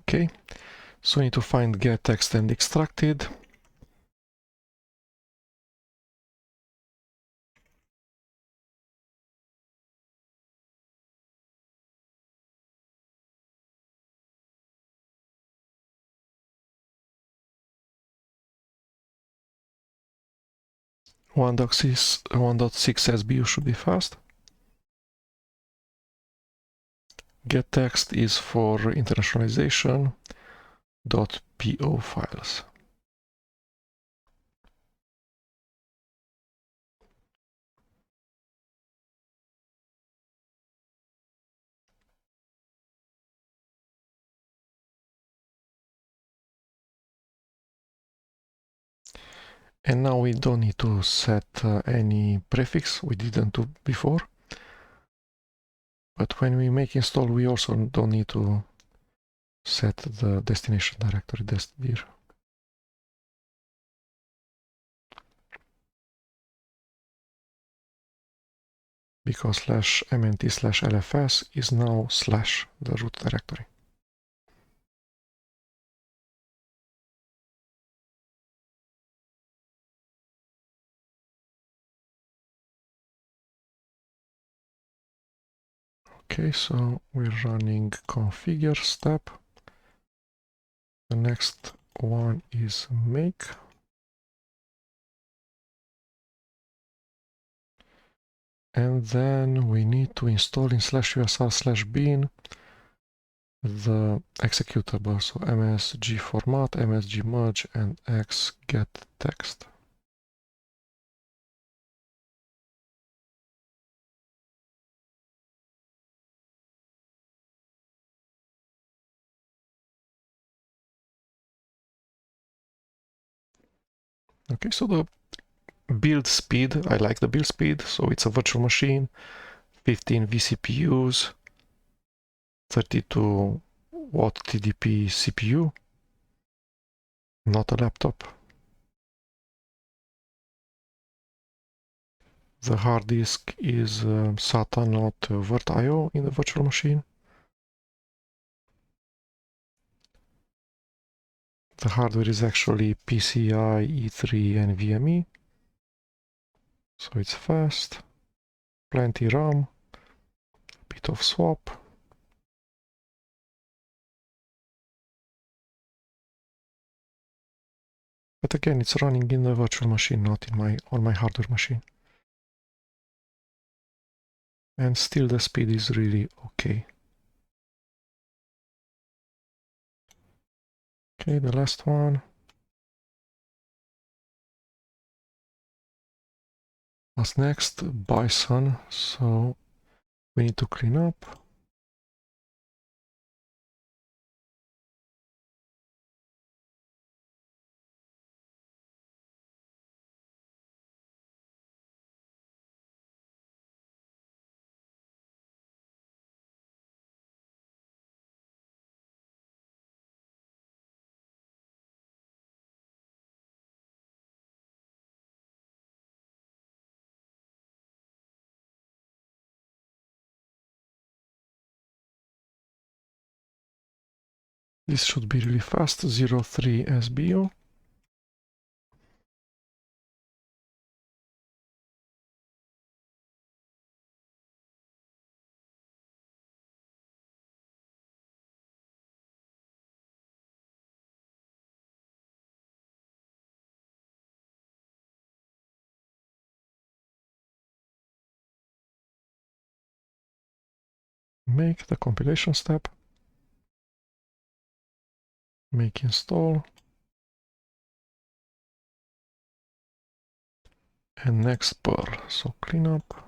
Okay, so we need to find get text and extracted. One 1.6 SBU should be fast. Get text is for internationalization .po files. And now we don't need to set any prefix, we didn't do before. But when we make install, we also don't need to set the destination directory destdir. Because /mnt/lfs is now / the root directory. Okay, so we're running configure step. The next one is make. And then we need to install in /usr/bin the executable, so msg format, msg merge, and x get text. Okay, so the build speed, I like the build speed, so it's a virtual machine, 15 vCPUs, 32 watt TDP CPU, not a laptop. The hard disk is SATA, not VirtIO in the virtual machine. The hardware is actually PCI, E3, and NVMe, so it's fast, plenty RAM, a bit of swap. But again, it's running in the virtual machine, not in on my hardware machine. And still the speed is really okay. Okay, the last one. What's next? Bison. So we need to clean up. This should be really fast, 03 SBU. make the compilation step, make install, and next Perl. So cleanup.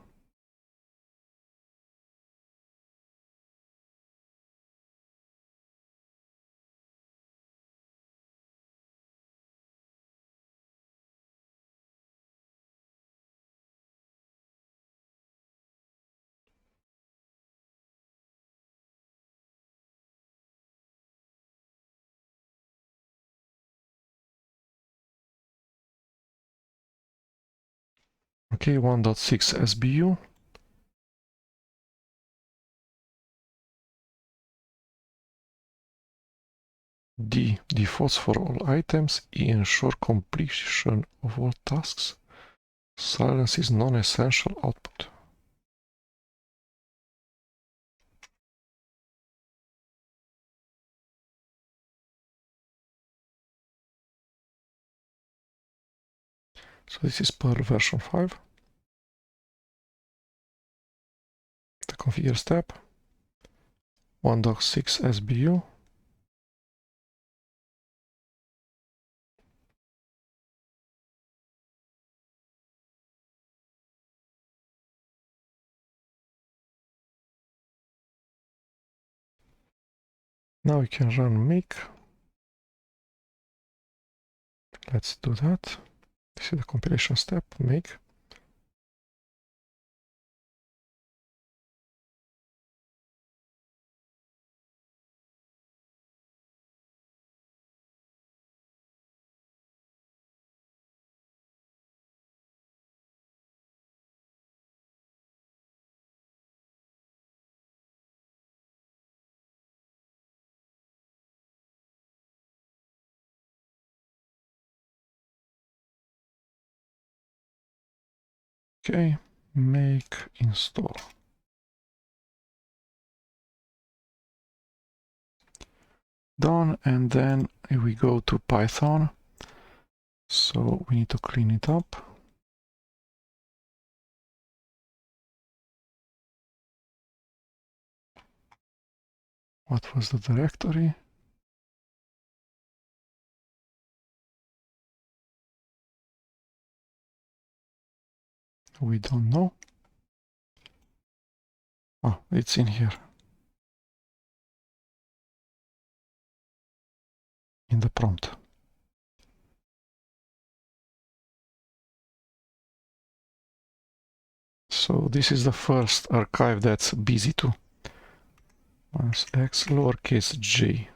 Okay, 1.6 SBU. D. Defaults for all items. E. Ensure completion of all tasks. Silence is non-essential output. So this is Perl version 5. The configure step. 1.6 SBU. Now we can run make. Let's do that. This is the compilation step, make. Okay, make install. Done, and then we go to Python. So we need to clean it up. What was the directory? We don't know. Oh, it's in here. In the prompt. So this is the first archive that's busy too. Minus x lowercase j.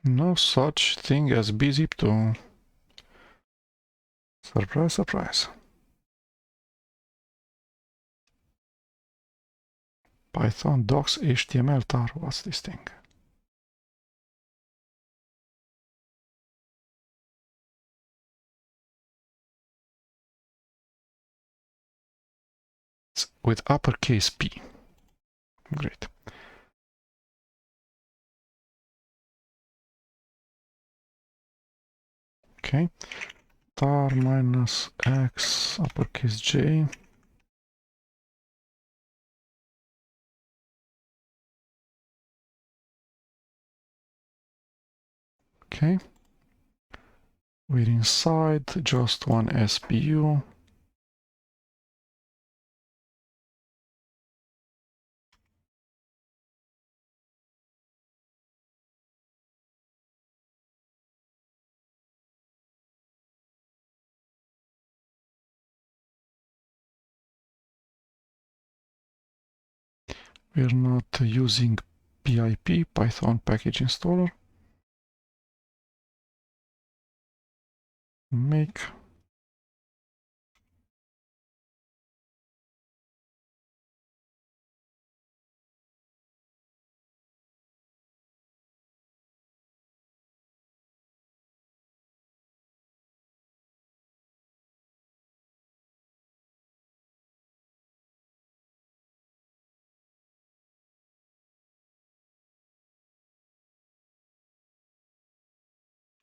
No such thing as bzip2. Surprise, surprise. Python docs HTML tar. What's this thing? It's with uppercase P. Great. Okay. Tar minus x uppercase j. Okay. We're inside just one SBU. We're not using PIP, Python Package Installer. Make.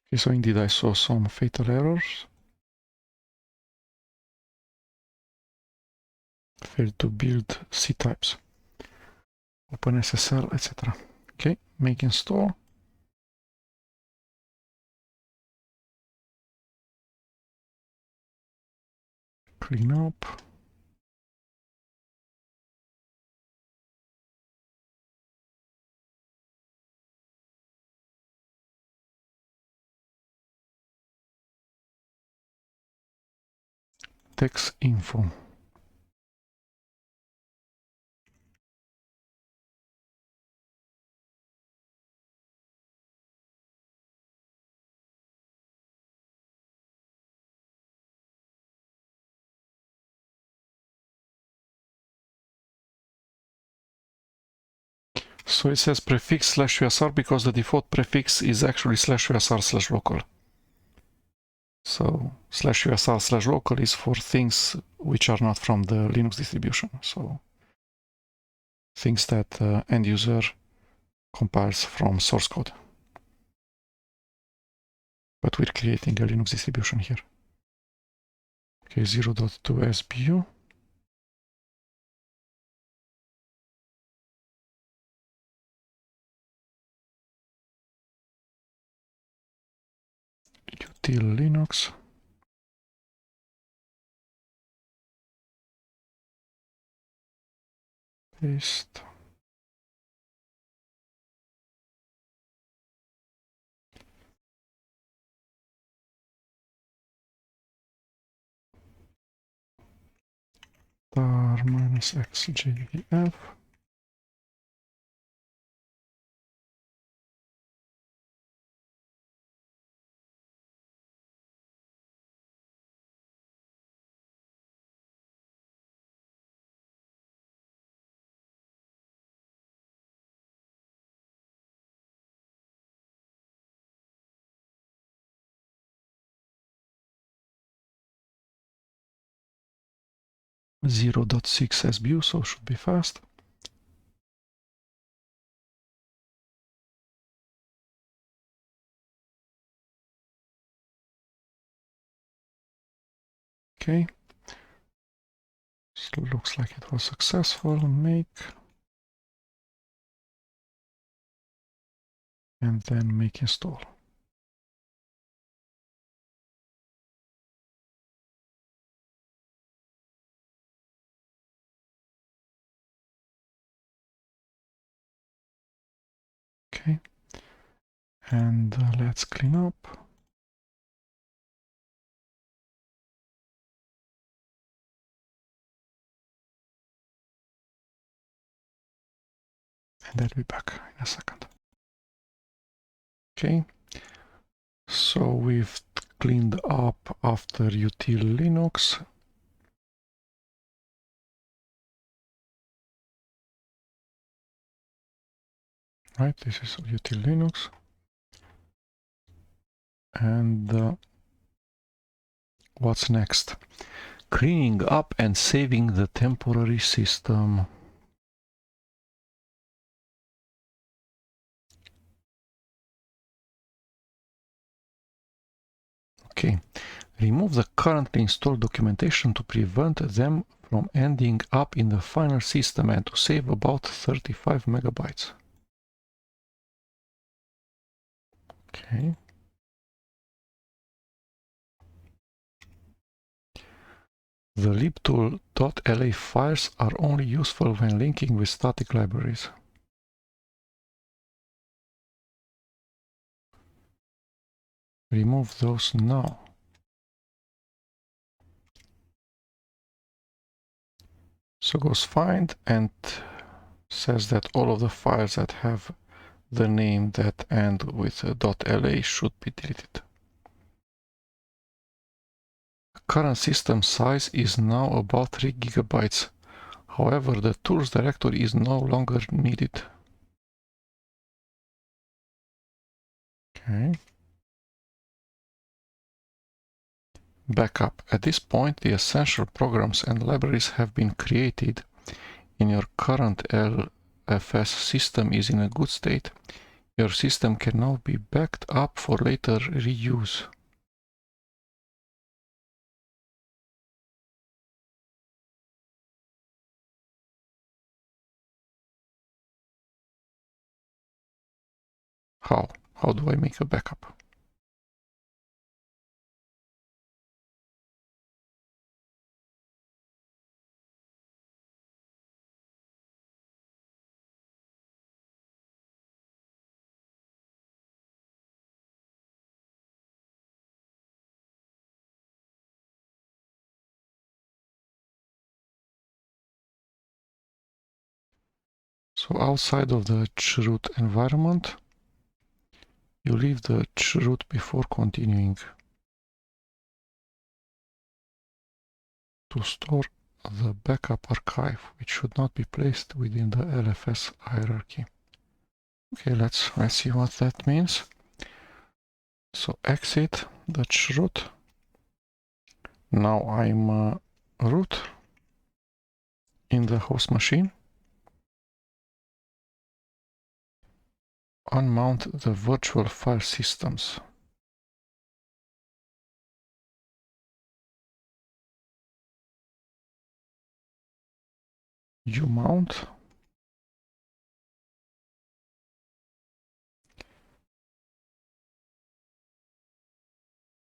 Okay, so indeed I saw some fatal errors. Failed to build C types. OpenSSL, etc. Okay, make install. Clean up. Text info. So it says prefix /usr because the default prefix is actually /usr/local. So /usr/local is for things which are not from the Linux distribution. So things that end user compiles from source code. But we're creating a Linux distribution here. Okay, 0.2 SBU. Util Linux. Paste. tar -xjvf. .6 SBU, so should be fast. Okay. So looks like it was successful. Make. And then make install. Okay. And let's clean up. And I'll be back in a second. Okay. So we've cleaned up after util Linux. Right, this is util Linux. And what's next? Cleaning up and saving the temporary system. Okay, remove the currently installed documentation to prevent them from ending up in the final system and to save about 35 megabytes. Okay. The libtool.la files are only useful when linking with static libraries. Remove those now. So goes find and says that all of the files that have the name that end with .la should be deleted. Current system size is now about 3 gigabytes. However, the tools directory is no longer needed. Okay. Backup. At this point, the essential programs and libraries have been created, and your current LFS system is in a good state. Your system can now be backed up for later reuse. How? How do I make a backup? So outside of the chroot environment, you leave the chroot before continuing to store the backup archive, which should not be placed within the LFS hierarchy. Okay, let's see what that means. So exit the chroot. Now I'm root in the host machine. Unmount the virtual file systems. You mount.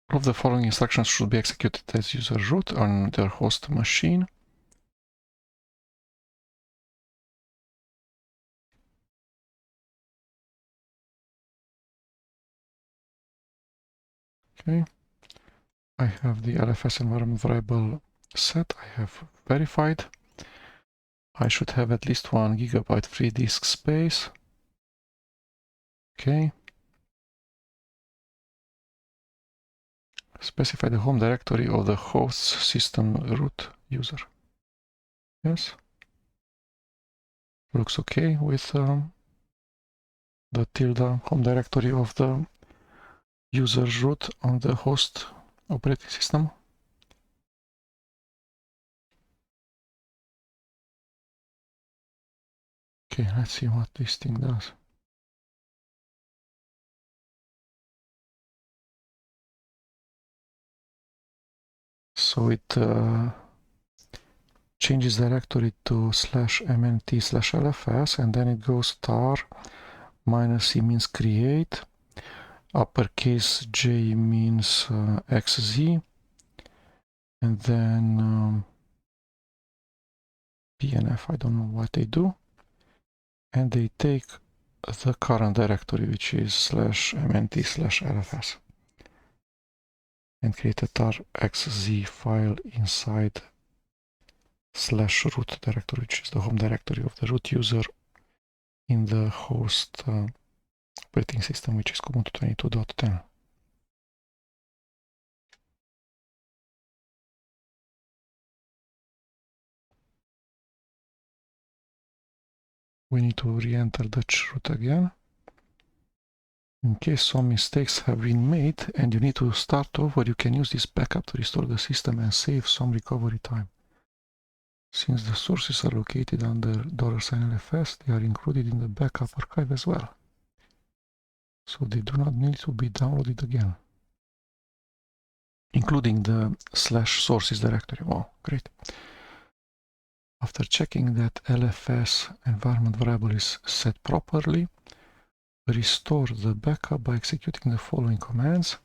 All of the following instructions should be executed as user root on their host machine. Okay. I have the LFS environment variable set. I have verified. I should have at least 1 GB free disk space. Okay. Specify the home directory of the host's system root user. Yes. Looks okay with the tilde home directory of the user root on the host operating system. Okay, let's see what this thing does. So it changes directory to /mnt/lfs, and then it goes tar -c means create, uppercase J means XZ, and then PNF, I don't know what they do, and they take the current directory, which is /mnt/lfs, and create a tar XZ file inside /root directory, which is the home directory of the root user in the host operating system, which is Kubuntu 22.10. We need to re-enter the root again. In case some mistakes have been made and you need to start over, you can use this backup to restore the system and save some recovery time. Since the sources are located under $LFS, they are included in the backup archive as well. So they do not need to be downloaded again. Including the /sources directory. Wow, great. After checking that LFS environment variable is set properly, restore the backup by executing the following commands.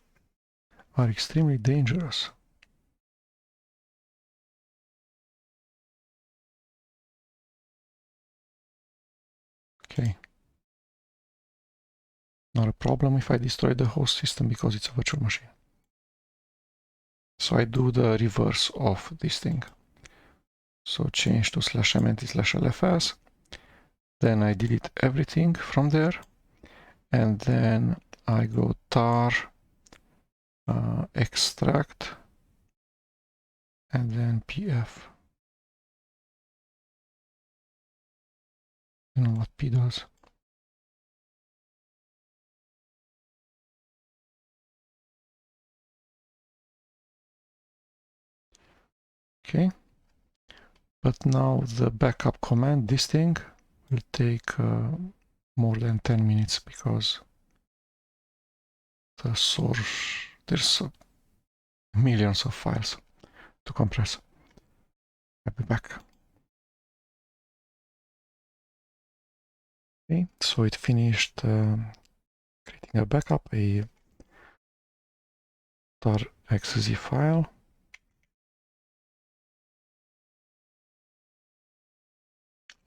Are extremely dangerous. Okay. Not a problem if I destroy the host system because it's a virtual machine. So I do the reverse of this thing. So change to /mnt/lfs. Then I delete everything from there. And then I go tar extract and then pf. You know what p does? Okay. But now the backup command, this thing, will take more than 10 minutes because the source, there's millions of files to compress. I'll be back. Okay, so it finished creating a backup, a tar.xz file.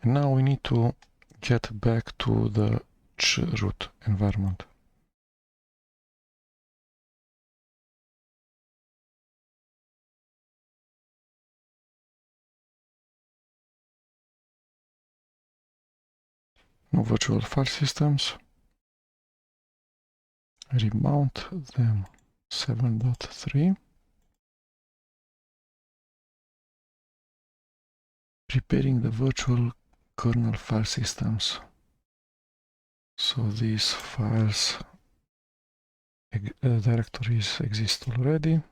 And now we need to get back to the root environment. No virtual file systems. Remount them 7.3. Preparing the virtual kernel file systems. So these files directories exist already.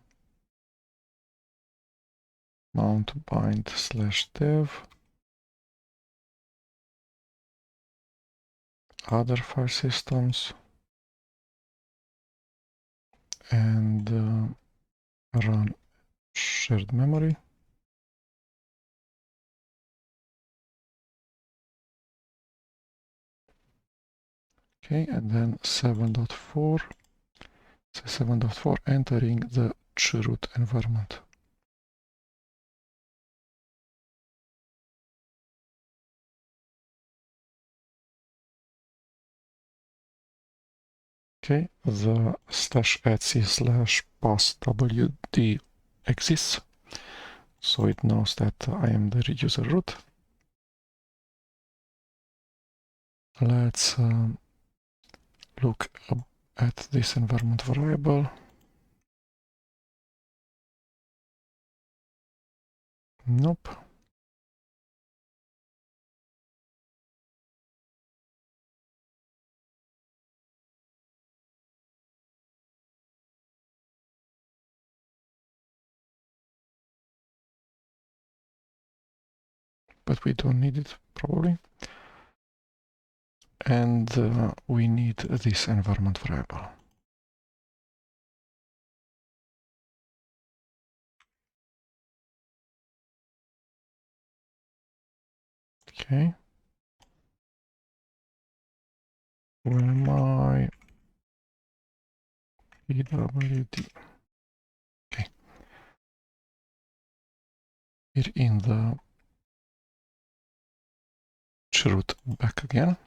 Mount bind /dev. Other file systems. And run shared memory. Okay, and then 7.4. 7.4 entering the root environment. Okay, the /etc/passwd exists, so it knows that I am the user root. Let's look at this environment variable. Nope. But we don't need it, probably. And we need this environment variable. Okay. Where am I? PWD. Okay. Here in the root back again.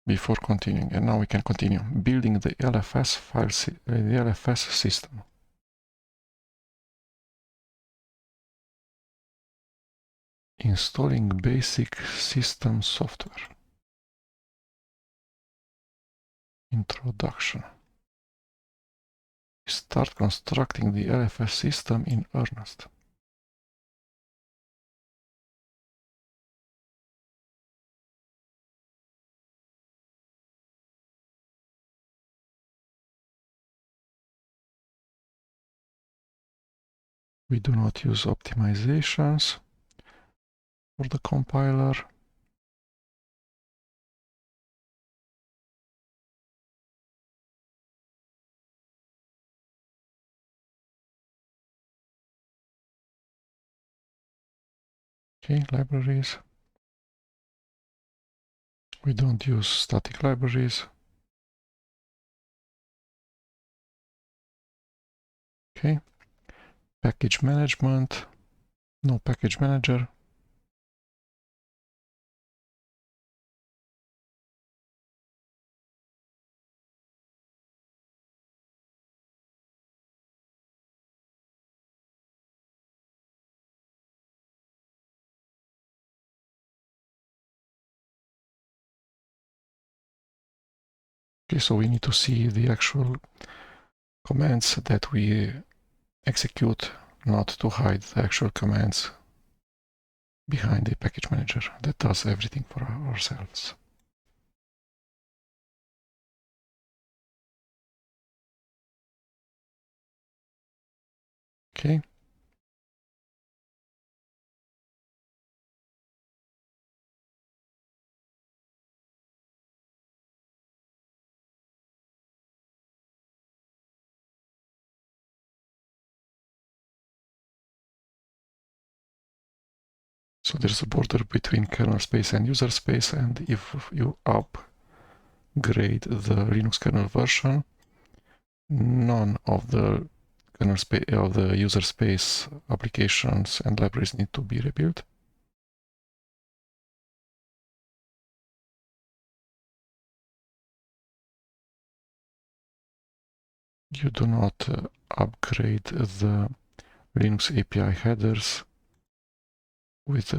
Before continuing, and now we can continue building the LFS file, the LFS system. Installing basic system software. Introduction. Start constructing the LFS system in earnest. We do not use optimizations for the compiler. Okay, libraries. We don't use static libraries. Okay. Package management. No package manager. Okay, so we need to see the actual commands that we execute, not to hide the actual commands behind the package manager that does everything for ourselves. Okay. So there's a border between kernel space and user space, and if you upgrade the Linux kernel version, none of the kernel space of the user space applications and libraries need to be rebuilt. You do not upgrade the Linux API headers with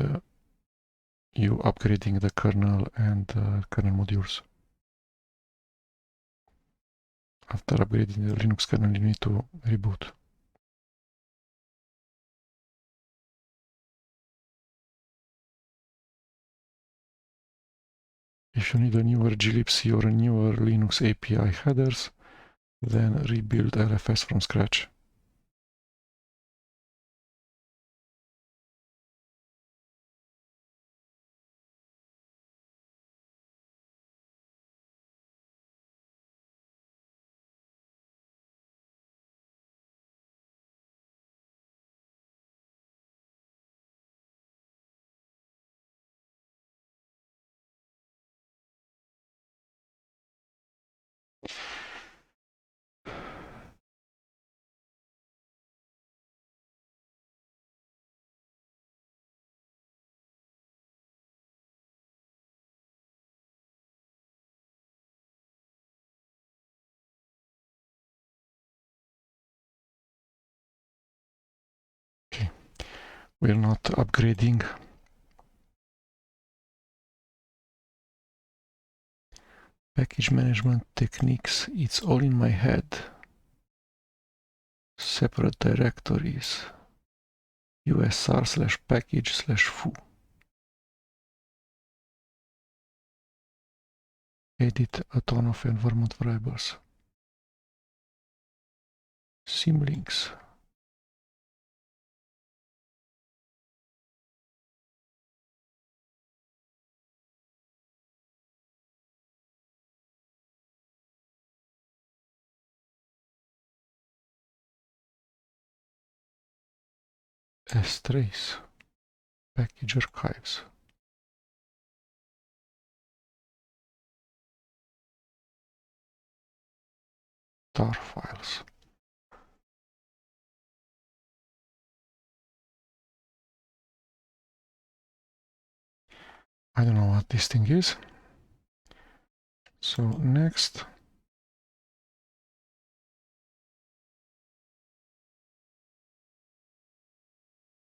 you upgrading the kernel and kernel modules. After upgrading the Linux kernel, you need to reboot. If you need a newer glibc or a newer Linux API headers, then rebuild LFS from scratch. Okay, we're not upgrading. Package management techniques, it's all in my head. Separate directories. usr/package/foo. Edit a ton of environment variables. Symlinks. strace. Package archives. tar files. I don't know what this thing is. So next.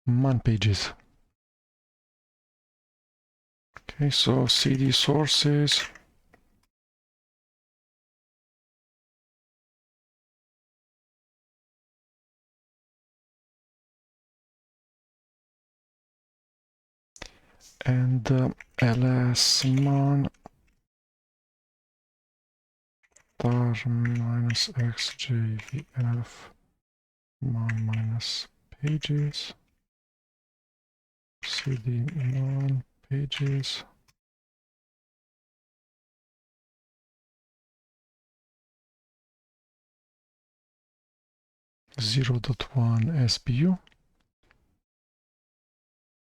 Man pages. Okay, so cd sources. And ls man tar -xjvf man -pages cd man pages 0.1 SPU.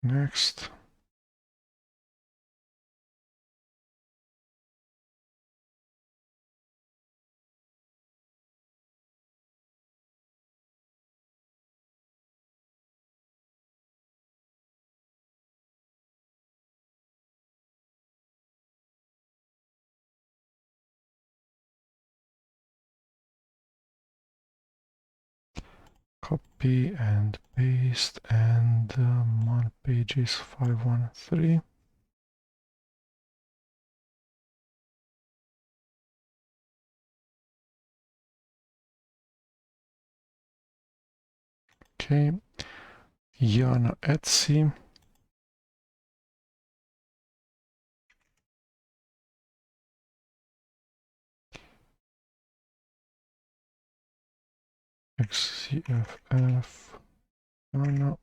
Next. Copy and paste and man pages 513. Okay, Yana Etsy. XCFF. Yana.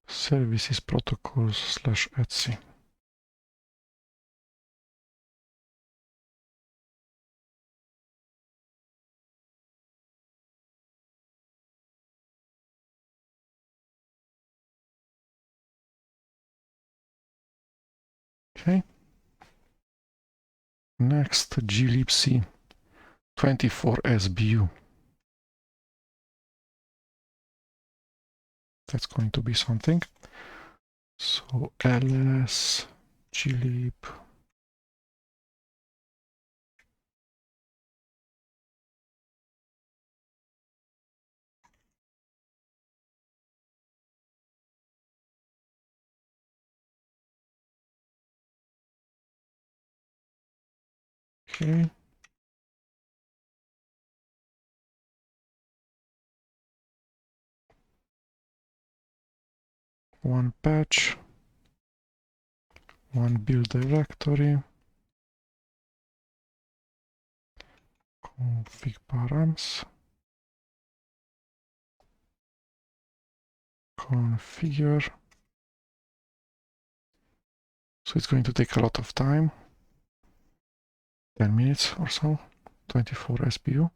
Services protocols /Etsy. Okay. Next, glibc 24SBU. That's going to be something. So ls glib. Okay. One patch, one build directory, config params, configure. So it's going to take a lot of time, 10 minutes or so, 24 SBU.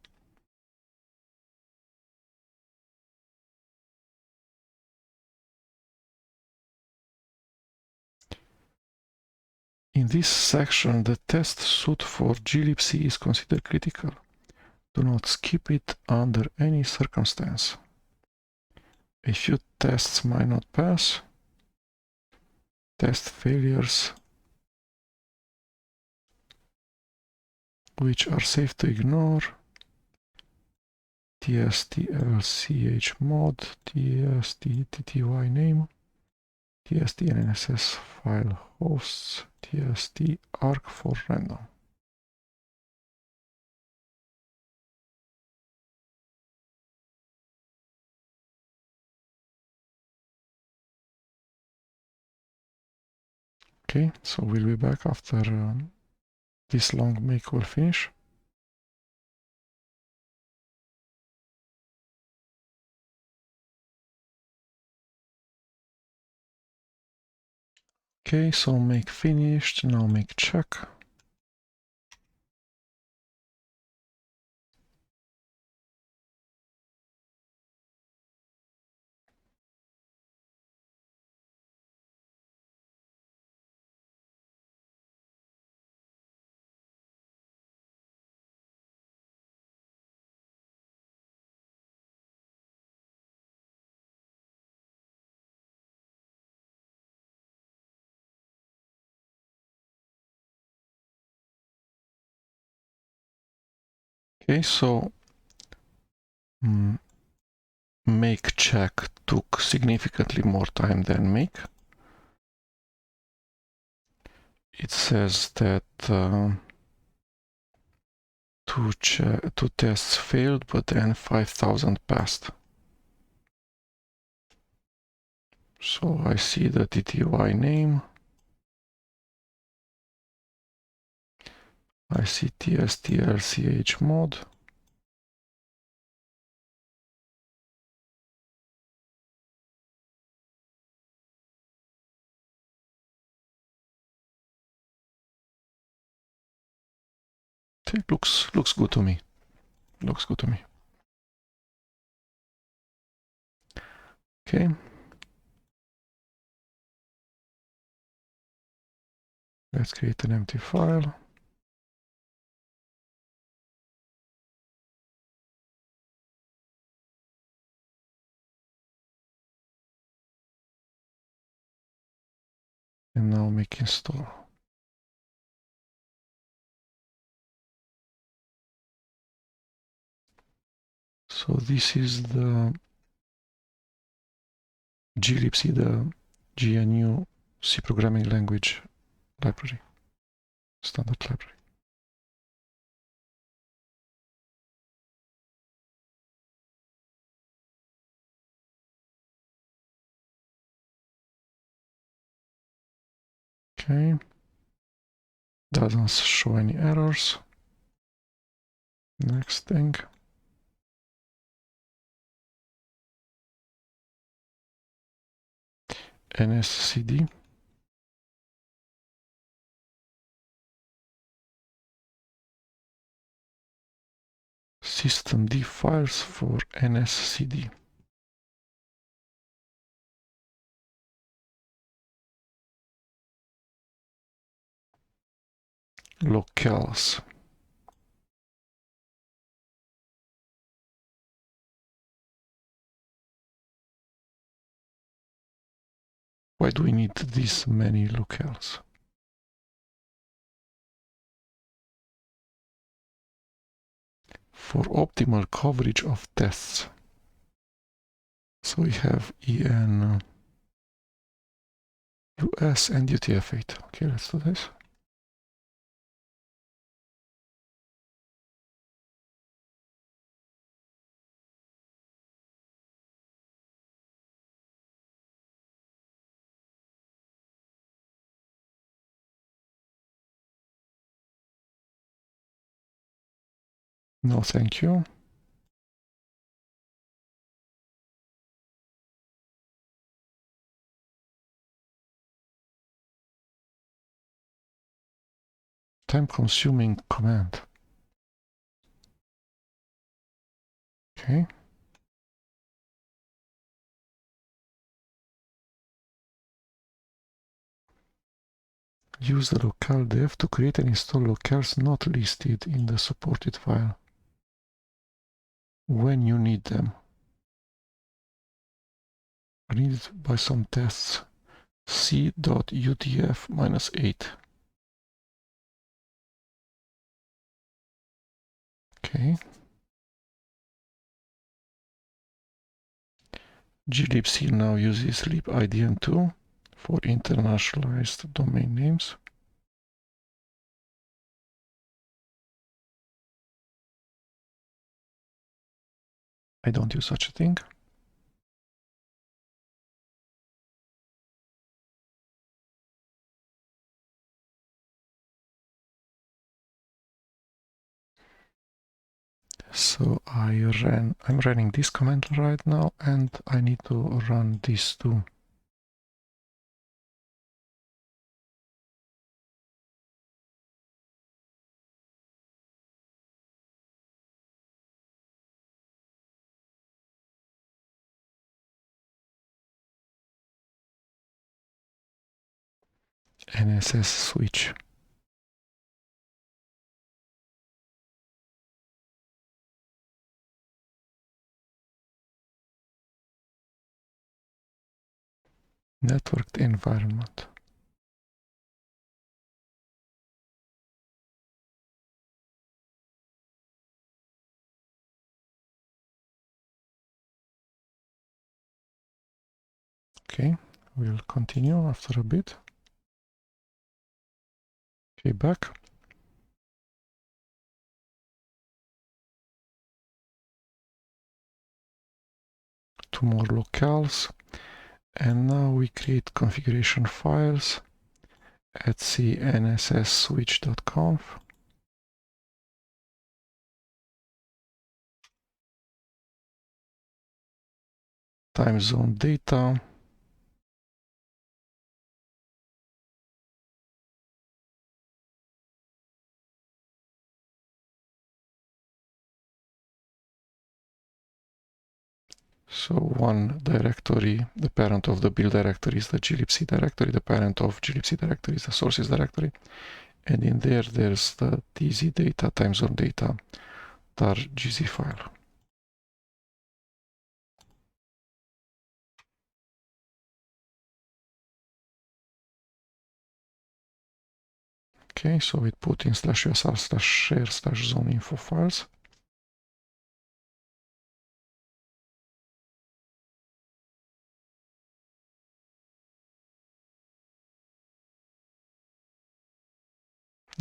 In this section, the test suite for glibc is considered critical. Do not skip it under any circumstance. A few tests might not pass. Test failures which are safe to ignore. tst-lch-mod, tst-tty name, tst-nss file hosts, tst-arc for random. Okay, so we'll be back after this long make will finish. Okay, so make finished, now make check. Okay, so make check took significantly more time than make. It says that two tests failed, but then 5,000 passed. So I see the TTY name. I see tst-lch mod. It looks good to me. Looks good to me. Okay. Let's create an empty file. And now make install. So this is the glibc, the GNU C programming language library, standard library. Okay. Doesn't show any errors. Next thing. NSCD. Systemd files for NSCD. locales. Why do we need this many locales? For optimal coverage of tests. So we have EN US and UTF-8. Okay, let's do this. No, thank you. Time-consuming command. Okay. Use the locale dev to create and install locales not listed in the supported file when you need them. Needed by some tests. C.UTF-8. Okay. glibc now uses libidn2 for internationalized domain names. I don't use such a thing. So I'm running this command right now, and I need to run this too. NSS switch. Networked environment. Okay, we'll continue after a bit. Okay, back. Two more locales. And now we create configuration files at cnss-switch.conf. Time zone data. So one directory, the parent of the build directory is the glibc directory, the parent of glibc directory is the sources directory, and in there there's the tz data, time zone data, tar.gz file. Okay, so we put in /usr/share/zone info files.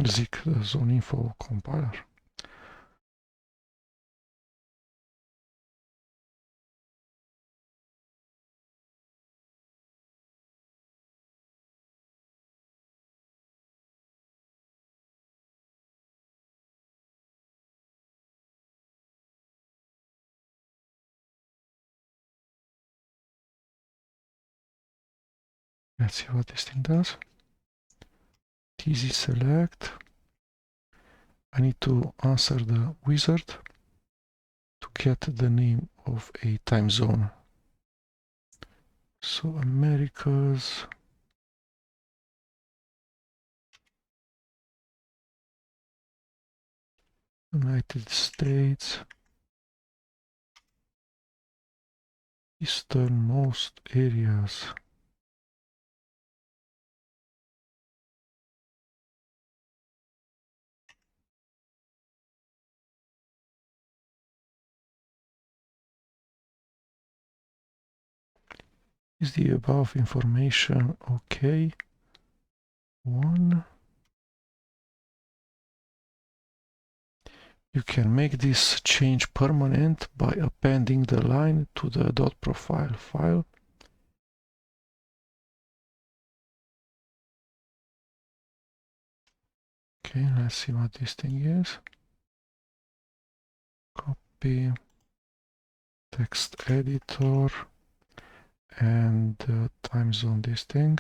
Zik the zone info compiler. Let's see what this thing does. tz select. I need to answer the wizard to get the name of a time zone. So Americas. United States, easternmost areas. Is the above information okay? 1. You can make this change permanent by appending the line to the .profile file. Okay, let's see what this thing is. Copy, text editor, and time zone this thing.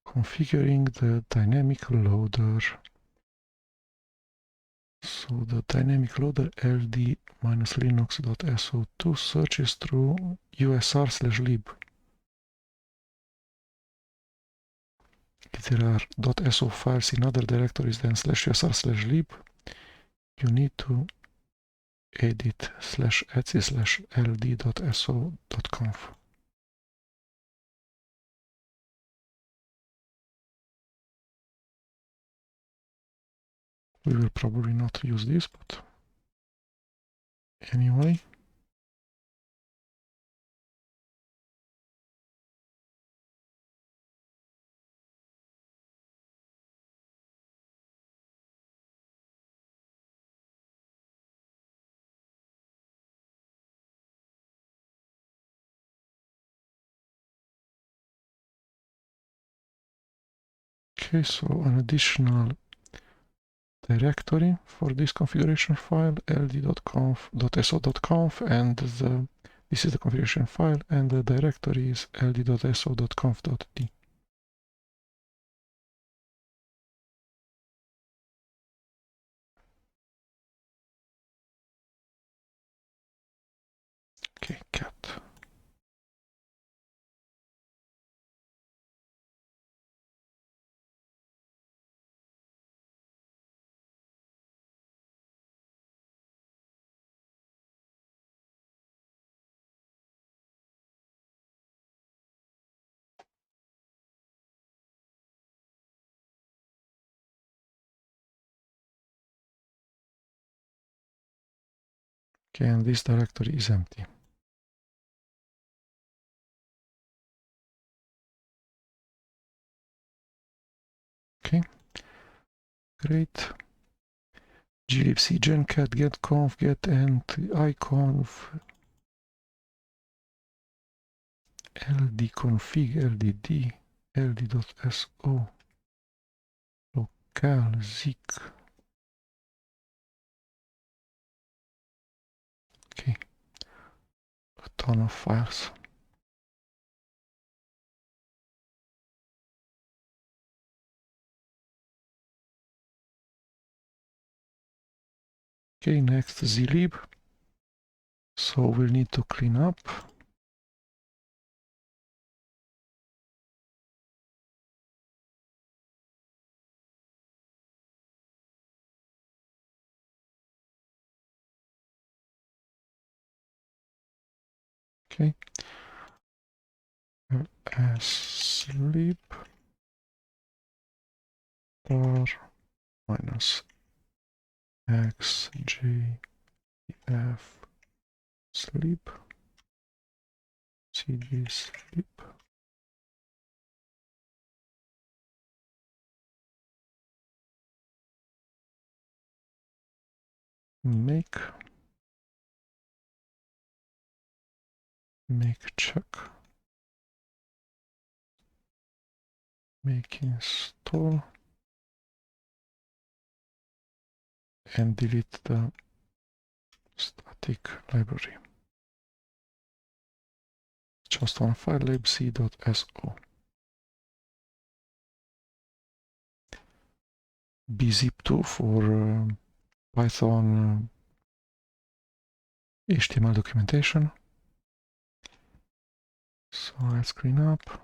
Configuring the dynamic loader. So the dynamic loader ld-linux.so2 searches through usr/lib. If there are .so files in other directories than /usr/lib, you need to edit /etc/ld.so.conf. We will probably not use this, but anyway. Okay, so an additional directory for this configuration file, ld.so.conf, and this is the configuration file, and the directory is ld.so.conf.d. Okay, cat. Okay, and this directory is empty. Okay, great. glibc gencat getconf getend iconf ldconfig ldd ld.so local zik. Okay, a ton of files. Okay, next zlib. So we'll need to clean up. Okay, LFS lib tar minus xjf sleep cd sleep make check make install and delete the static library. Just one file libc.so. bzip2 for Python HTML documentation. So let's clean up.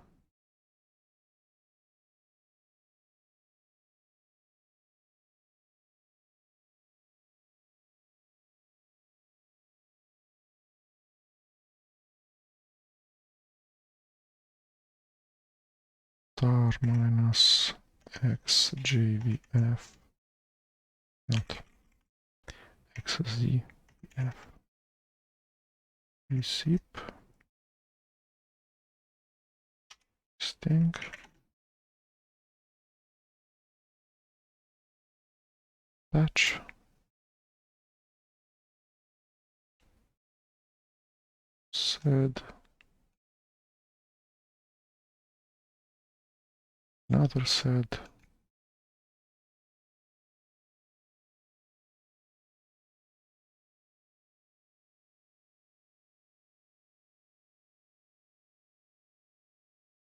Star minus xjvf, not xzvf, recip, sting, patch, sed, another sed,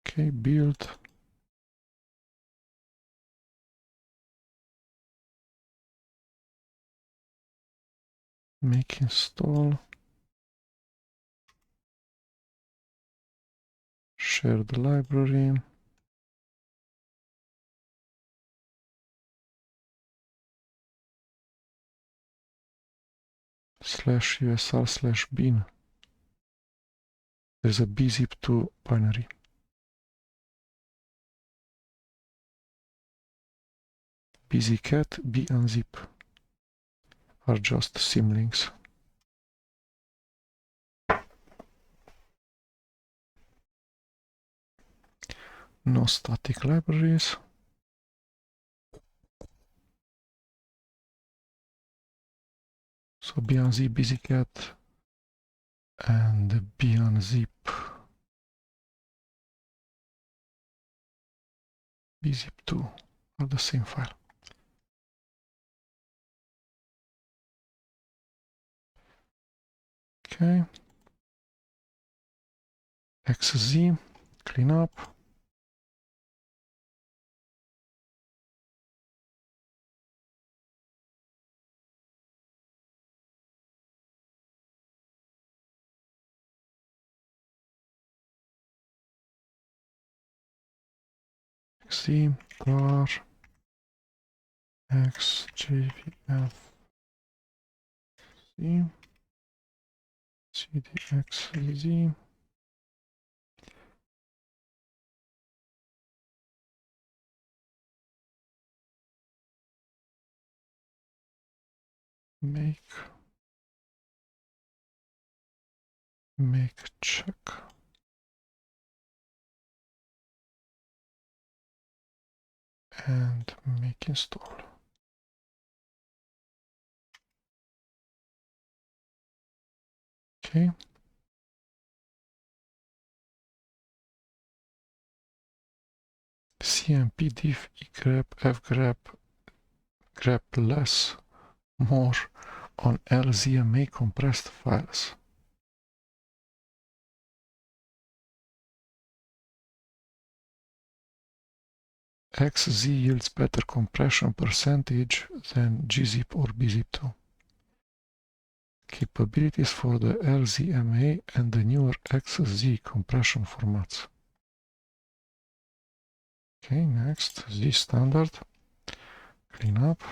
okay, build, make install, share the library, /usr/bin. There's a bzip2 binary. bzcat, bunzip are just symlinks. No static libraries. So bunzip, bzcat, and bunzip, bzip2 are the same file. Okay. xz, clean up. xz, bar, xjvf, z, cdxz, make check, and make install. Okay. cmp diff grep fgrep grep less more on LZMA compressed files. XZ yields better compression percentage than gzip or bzip2. Capabilities for the LZMA and the newer XZ compression formats. Okay, next, Z standard, clean up.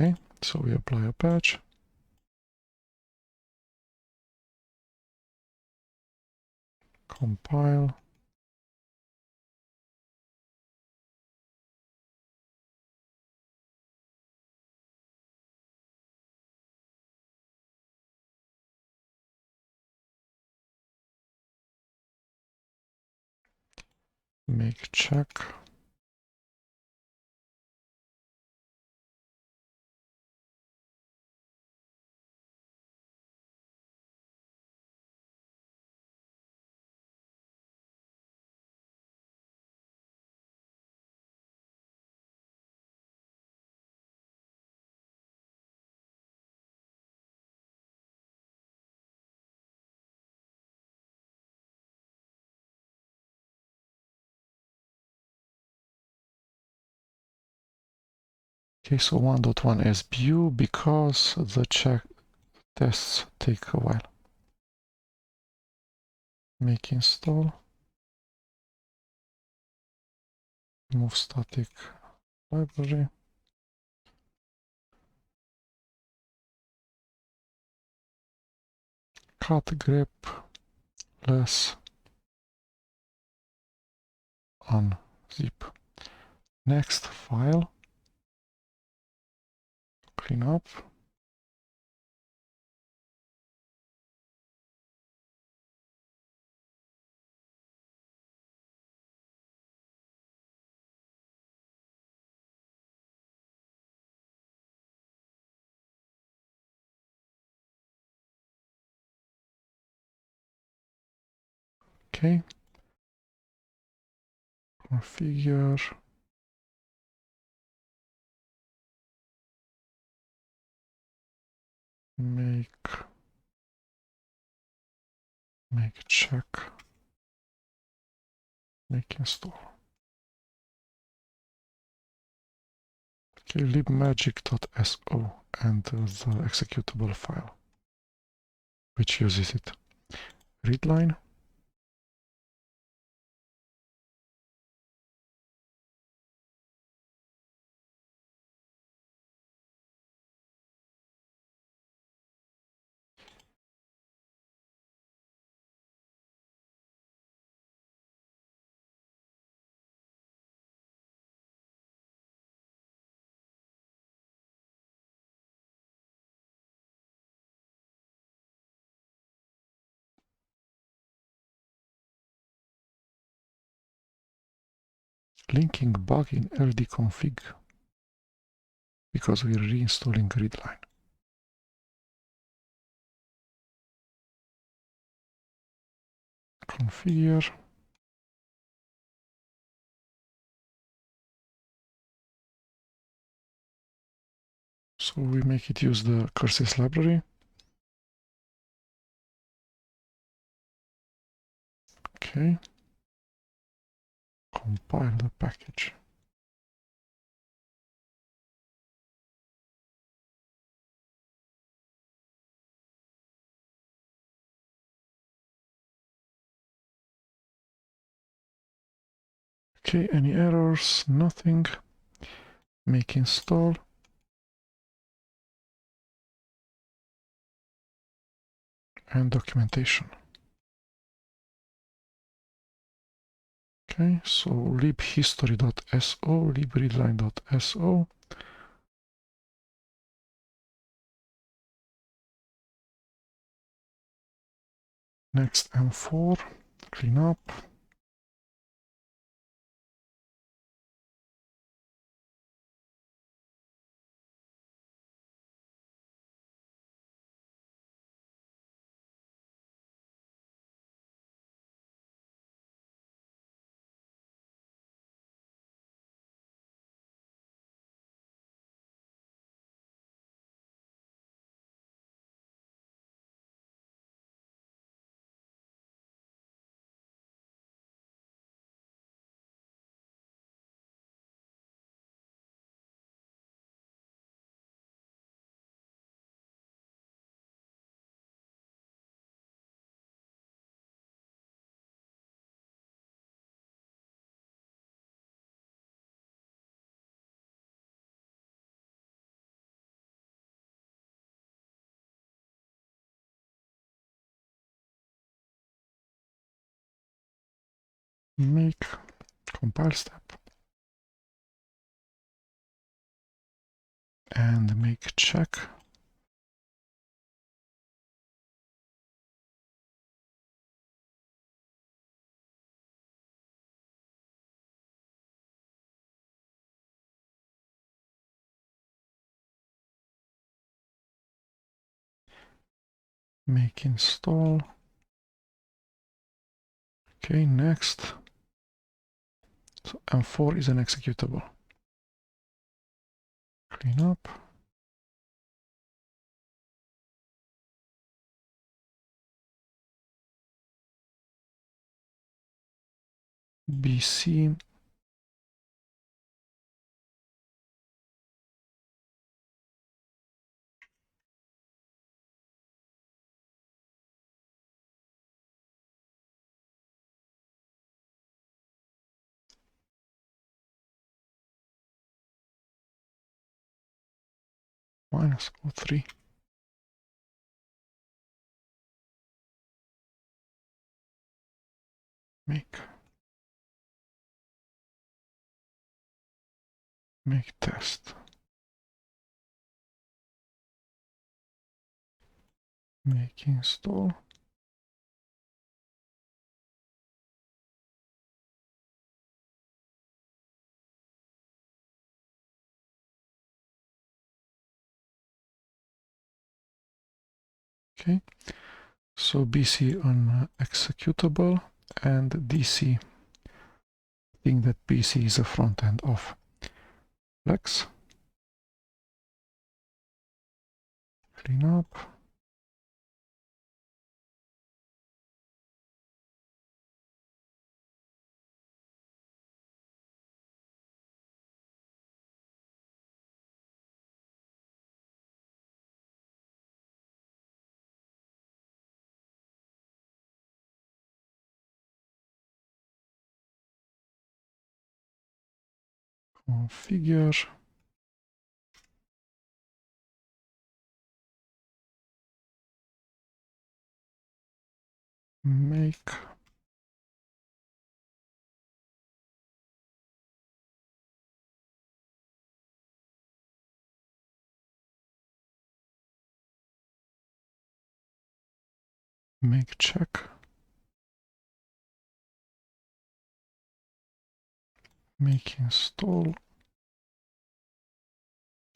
Okay, so we apply a patch. Compile. Make check. Okay, so 1.1 is view because the check tests take a while. Make install. Remove static library. Cut grep less unzip. Next file. Clean up. Okay. Configure. Make check. Make install. Okay, libmagic.so and the executable file, which uses it. Readline. Linking bug in ldconfig because we're reinstalling readline. Configure. So we make it use the curses library. Okay. Compile the package. Okay, any errors? Nothing. Make install. And documentation. Okay, so libhistory.so, libreadline.so. Next M4, clean up. Make compile step. And make check. Make install. Okay, next. So M4 is an executable. Clean up. BC. -03. Make test. Make install. Okay, so BC on executable and DC. I think that BC is a front end of Flex. Clean up. Configure. Make. Make check. Make install.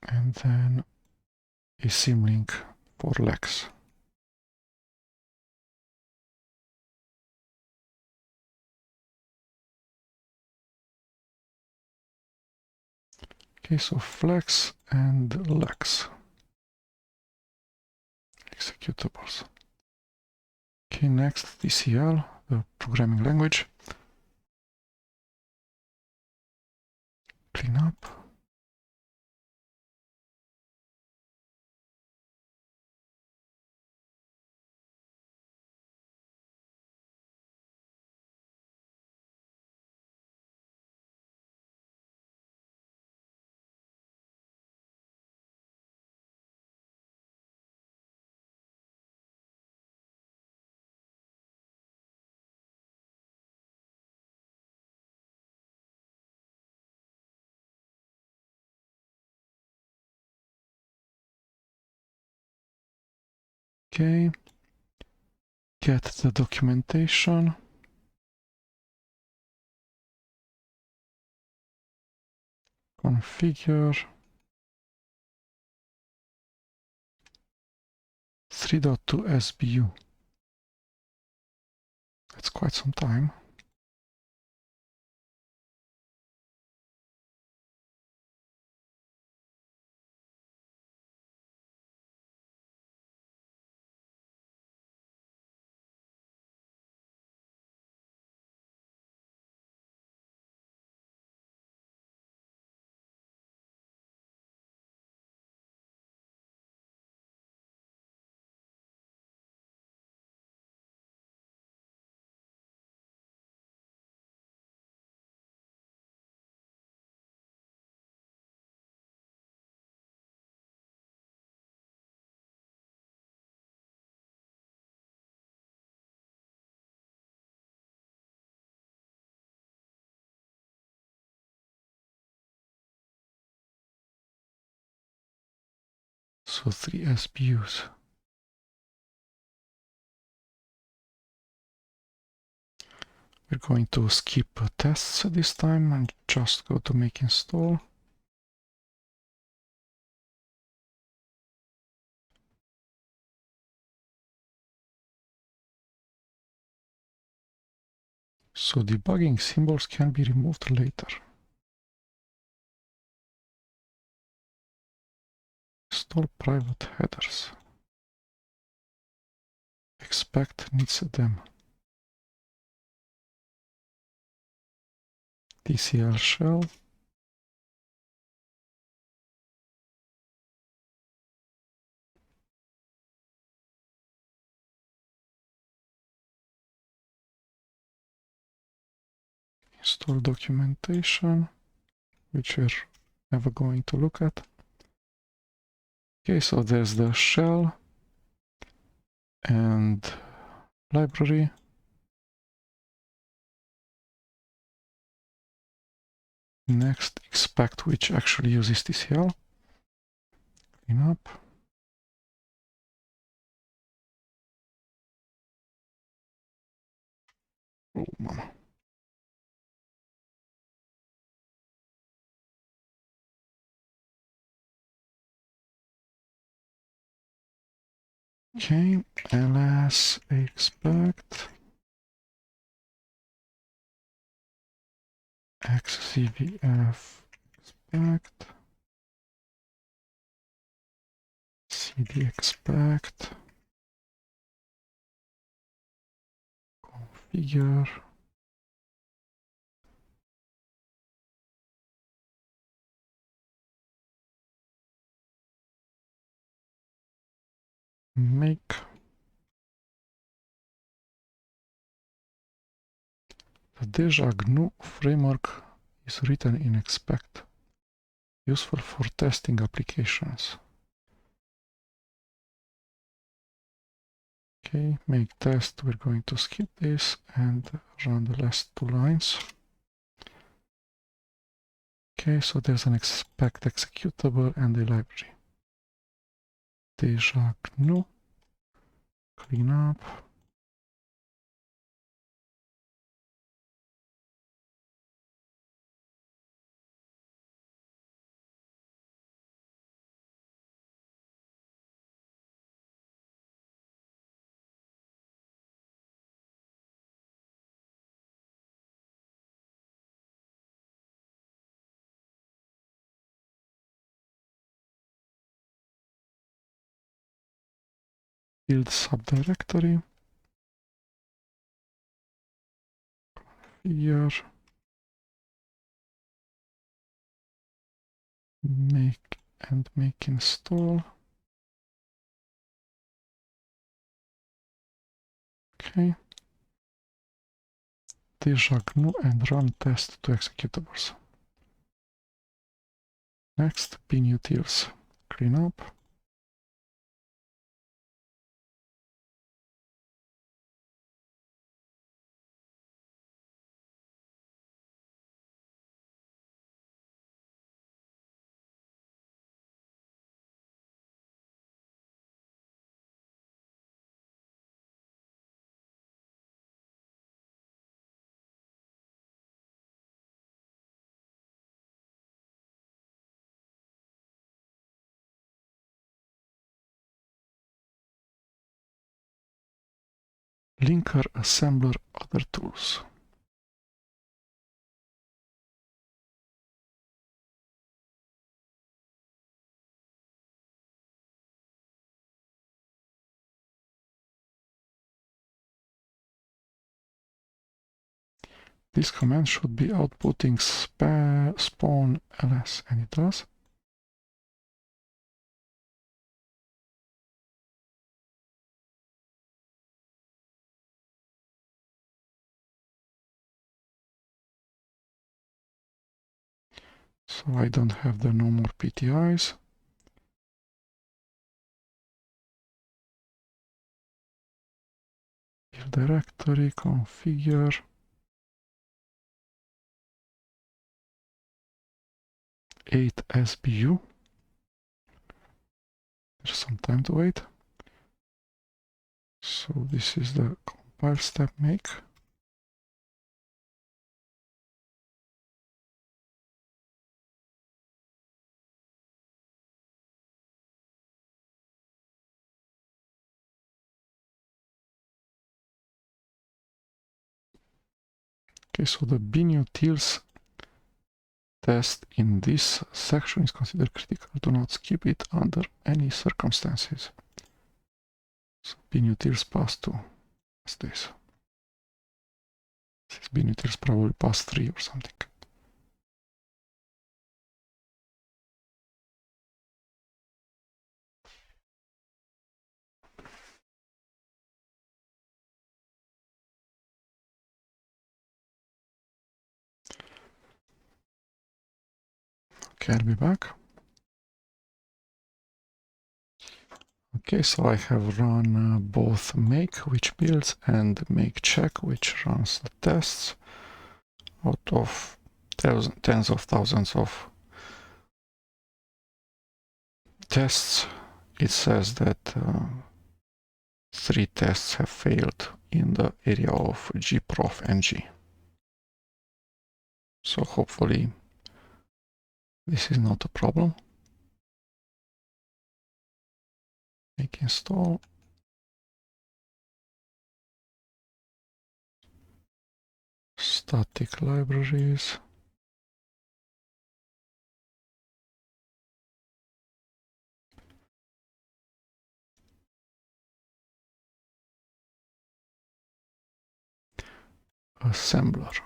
And then a symlink for Lex. Okay, so Flex and Lex. Executables. Okay, next DCL, the programming language. Clean up. Okay, get the documentation. Configure. 3.2 SBU. That's quite some time. So 3 SBUs. We're going to skip tests this time and just go to make install. So debugging symbols can be removed later. Install private headers. Expect needs them. TCL shell. Install documentation, which we're never going to look at. Okay, so there's the shell and library. Next, expect which actually uses TCL. Clean up. Oh, mama. Okay, ls expect xcvf expect cd expect configure make. The Deja GNU framework is written in expect, useful for testing applications. Okay, make test, we're going to skip this and run the last 2 lines. Okay, so there's an expect executable and a library. Deja GNU, clean up. Build subdirectory. Here. Make install. Okay. Deja GNU and run test to executables. Next, binutils. Clean up. Linker, assembler, other tools. This command should be outputting spawn ls, and it does. So I don't have the no more PTIs. Build directory, configure. Eight SBU. There's some time to wait. So this is the compile step make. Okay, so the binutils test in this section is considered critical. Do not skip it under any circumstances. So binutils pass 2. What's this? This binutils probably pass 3 or something. Okay, I'll be back. Okay, so I have run both make, which builds, and make check, which runs the tests. Out of tens of thousands of tests, it says that 3 tests have failed in the area of gprof ng. So hopefully this is not a problem. Make install. Static libraries. Assembler.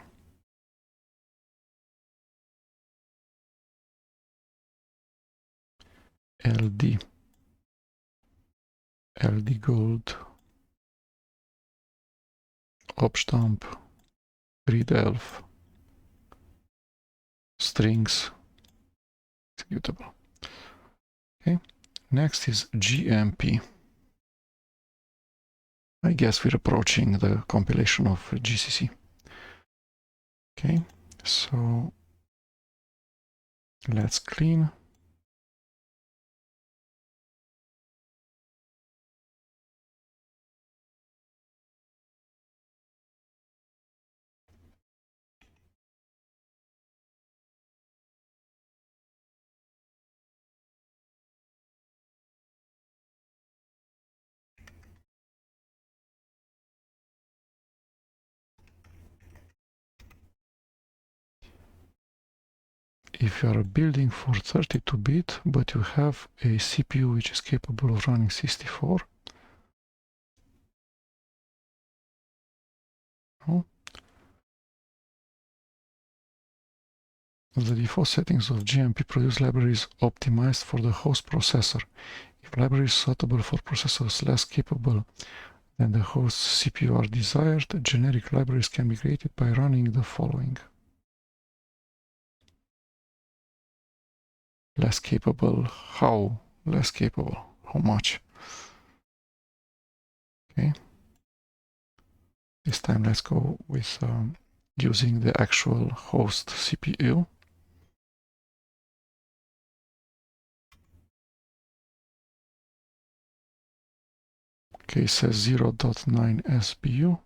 LD. LD gold. Opstamp. readelf. Strings. Executable. Okay. Next is GMP. I guess we're approaching the compilation of GCC. Okay, so let's clean. If you are building for 32-bit, but you have a CPU which is capable of running 64, no? The default settings of GMP produce libraries optimized for the host processor. If libraries suitable for processors less capable than the host's CPU are desired, generic libraries can be created by running the following. Less capable, how less capable, how much? Okay. This time let's go with using the actual host CPU. Okay, it says 0.9 SBU.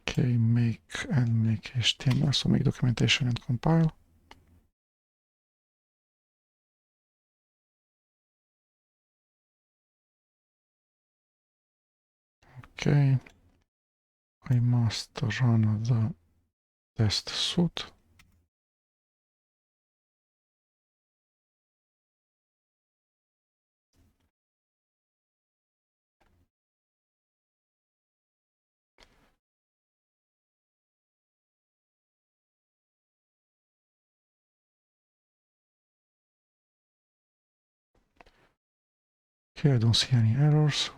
Okay, make HTML, so make documentation and compile. Okay, I must run the test suite. Okay, I don't see any errors.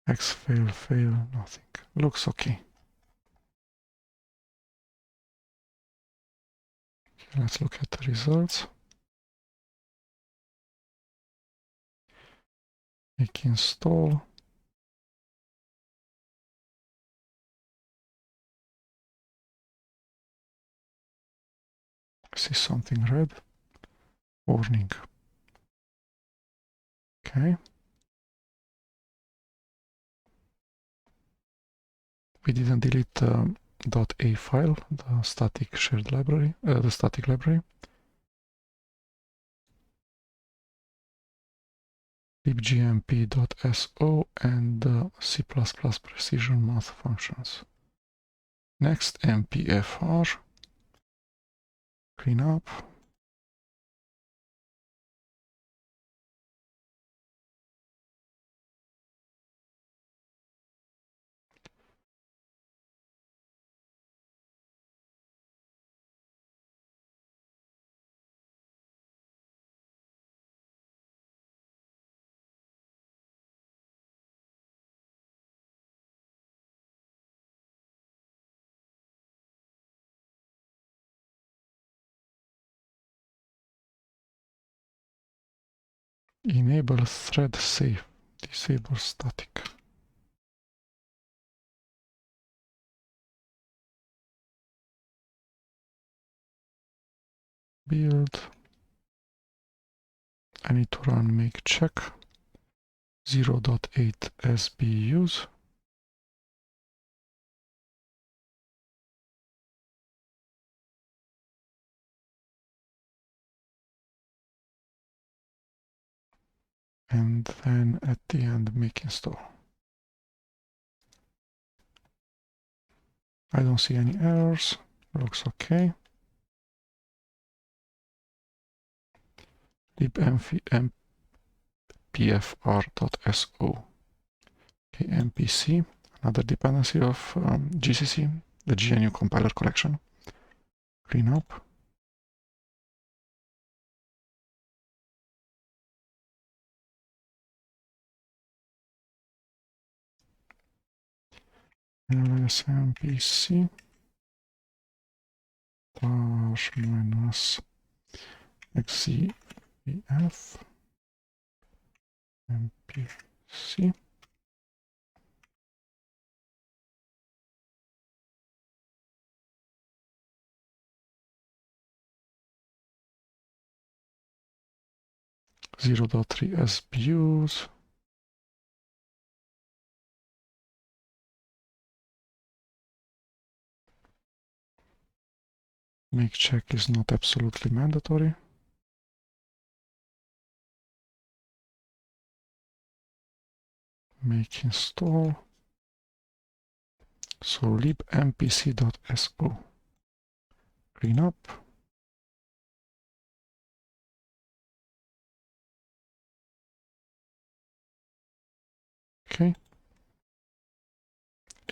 X fail, nothing. Looks okay. Okay, let's look at the results. Make install. I see something red. Warning. Okay. We didn't delete the .a file, the static shared library, the static library. libgmp.so and C++ precision math functions. Next, mpfr. Clean up. Enable thread safe. Disable static. Build. I need to run make check. 0.8 SBUs. And then at the end make install. I don't see any errors. Looks okay. libmpfr.so. Okay, MPC, another dependency of GCC, the GNU compiler collection. Clean up. LSMPC dash minus XZVF MPC. Zero dot 3 SBUs. Make check is not absolutely mandatory. Make install. So libmpc.so. Clean up. Okay.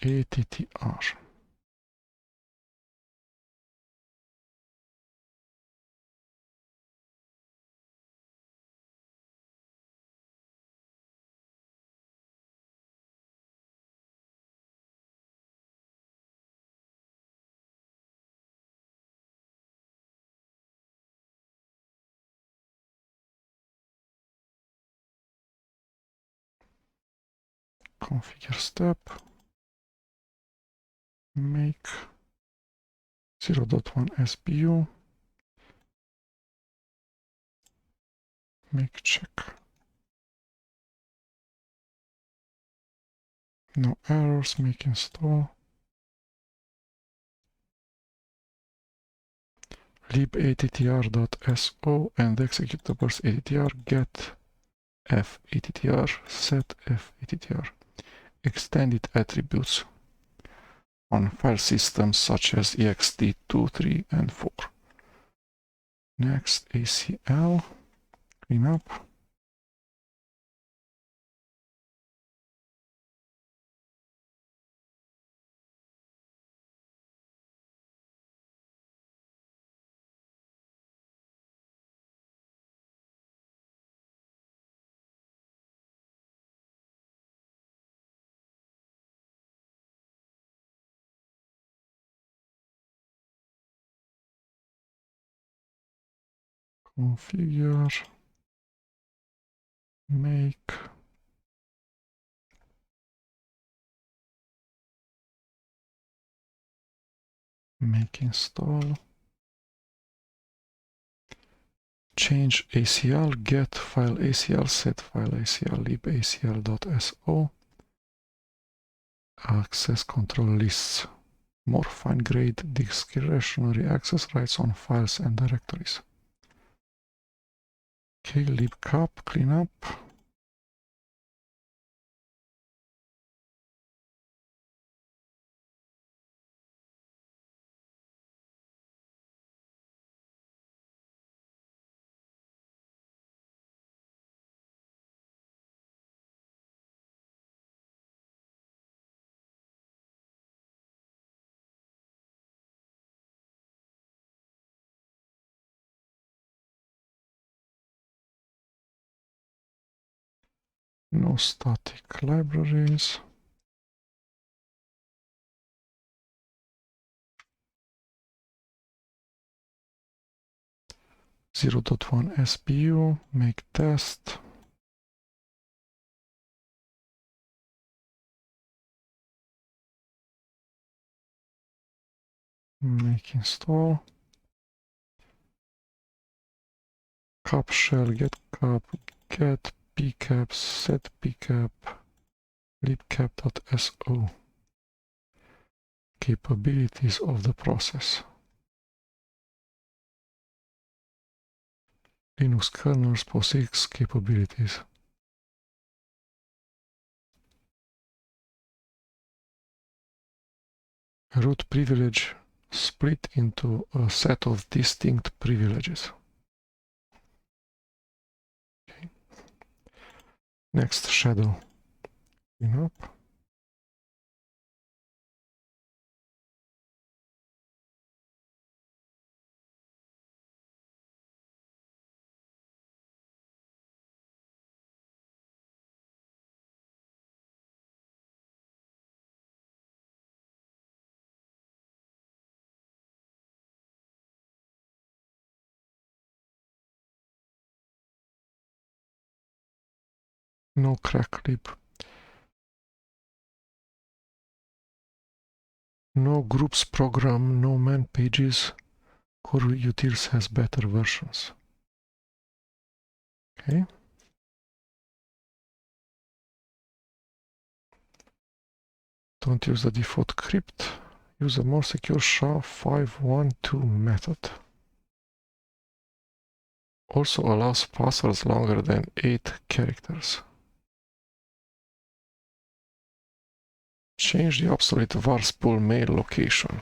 ATTR. Configure step. Make 0.1 SBU. Make check. No errors. Make install. libattr.so and executables attr get fattr set fattr. Extended attributes on file systems such as ext2, 3, and 4. Next, ACL, clean up. Configure, make, install, change ACL, get file ACL, set file ACL, libacl.so, access control lists, more fine-grained discretionary access rights on files and directories. Okay, libcap, clean up. No static libraries. .1 SBU, make test. Make install. Cap shell, get cap, get pcap, set pcap, libcap.so. Capabilities of the process. Linux kernels POSIX capabilities. A root privilege split into a set of distinct privileges. Okay. Next, shadow. Clean up. No crack lib. No groups program, no man pages. Core utils has better versions. Okay. Don't use the default crypt. Use a more secure SHA-512 method. Also allows passwords longer than 8 characters. Change the obsolete varspool mail location.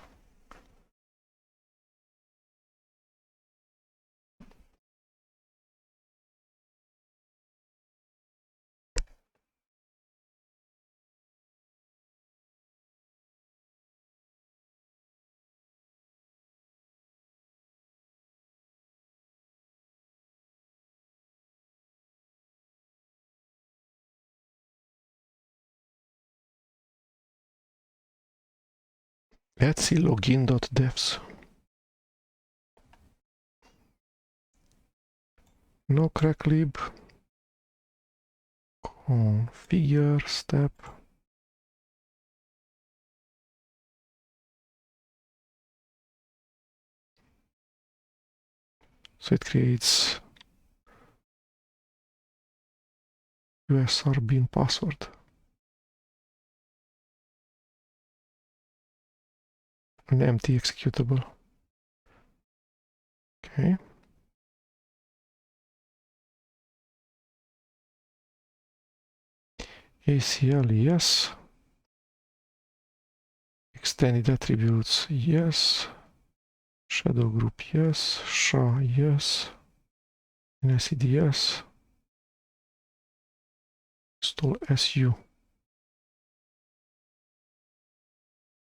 Let's see login.devs. No crack lib. Configure step. So it creates USR bin password. An empty executable. Okay. ACL, yes. Extended attributes, yes. Shadow group, yes. SHA, yes. NSED, yes. Install SU.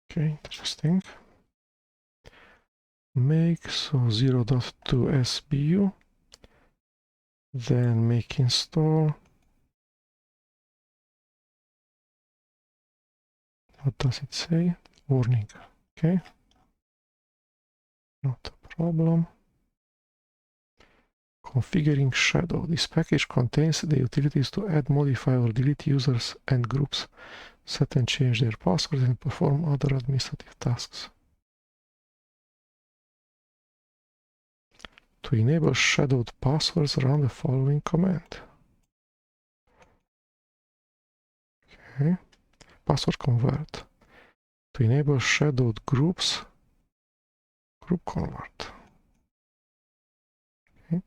Okay, interesting. Make, so 0.2 SBU. Then make install. What does it say? Warning. Okay. Not a problem. Configuring shadow. This package contains the utilities to add, modify, or delete users and groups, set and change their passwords, and perform other administrative tasks. To enable shadowed passwords, run the following command. Okay. Password convert. To enable shadowed groups, group convert. Okay.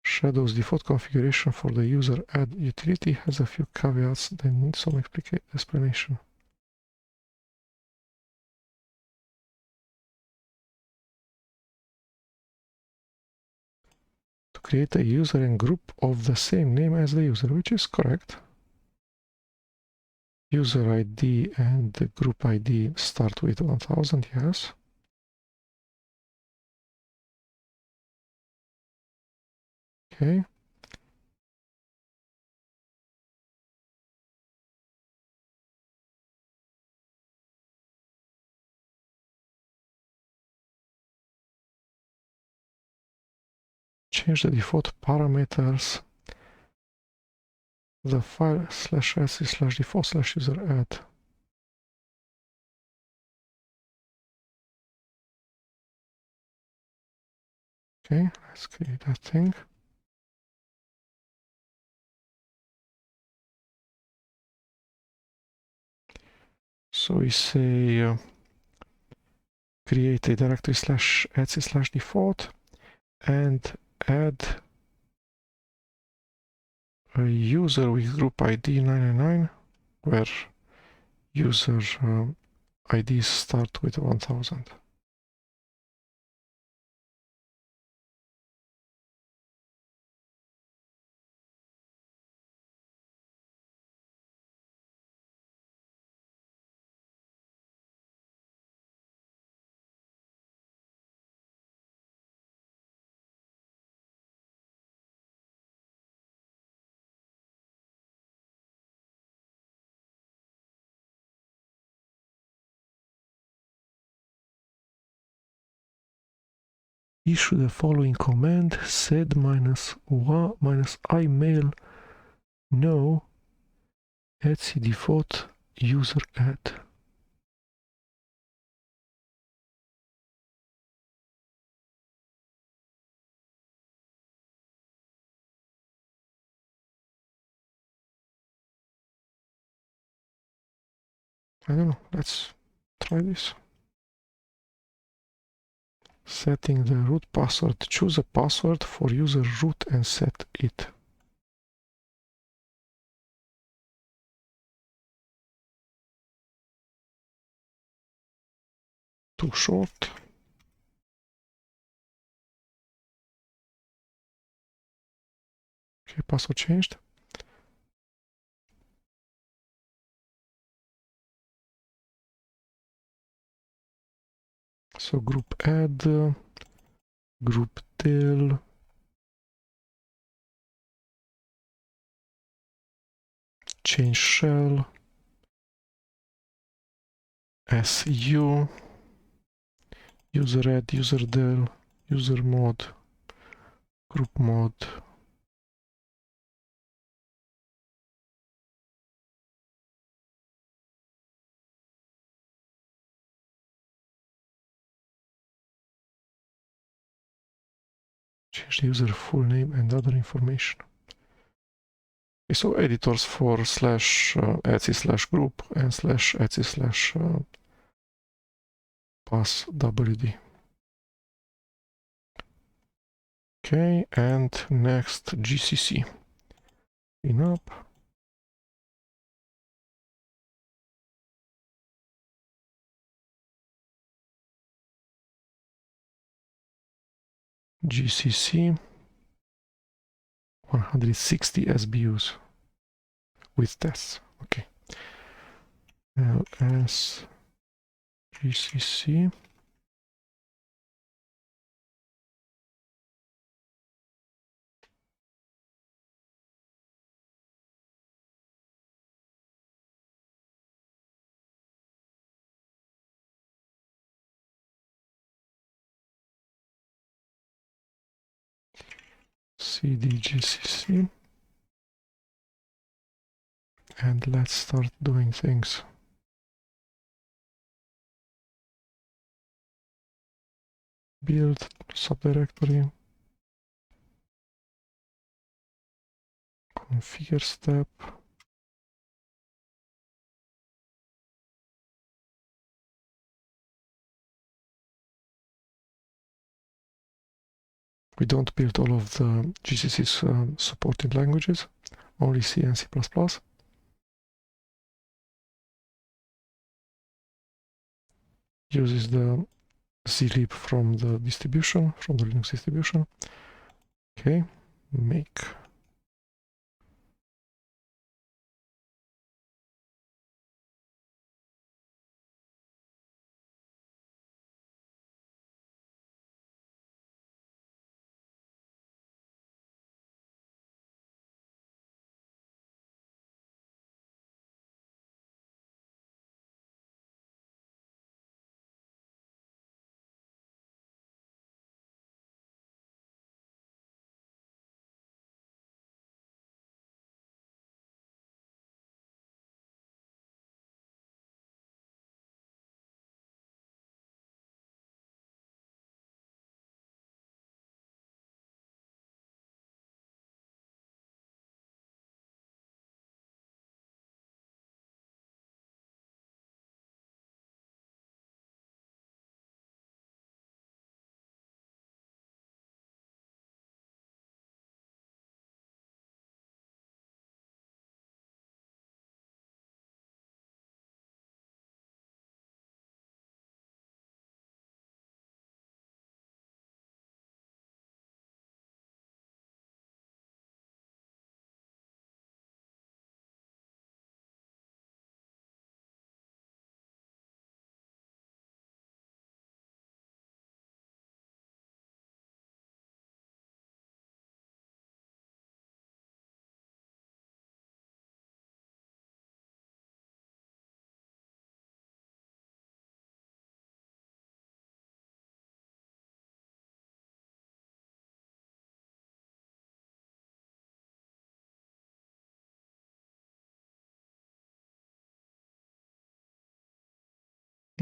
Shadow's default configuration for the user add utility has a few caveats that need some explanation. To create a user and group of the same name as the user, which is correct. User ID and the group ID start with 1000, yes. Okay. Change the default parameters. The file /s/default/user add. Okay, let's create that thing. So we say create a directory slash etc slash default and add a user with group ID 999 where user IDs start with 1000. Issue the following command: sed -wa -imail no etc default user add. I don't know, let's try this. Setting the root password. Choose a password for user root and set it. Too short. Okay, password changed. So group add, group del, change shell, su, user add, user del, user mod, group mod. Change the user full name and other information. Okay, so editors for slash etc slash group and slash etc slash pass wd. Okay, and next GCC. Clean up. GCC 160 SBUs with tests. Okay. LS GCC. CD GCC. And let's start doing things. Build subdirectory. Configure step. We don't build all of the GCC's supported languages, only C and C++. Uses the zlib from the distribution, from the Linux distribution. Okay, make.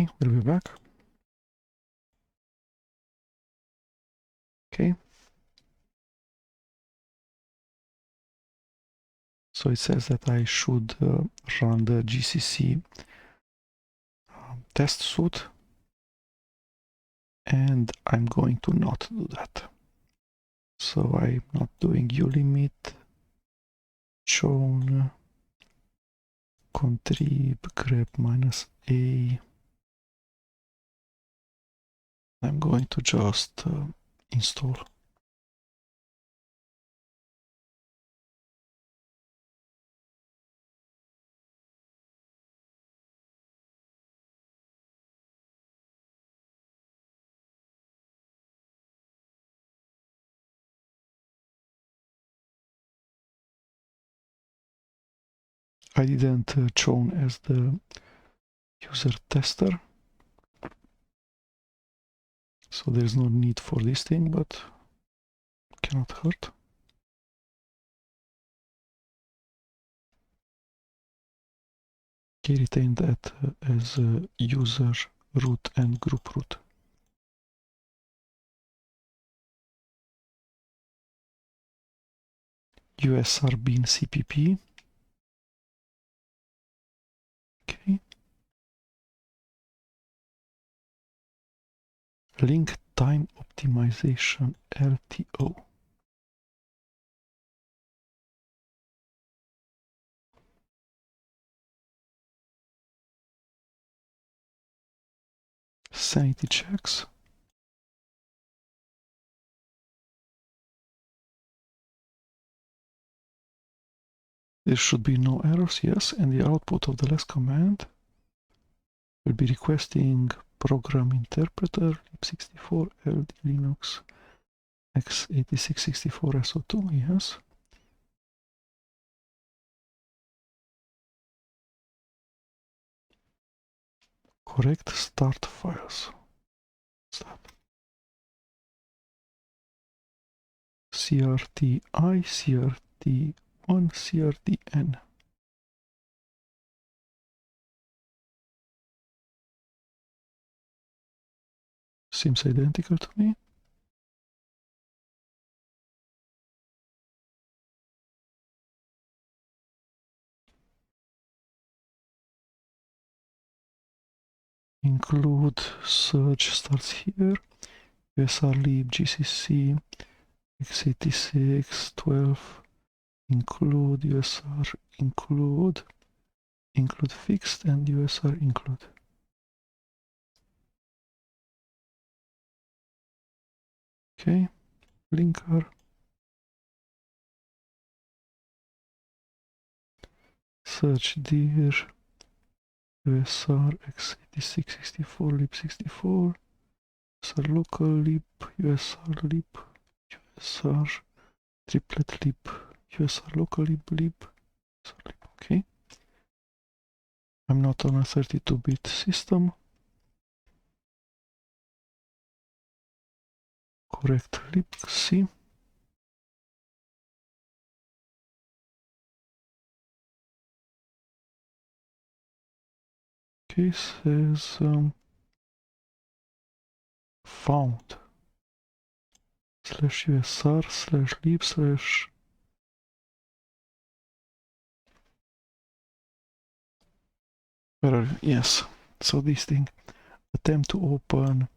Okay, we'll be back. Okay. So it says that I should run the GCC test suite, and I'm going to not do that. So I'm not doing ulimit, chown, contrib, grep -a. I'm going to just install. I didn't chown as the user tester, so there's no need for this thing, but cannot hurt. Okay, retain that as user root and group root. USR bin CPP. Okay. Link time optimization LTO. Sanity checks. There should be no errors, yes, and the output of the last command will be requesting program interpreter lib64 ld linux x8664 so2, yes. Correct start files. Start. CRTI, CRT1, CRTN. Seems identical to me. Include search starts here. USR lib GCC x86 12. Include USR include fixed and USR include. Okay, linker. Search dir USR x86 64 lib 64. USR local lib, USR lib, USR triplet lib, USR local lib, USR lib. Okay. I'm not on a 32-bit system. Correct libc. Okay, says found /usr/lib/ where are you? Yes, so this thing, attempt to open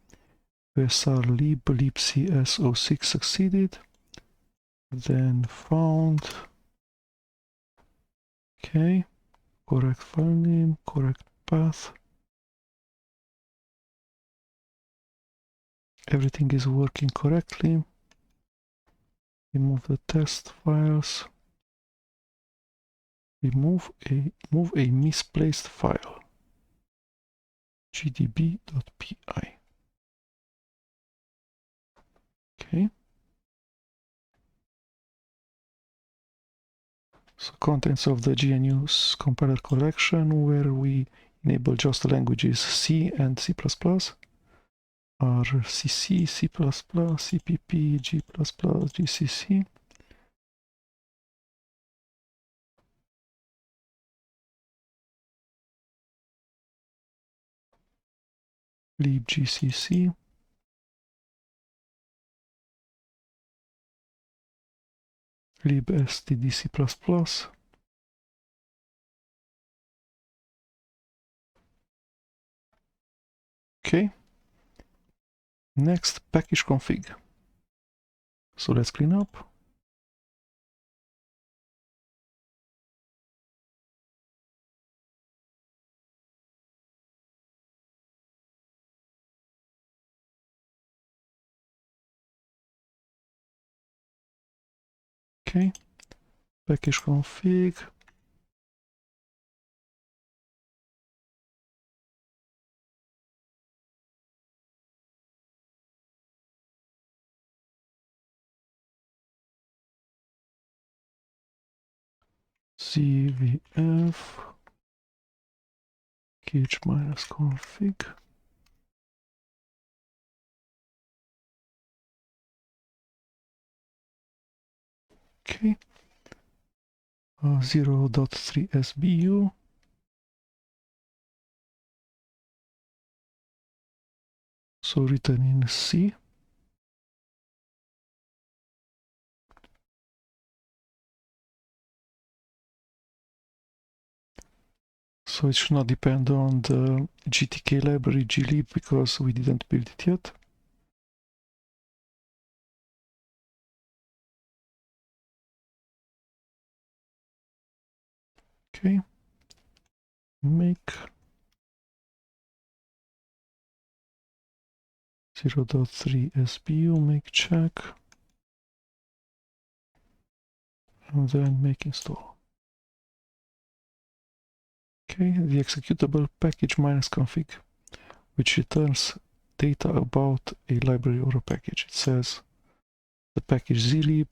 USR lib libcs06 succeeded, then found. Okay, correct file name, correct path, everything is working correctly. Remove the test files. Move a misplaced file. gdb.py. Okay. So contents of the GNU's compiler collection, where we enable just the languages C and C++, are CC, C++, CPP, G++, GCC. libgcc, libstdc++, okay. Next, package config. So let's clean up. Okay, package config. cvf package-config. Okay, 0.3 sbu. So written in C. So it should not depend on the GTK library glib because we didn't build it yet. Okay, make 0.3 sbu, make check, and then make install. Okay, the executable package-config, which returns data about a library or a package. It says the package zlib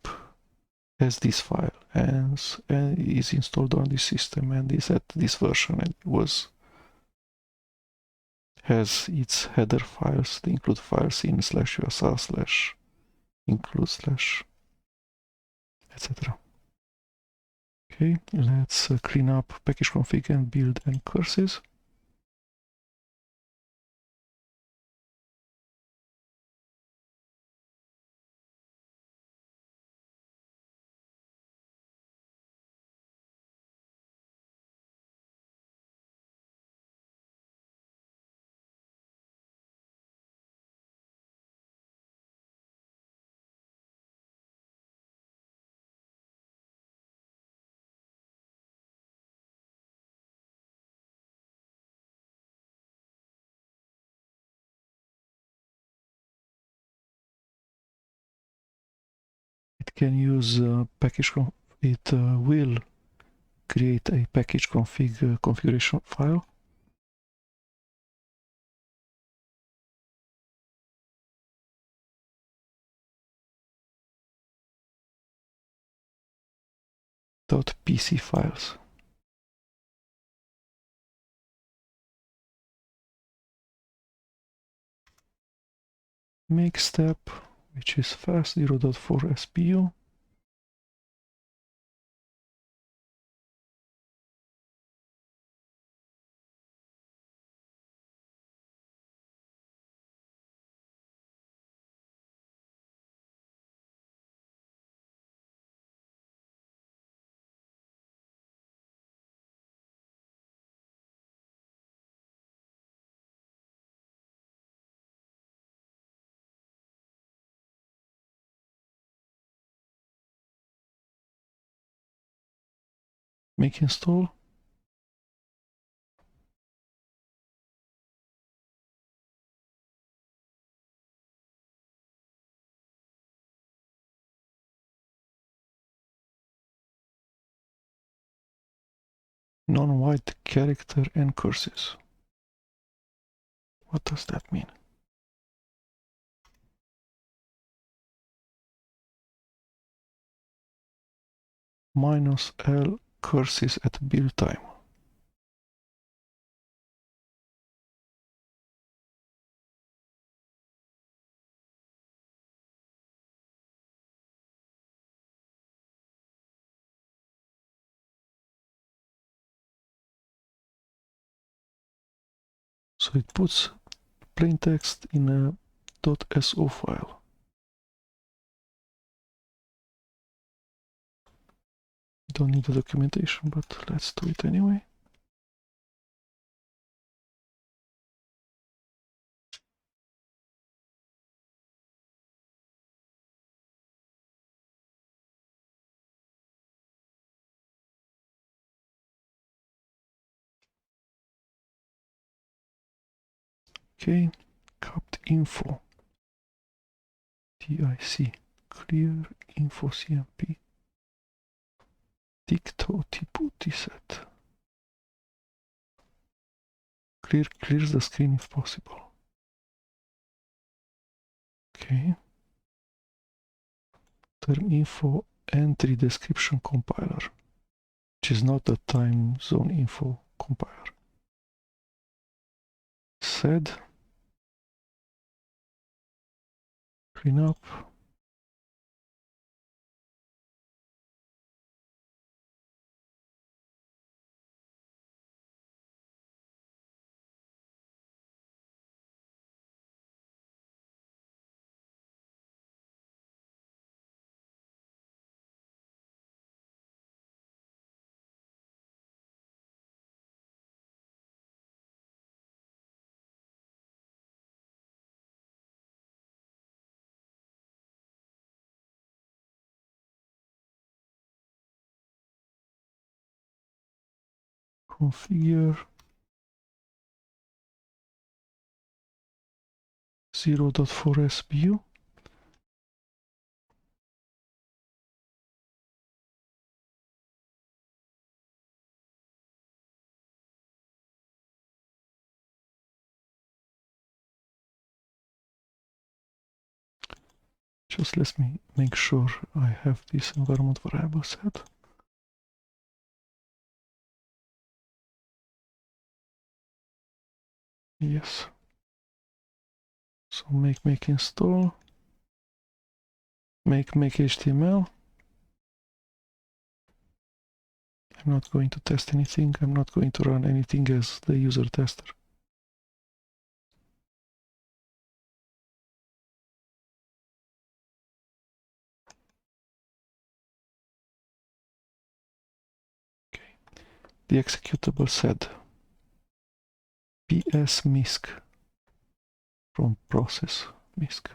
has this file and is installed on this system and is at this version and has its header files, the include files in /usr/ include etc. Okay, let's clean up package config and build and curses. It can use it will create a package config configuration file. .pc files. Make step, which is fast 0.4 spu. Make install. Non-white character and curses. What does that mean? -L curses at build time. So it puts plain text in a .so file. Don't need the documentation, but let's do it anyway. Okay, capt info, dic, clear info cmp, dicto tiputi set. Clears the screen if possible. Okay. Term info entry description compiler, which is not the time zone info compiler. Sed, clean up. Configure 0.4 SBU. Just let me make sure I have this environment variable set. Yes. So make install, make HTML. I'm not going to test anything. I'm not going to run anything as the user tester. Okay. The executable said ps misc from process misc.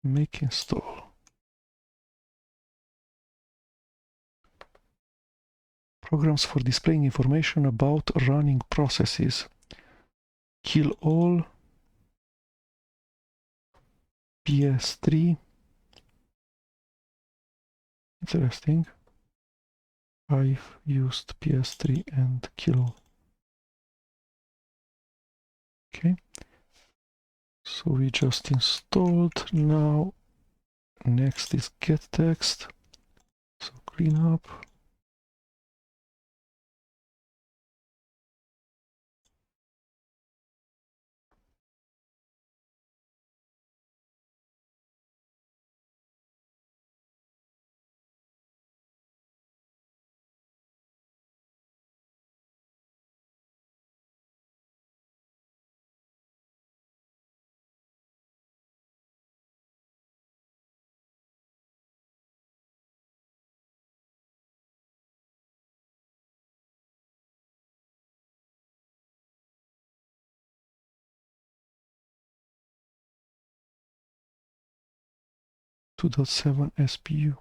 Make install. Programs for displaying information about running processes. Kill all. PS3. Interesting. I've used PS3 and kill all. Okay. So we just installed. Now next is get text. So clean up. .7 SPU.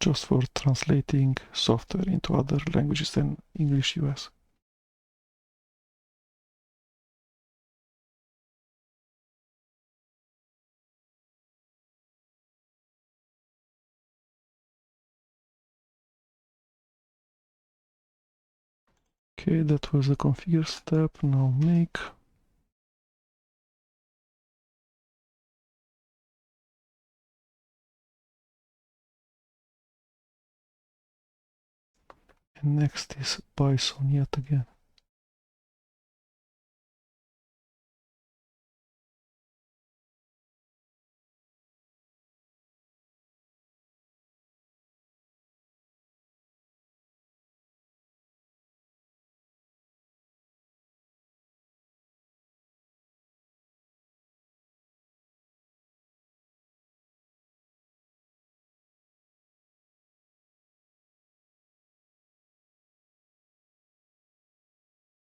just for translating software into other languages than English US. Okay, that was the configure step. Now make. And next is Bison yet again.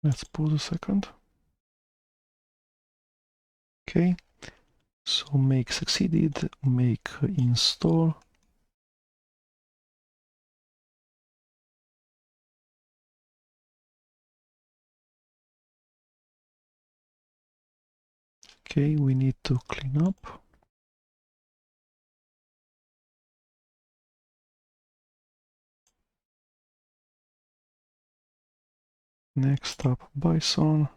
Let's pause a second. Okay, so make succeeded, make install. Okay, we need to clean up. Next up, Bison.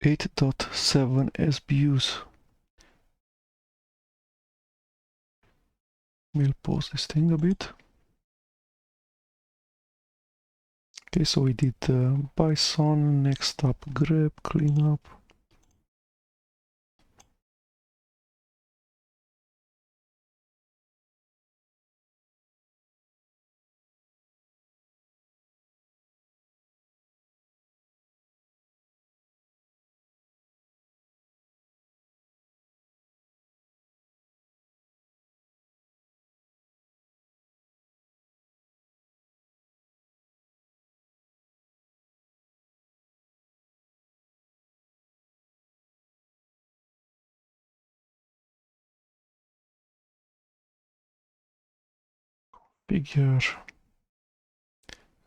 .7 SBUs. We'll pause this thing a bit. Okay, so we did Bison. Next up, grep, cleanup. Figure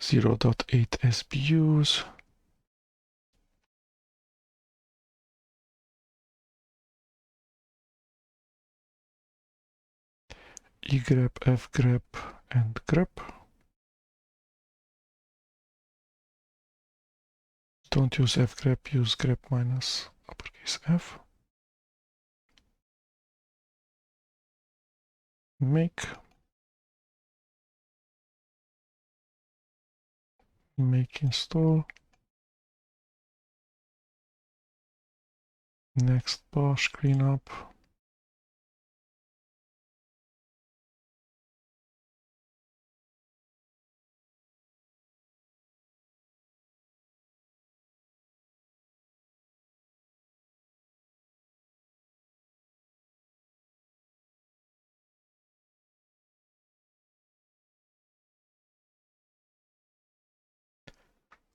0.8 SBUs. egrep, fgrep, and grep. Don't use fgrep, use grep minus uppercase F. Make install. Next bash cleanup.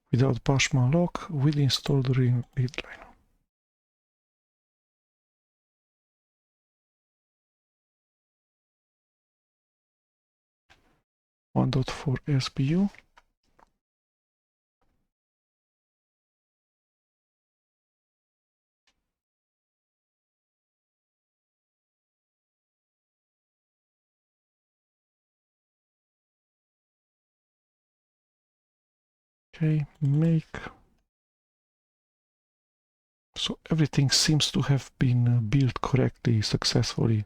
Without bash malloc, we'll install the readline. 1.4 SBU. Okay, make. So everything seems to have been built correctly, successfully.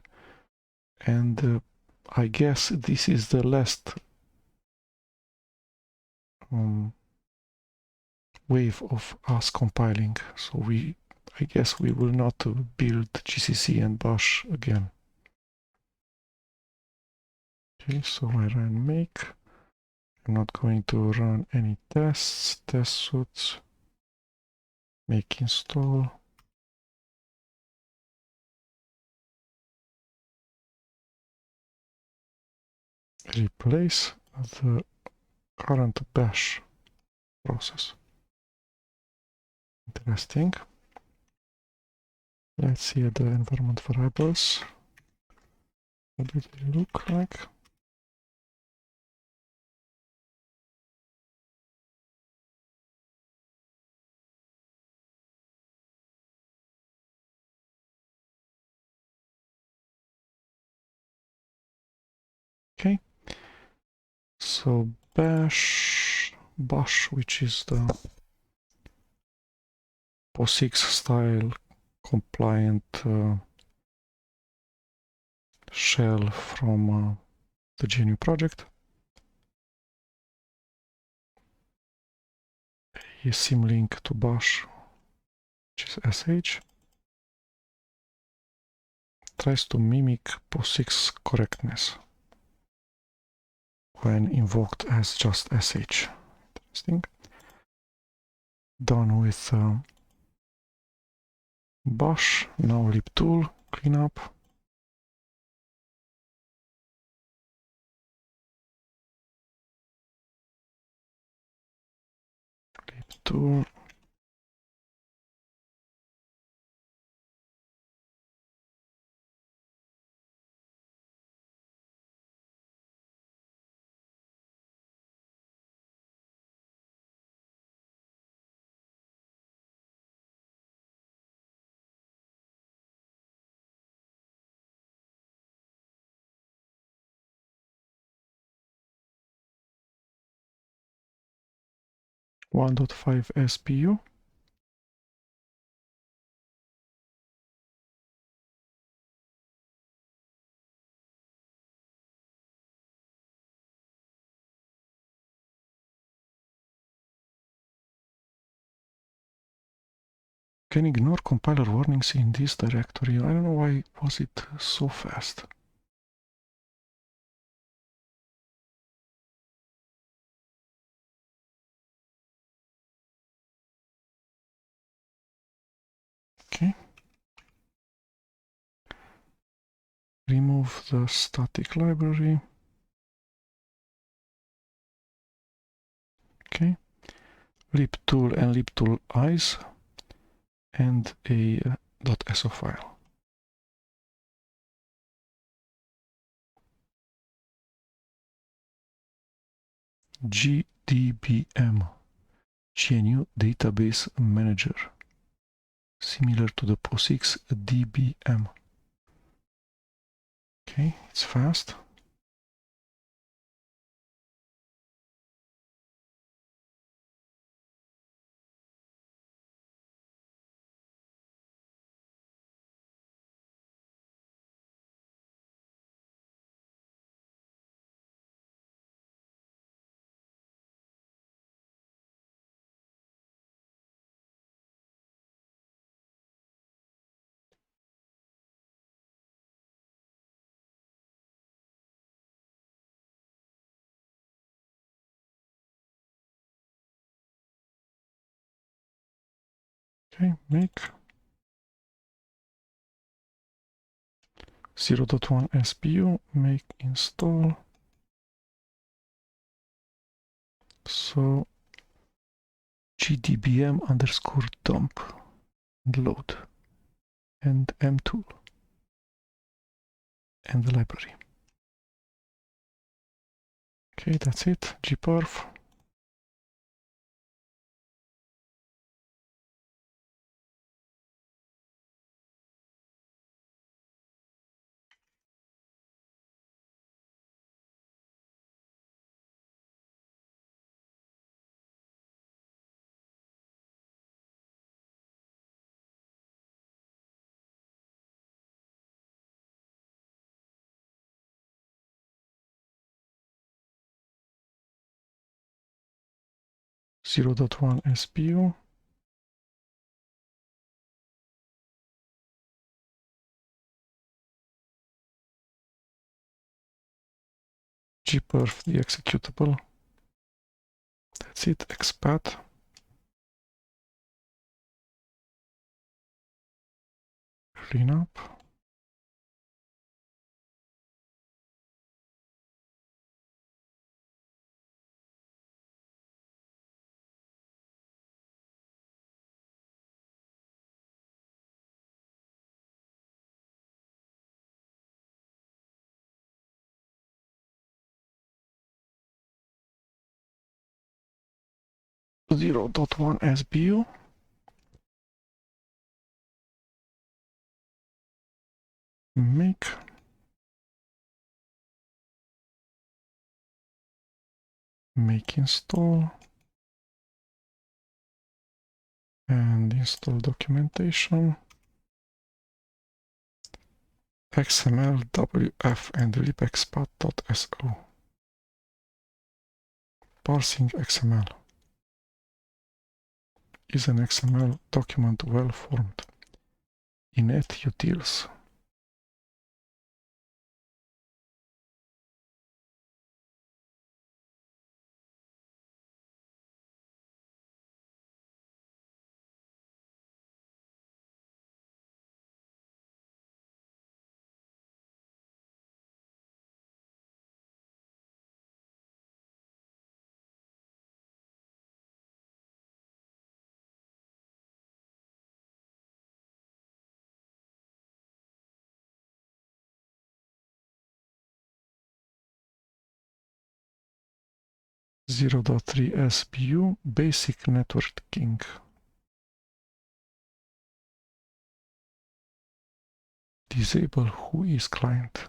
And I guess this is the last wave of us compiling. So I guess we will not build GCC and bash again. Okay, so I run make, I'm not going to run any tests. Test suits. Make install. Replace the current bash process. Interesting. Let's see the environment variables. What do they look like? Okay. So bash, which is the POSIX style compliant shell from the GNU project. A symlink to bash, which is sh. Tries to mimic POSIX correctness when invoked as just sh. Interesting. Done with bash. Now libtool cleanup. Libtool. .5 SPU. Can ignore compiler warnings in this directory. I don't know why was it so fast. Okay. Remove the static library. Okay. libtool and libtool eyes and a .so file. GDBM, GNU Database Manager, similar to the POSIX DBM. Okay, it's fast. Okay, make 0.1 SPU, make install. So gdbm underscore dump and load and mtool and the library. Okay, that's it. gperf. Zero dot 0.1 SPU. gperf the executable. That's it. Expat. Clean up. .1 SBU. Make install and install documentation, XML, WF and libexpat.so. Parsing XML. Is an XML document well formed? Init utils. .3 SBU basic networking. Disable who is client.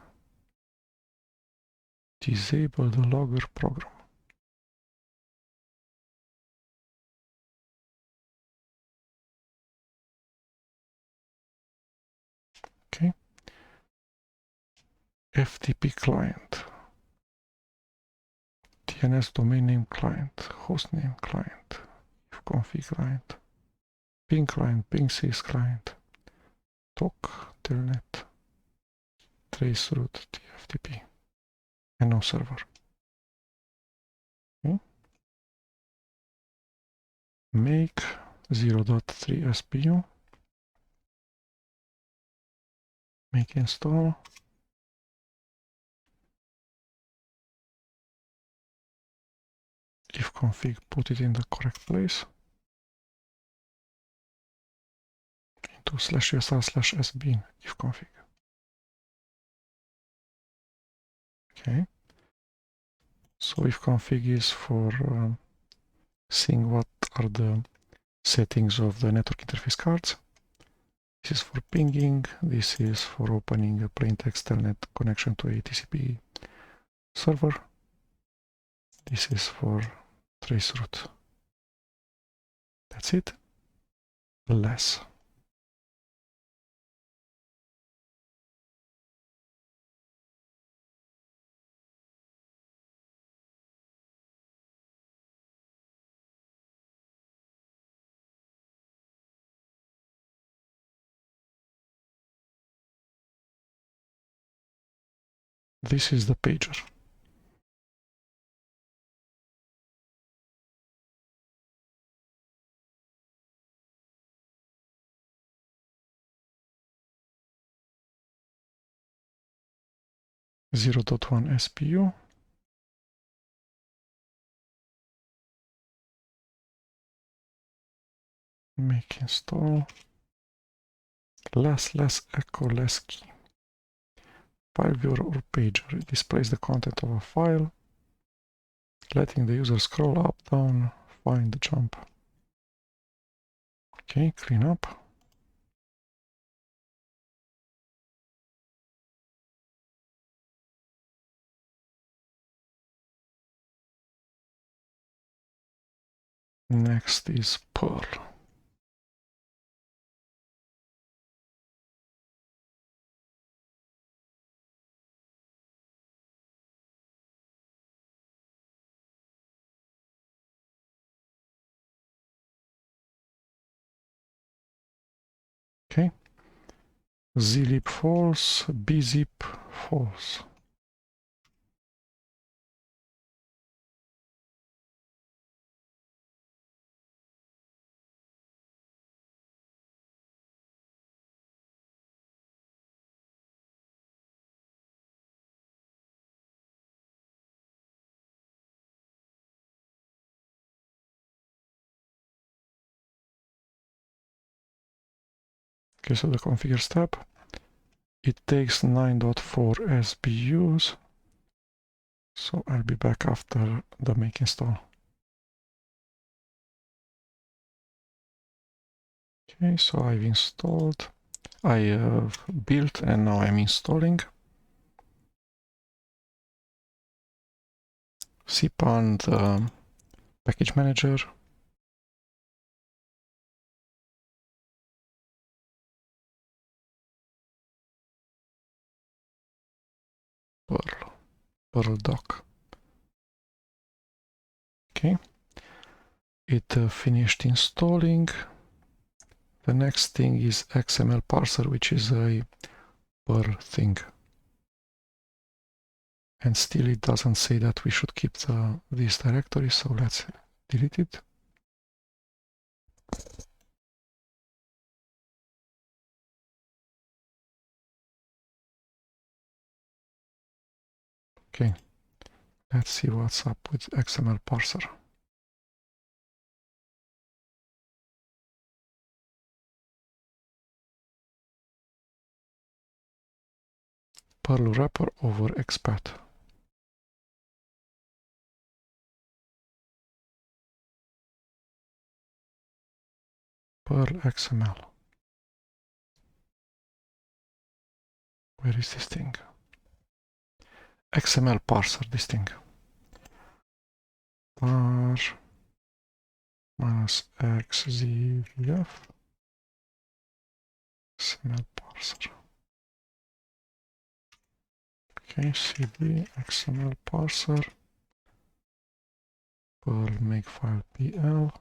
Disable the logger program. Okay. FTP client. DNS domain name client. Hostname client. Ifconfig client. Ping client. Ping sys client. TOC telnet. Traceroute TFTP. And no server. Okay. Make 0.3 SPU. Make install. If config, put it in the correct place. Into /usr/sbin if config. Okay. So if config is for seeing what are the settings of the network interface cards. This is for pinging. This is for opening a plaintext telnet connection to a TCP server. This is for traceroute. That's it. Less. This is the pager. .1 SPU. Make install. Less echo less key. File viewer or pager. It displays the content of a file, letting the user scroll up, down, find, jump. Okay, clean up. Next is Perl. Okay. zlib false, bzip false. Okay, so the configure step, it takes 9.4 SBUs. So I'll be back after the make install. Okay, so I've installed, I have built, and now I'm installing. cpan the package manager. Perl doc. Okay, it finished installing. The next thing is XML parser, which is a Perl thing. And still it doesn't say that we should keep this directory, so let's delete it. Okay, let's see what's up with XML parser. Perl wrapper over expat. Perl XML. Where is this thing? XML parser, this thing. Var minus xzvf XML parser. Okay, cd XML parser. Perl makefile pl.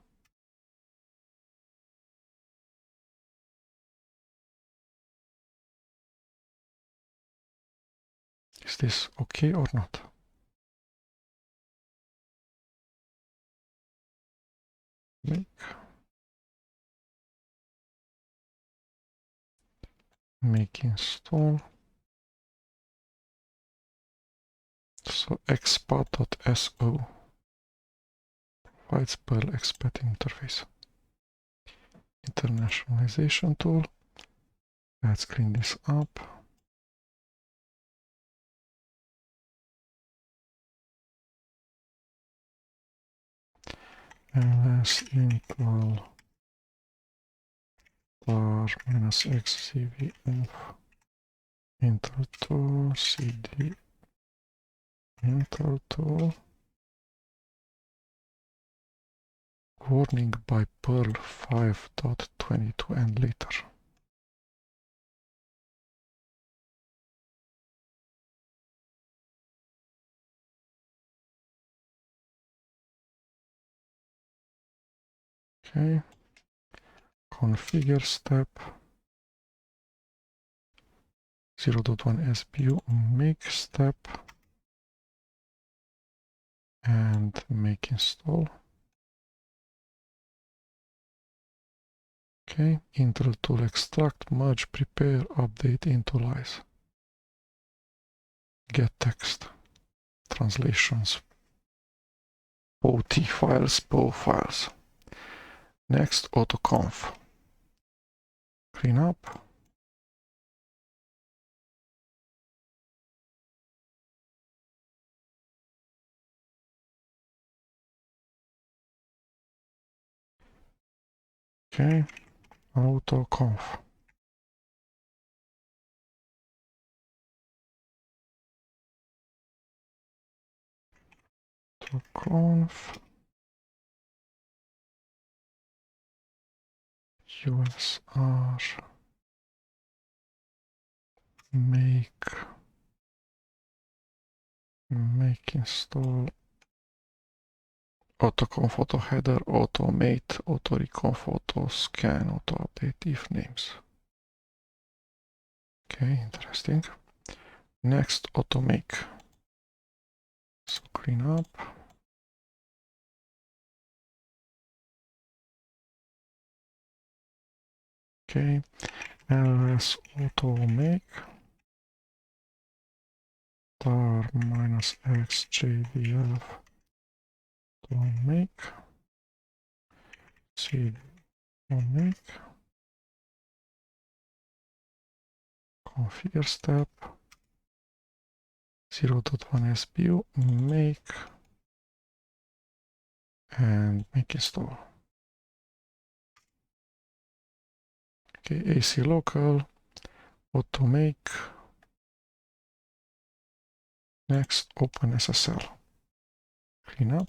Is this okay or not? Make install. So expat.so provides Perl expat interface. Internationalization tool. Let's clean this up. ls intel var minus xzvf intel tool cd intel tool. Warning by Perl 5.22 and later. Okay. Configure step 0.1 SBU make step and make install. Okay, Intel tool extract, merge, prepare, update into lies. Get text, translations, POT files, PO files. Next, autoconf. Clean up. Okay, autoconf. Autoconf. USR. Make install. Autoconf, auto header, automate, auto reconf, auto scan, auto update if names. Okay, interesting. Next, automake. So clean up. Okay, ls automake tar minus xjvf automake cd automake configure step 0.1 SBU, make and make install. Okay, AC local, auto make, next open SSL, clean up.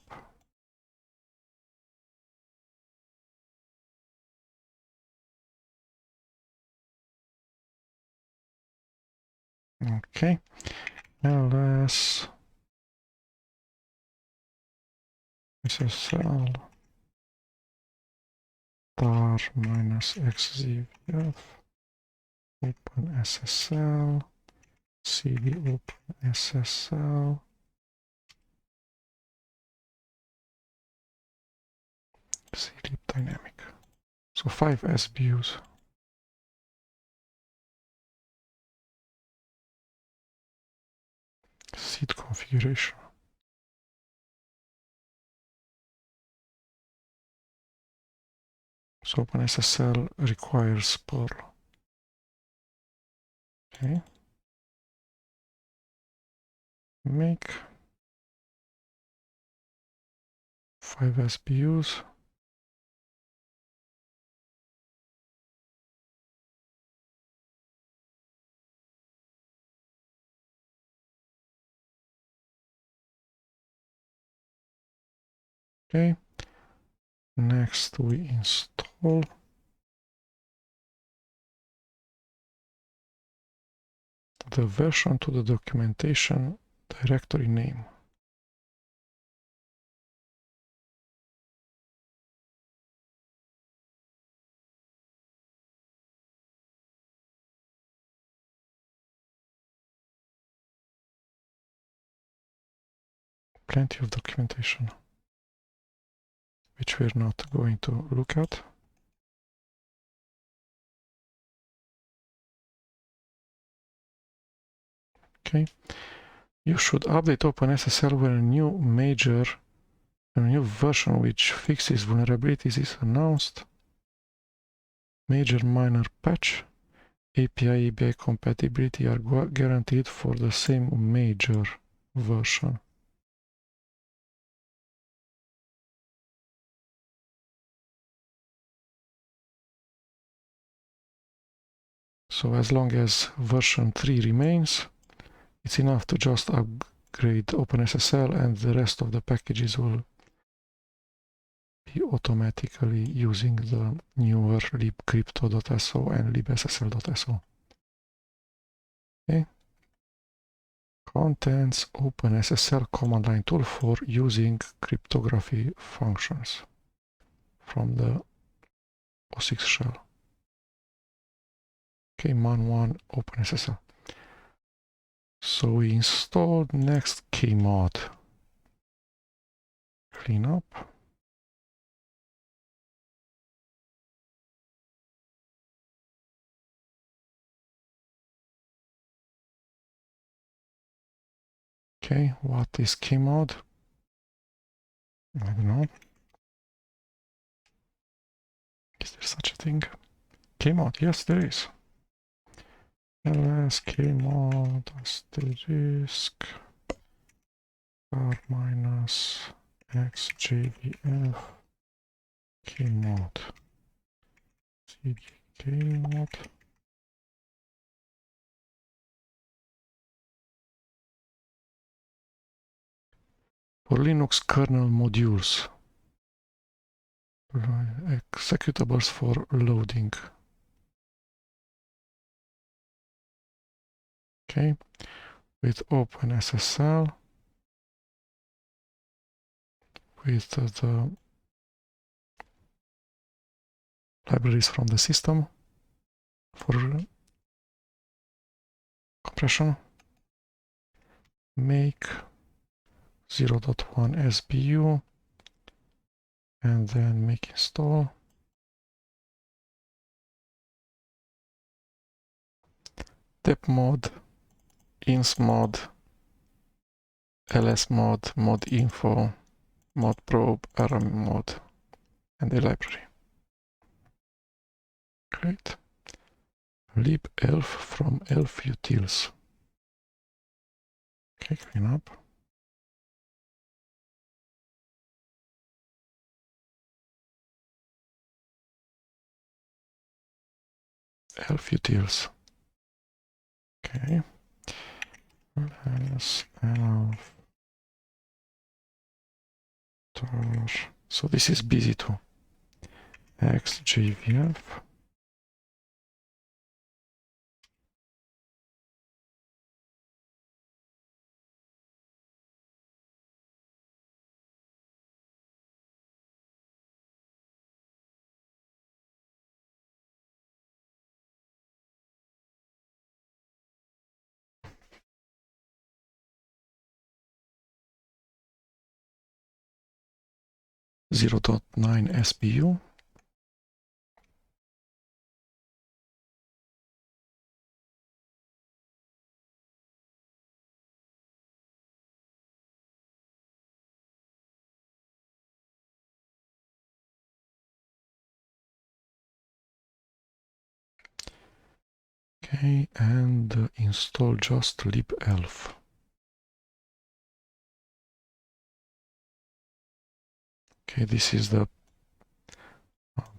Okay, ls SSL tar -xzf open SSL cd open SSL clip dynamic. So 5 SBUs. Seed configuration. So OpenSSL requires Perl. Okay. Make 5 SBUs. Okay. Next we install the version to the documentation directory name. Plenty of documentation, which we're not going to look at. Okay. You should update OpenSSL when a new version which fixes vulnerabilities is announced. Major minor patch. API ABI compatibility are guaranteed for the same major version. So as long as version 3 remains, it's enough to just upgrade OpenSSL and the rest of the packages will be automatically using the newer libcrypto.so and libssl.so. Okay. Contents OpenSSL command line tool for using cryptography functions from the OS6 shell. Okay, man1 OpenSSL. So we installed next kmod. Clean up. Okay, what is kmod? I don't know. Is there such a thing? Kmod, yes there is. ls kmod asterisk r minus xjvf kmod cd kmod. For Linux kernel modules, executables for loading. Okay, with OpenSSL, with the libraries from the system for compression, make 0.1 SBU and then make install. depmod, insmod, lsmod, modinfo, modprobe, rmmod, and the library. Great. libelf from elf utils. Okay, clean up. Elf utils. Okay. LS elf. So this is busy too. XJVF. .9 SBU. Okay, and install just libelf. Okay, this is the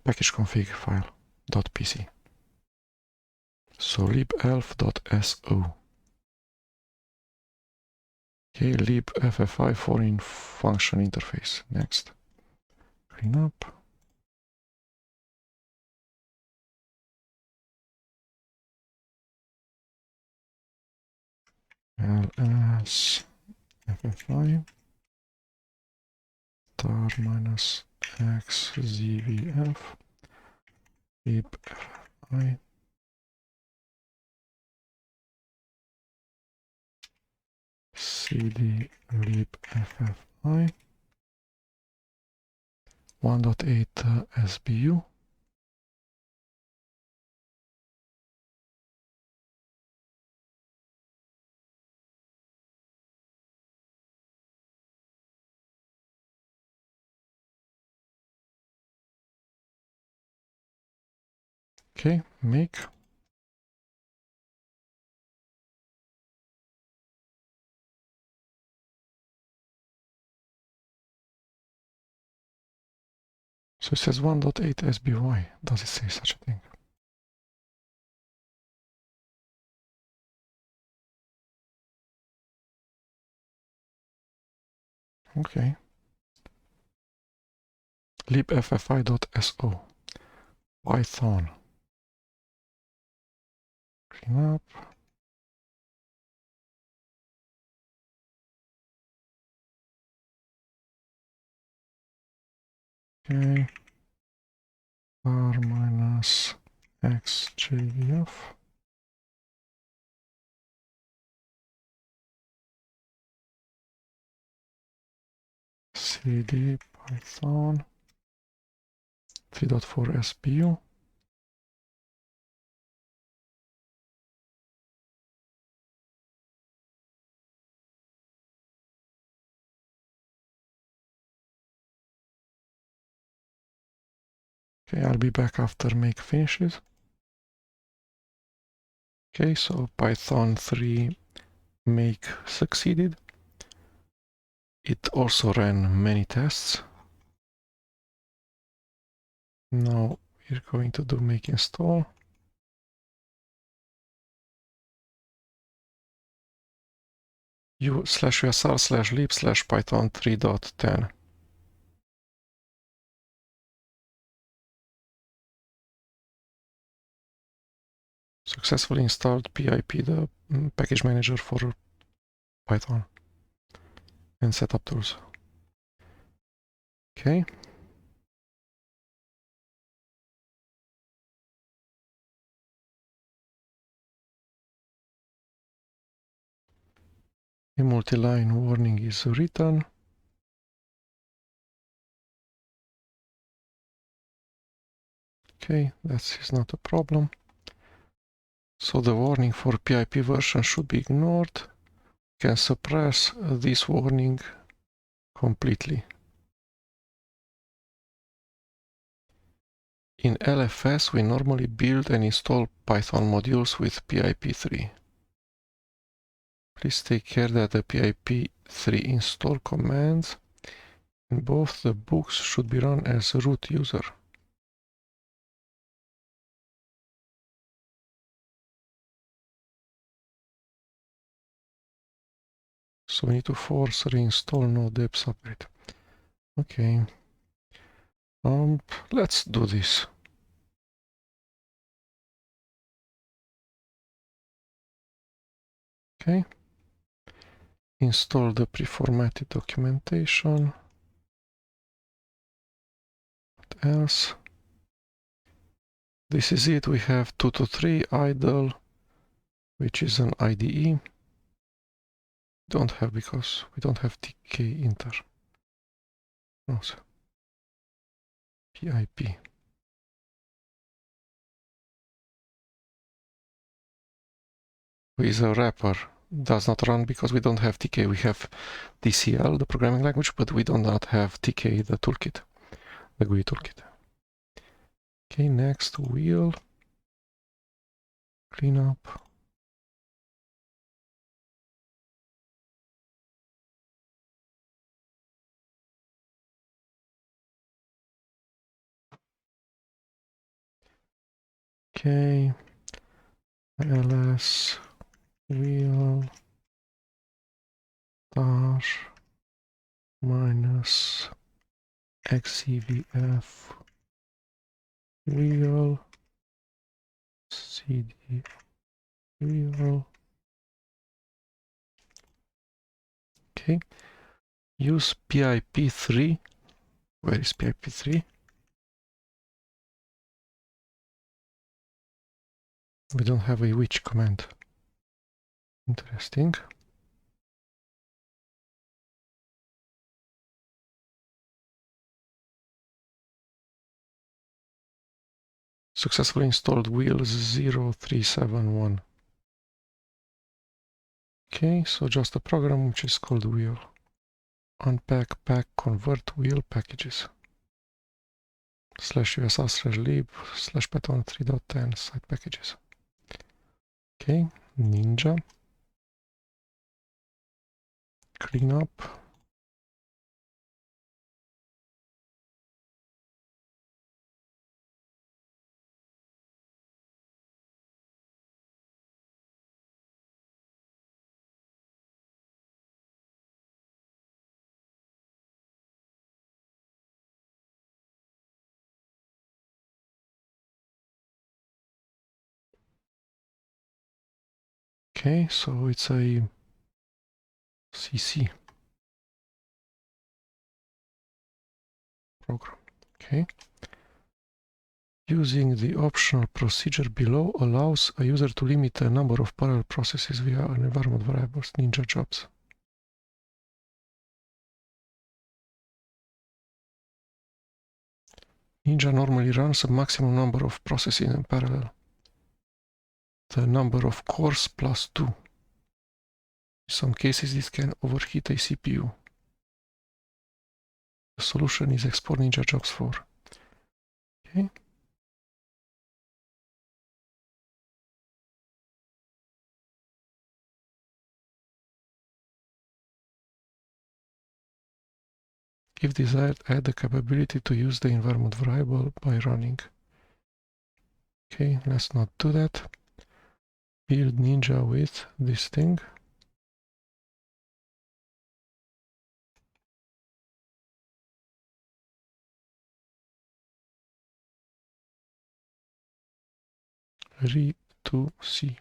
package config file .pc. So libelf.so. Okay, libffi foreign function interface. Next. Clean up. ls ffi tar minus xzvf libffi cd libffi 1.8 SBU. Okay, make. So it says 1.8 SBY. Does it say such a thing? Okay. libffi.so. Python. Clean up. Okay. R minus xjvf. cd python 3.4 SBU. Okay, I'll be back after make finishes. Okay, so Python 3 make succeeded. It also ran many tests. Now we're going to do make install. u/usr/lib/python 3.10. Successfully installed pip, the package manager for Python, and setup tools. Okay. A multi-line warning is written. Okay, that is not a problem. So the warning for PIP version should be ignored. You can suppress this warning completely. In LFS, we normally build and install Python modules with pip3. Please take care that the pip3 install commands in both the books should be run as root user. So we need to force reinstall no deb separate. Okay. Let's do this. Okay. Install the pre-formatted documentation. What else? This is it. We have 223 idle, which is an IDE. Don't have because we don't have TK inter. No, so PIP. With a wrapper does not run because we don't have TK. We have DCL, the programming language, but we do not have TK, the toolkit, the GUI toolkit. Okay, next wheel. Clean up. Okay, ls wheel dash minus xcvf wheel cd wheel. Okay, use pip3. Where is pip3? We don't have a which command. Interesting. Successfully installed wheels 0371. Okay, so just a program which is called wheel. Unpack, pack, convert wheel packages. /usr/lib /python 3.10 site packages. Okay, Ninja. Clean up. Okay, so it's a CC program. Okay. Using the optional procedure below allows a user to limit the number of parallel processes via an environment variables, Ninja jobs. Ninja normally runs a maximum number of processes in parallel. The number of cores plus 2. In some cases, this can overheat a CPU. The solution is export Ninja jobs 4. Okay. If desired, add the capability to use the environment variable by running. Okay, let's not do that. Build Ninja with this thing. Re to C.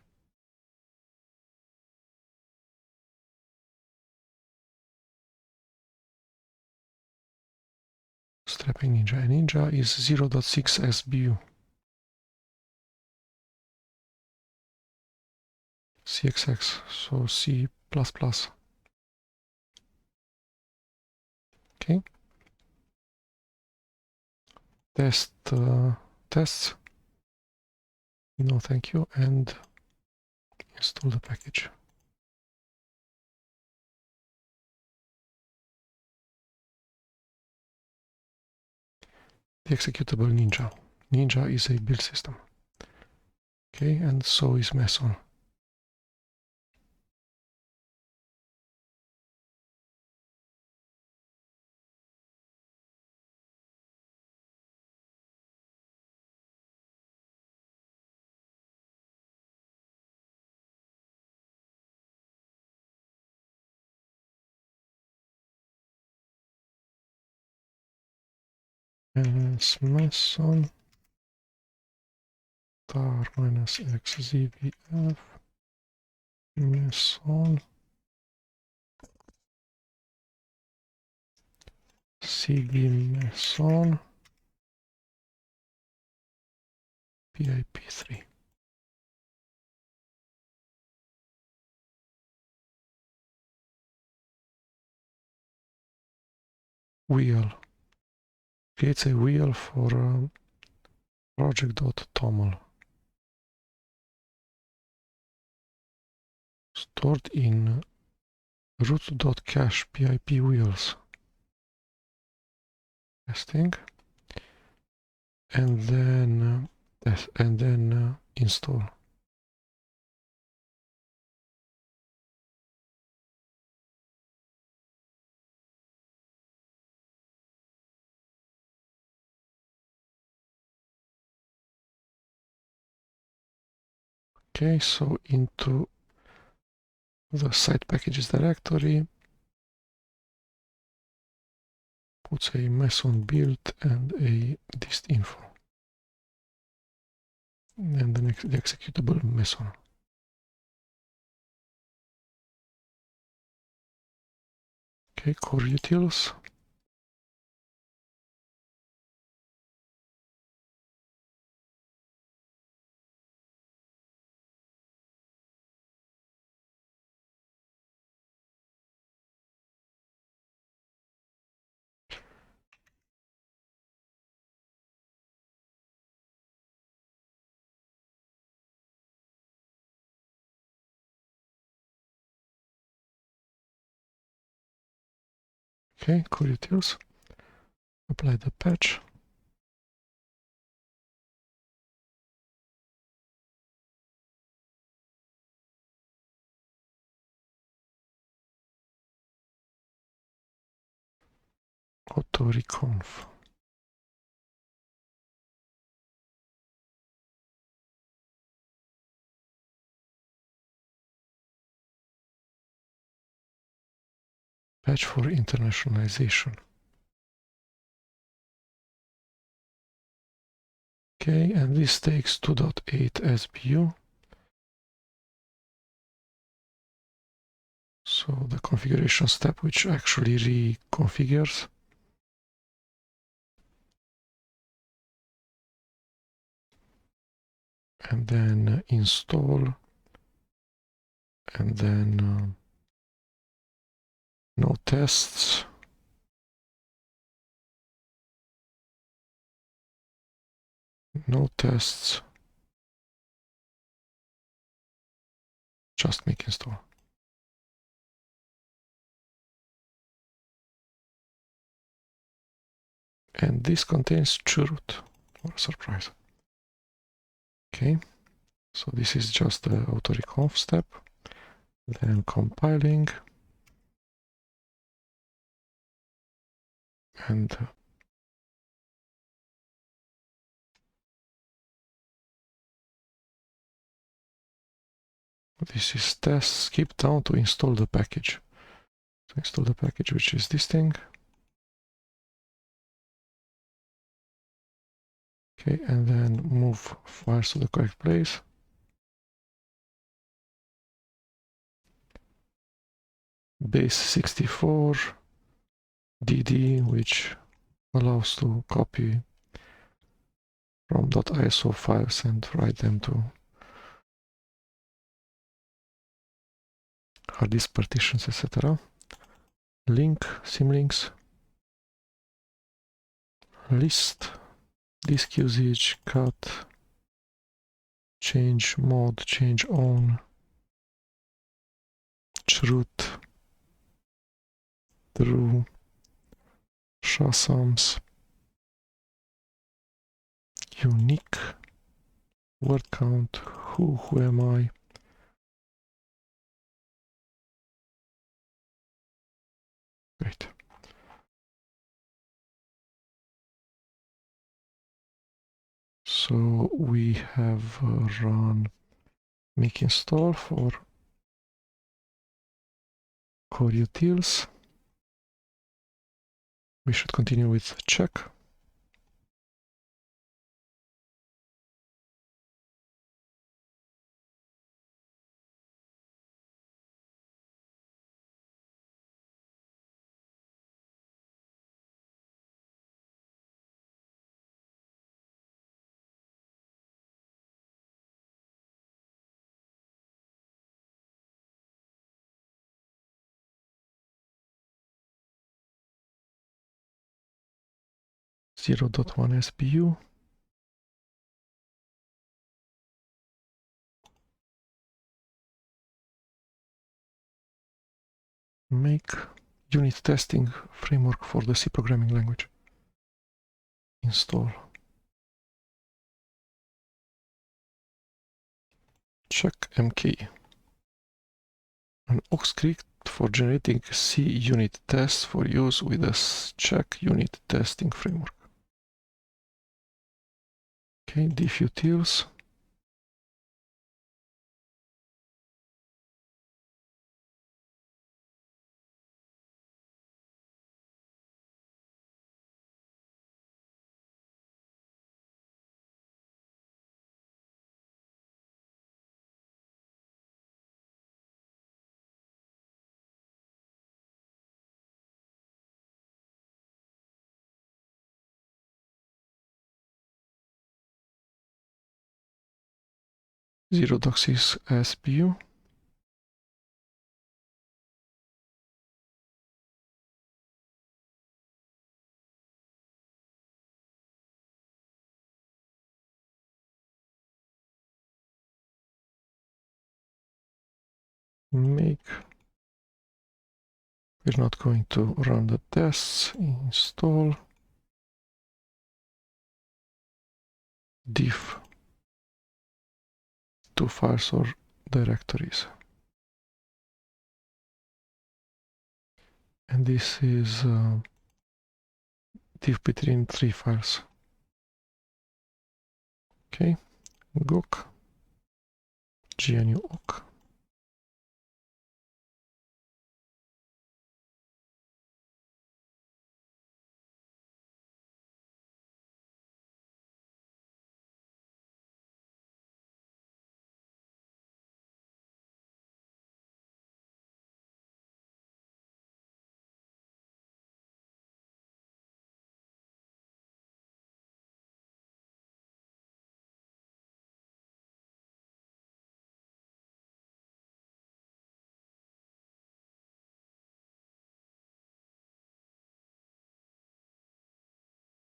Strapping Ninja. Ninja is 0.6 SBU. CXX, so C++. Okay. Tests. No, thank you. And install the package. The executable Ninja. Ninja is a build system. Okay, and so is Meson. Minus Meson tar minus x zvf Meson cd Meson pip3. Wheel creates a wheel for project.toml stored in root.cache pip wheels. Testing, and then install. Okay, so into the site packages directory, puts a Meson build and a dist info, and the executable Meson. Okay, core utils. Okay, core utils. Apply the patch. Auto reconf. Patch for internationalization. Okay, and this takes 2.8 SBU. So the configuration step which actually reconfigures. And then install, and then no tests. No tests. Just make install. And this contains chroot. What a surprise. Okay, so this is just the auto-reconf step. Then compiling. And this is test skip down to install the package. So install the package, which is this thing. Okay, and then move files to the correct place. Base 64 dd, which allows to copy from .iso files and write them to hard disk partitions, etc. Link, symlinks, list, disk usage, cut, change mode, change own, chroot, true, shasams, unique word count. Who am I? Great. So we have run make install for core utils. We should continue with check. .1 SPU. Make unit testing framework for the C programming language. Install. Check MK. An aux script for generating C unit tests for use with a check unit testing framework. Okay, diff utils. .0.doxys SPU. Make. We're not going to run the tests. Install. Diff to files or directories. And this is diff between 3 files. Okay, goc gnu awk.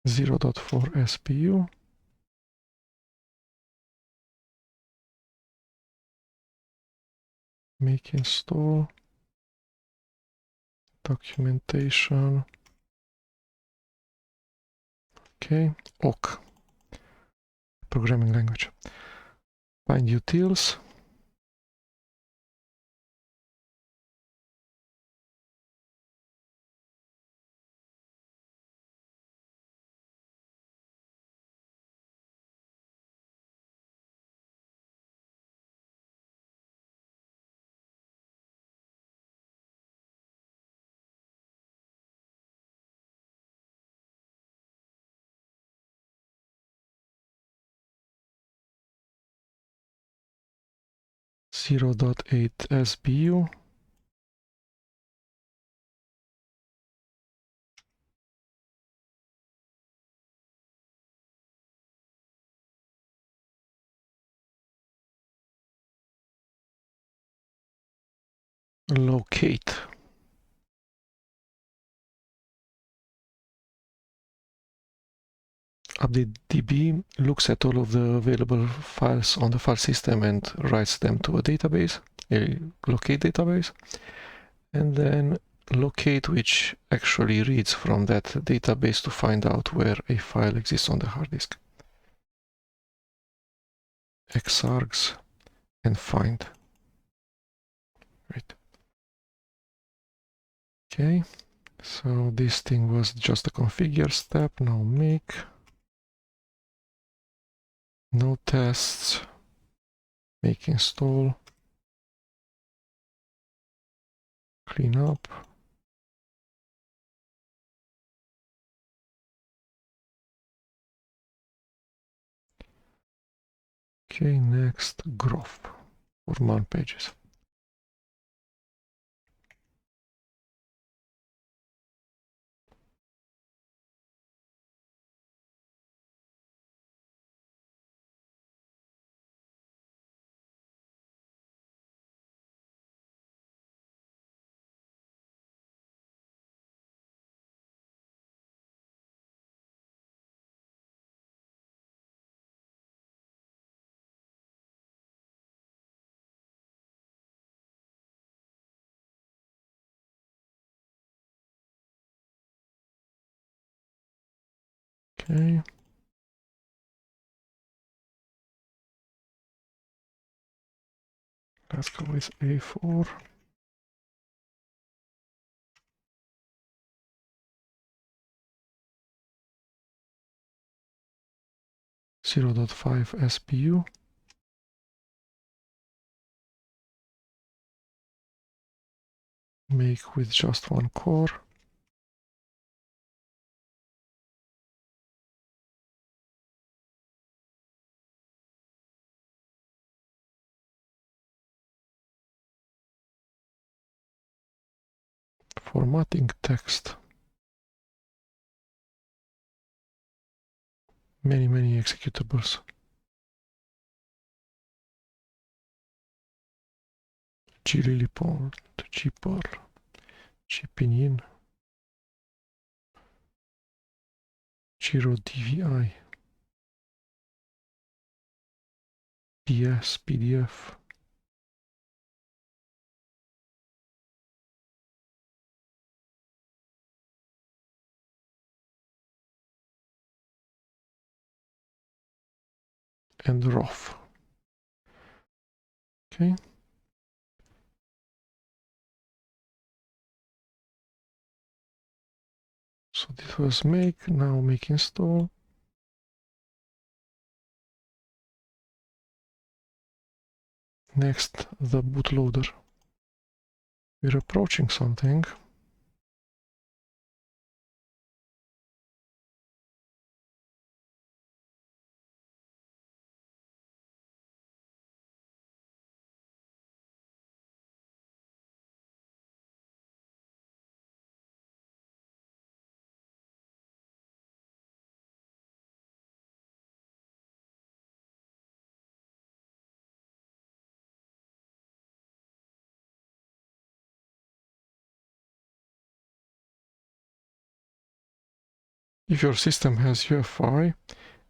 .4 SPU. Make install. Documentation. Okay, awk. Programming language. Find utils. .8 SBU. Locate. Update DB looks at all of the available files on the file system and writes them to a database, a locate database, and then locate, which actually reads from that database to find out where a file exists on the hard disk. xargs and find. Right. Okay, so this thing was just a configure step. Now make. No tests. Make install. Clean up. Okay, next graph for man pages. Okay. Let's go with A4. .5 SPU. Make with just one core. Formatting text. Many executables. Glilipond, Gperl, Gpinin, GiroDVI, PS, PDF. And ROF. Okay. So this was make, now make install. Next, the bootloader. We're approaching something. If your system has UEFI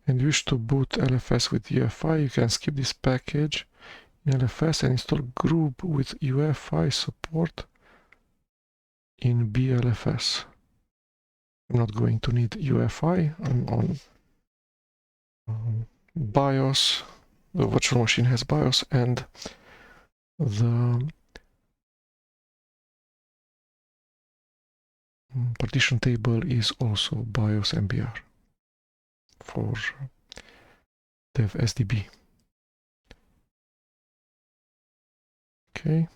and you wish to boot LFS with UEFI, you can skip this package in LFS and install group with UEFI support in BLFS. I'm not going to need UEFI. I'm on BIOS. The virtual machine has BIOS and the partition table is also BIOS MBR for dev SDB. Okay.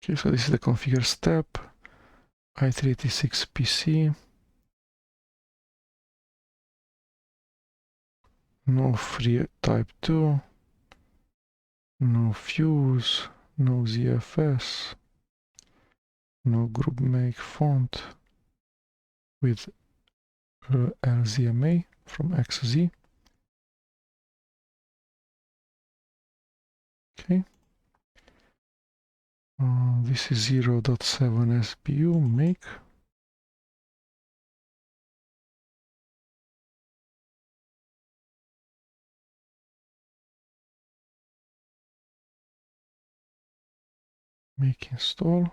Okay, so this is the configure step. i386 PC. No free type 2. No fuse. No ZFS. No group make font with LZMA from XZ. Okay. This is 0.7 SPU, make. Make install.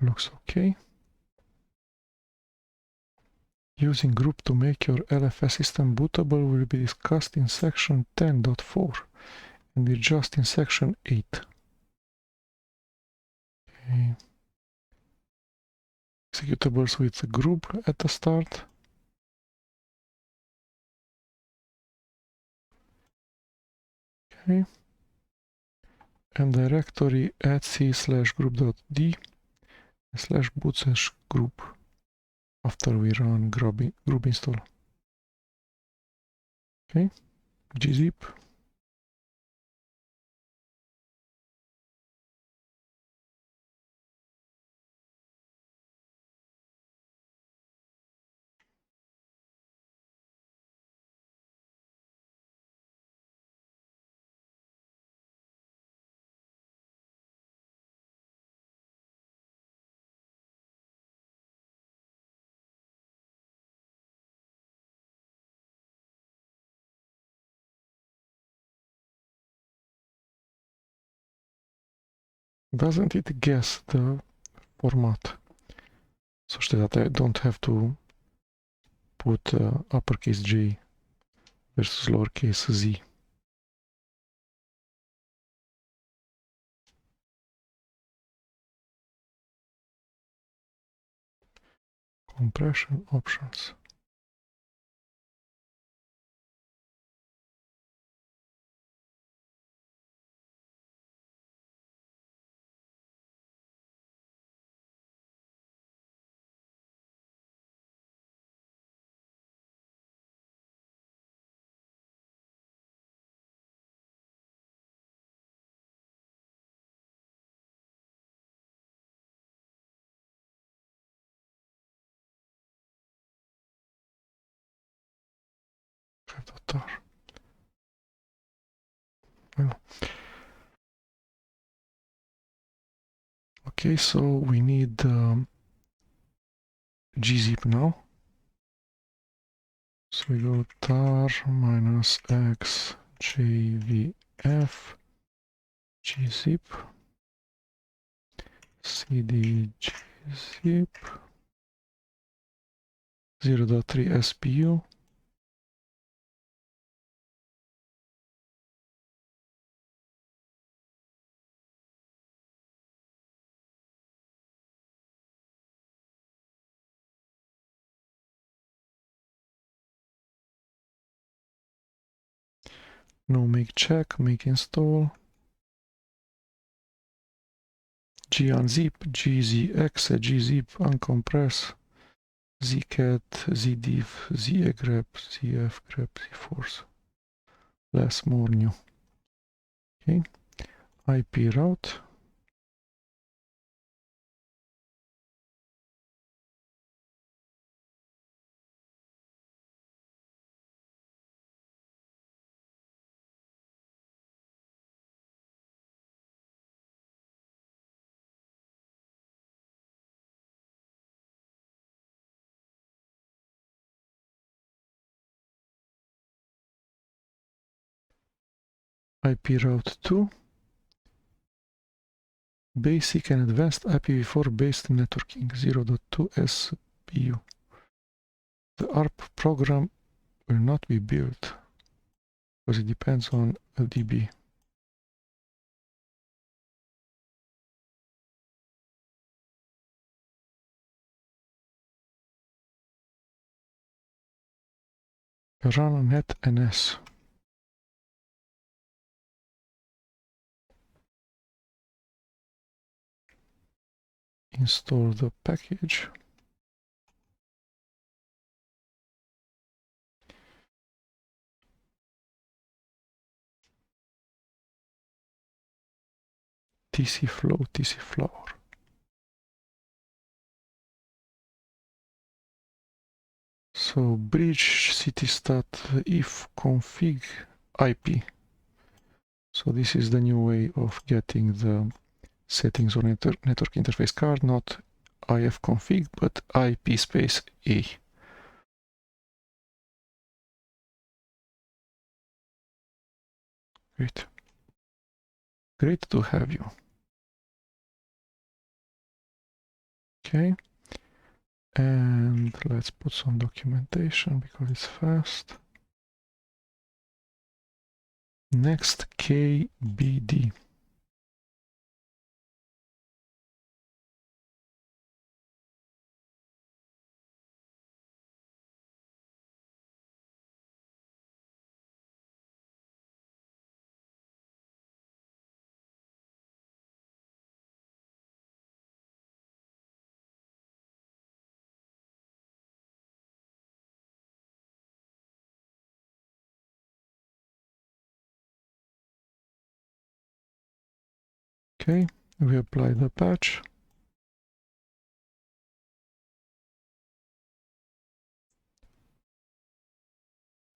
Looks okay. Using group to make your LFS system bootable will be discussed in section 10.4 and we're just in section 8. Okay. Executables with the group at the start. Okay. And directory /c/group.d /boot/group after we run group install. Okay, gzip. Doesn't it guess the format? Such that I don't have to put uppercase J versus lowercase z. Compression options. Well, okay, so we need gzip now. So we go tar -x jvf gzip cd gzip 0.3 SPU. No make check, make install. G unzip, gzx, gzip uncompress, zcat, zdiff, zegrep, zfgrep, zforce. Less, more, new. Okay. IP route. IP route 2. Basic and advanced IPv4 based networking 0.2 SPU. The ARP program will not be built because it depends on LDB. Run netns. Install the package. TC flow, TC flower. So bridge citystat if config IP. So this is the new way of getting the settings on network interface card, not ifconfig, but IP space A. Great. Great to have you. Okay. And let's put some documentation because it's fast. Next, KBD. Okay, we apply the patch.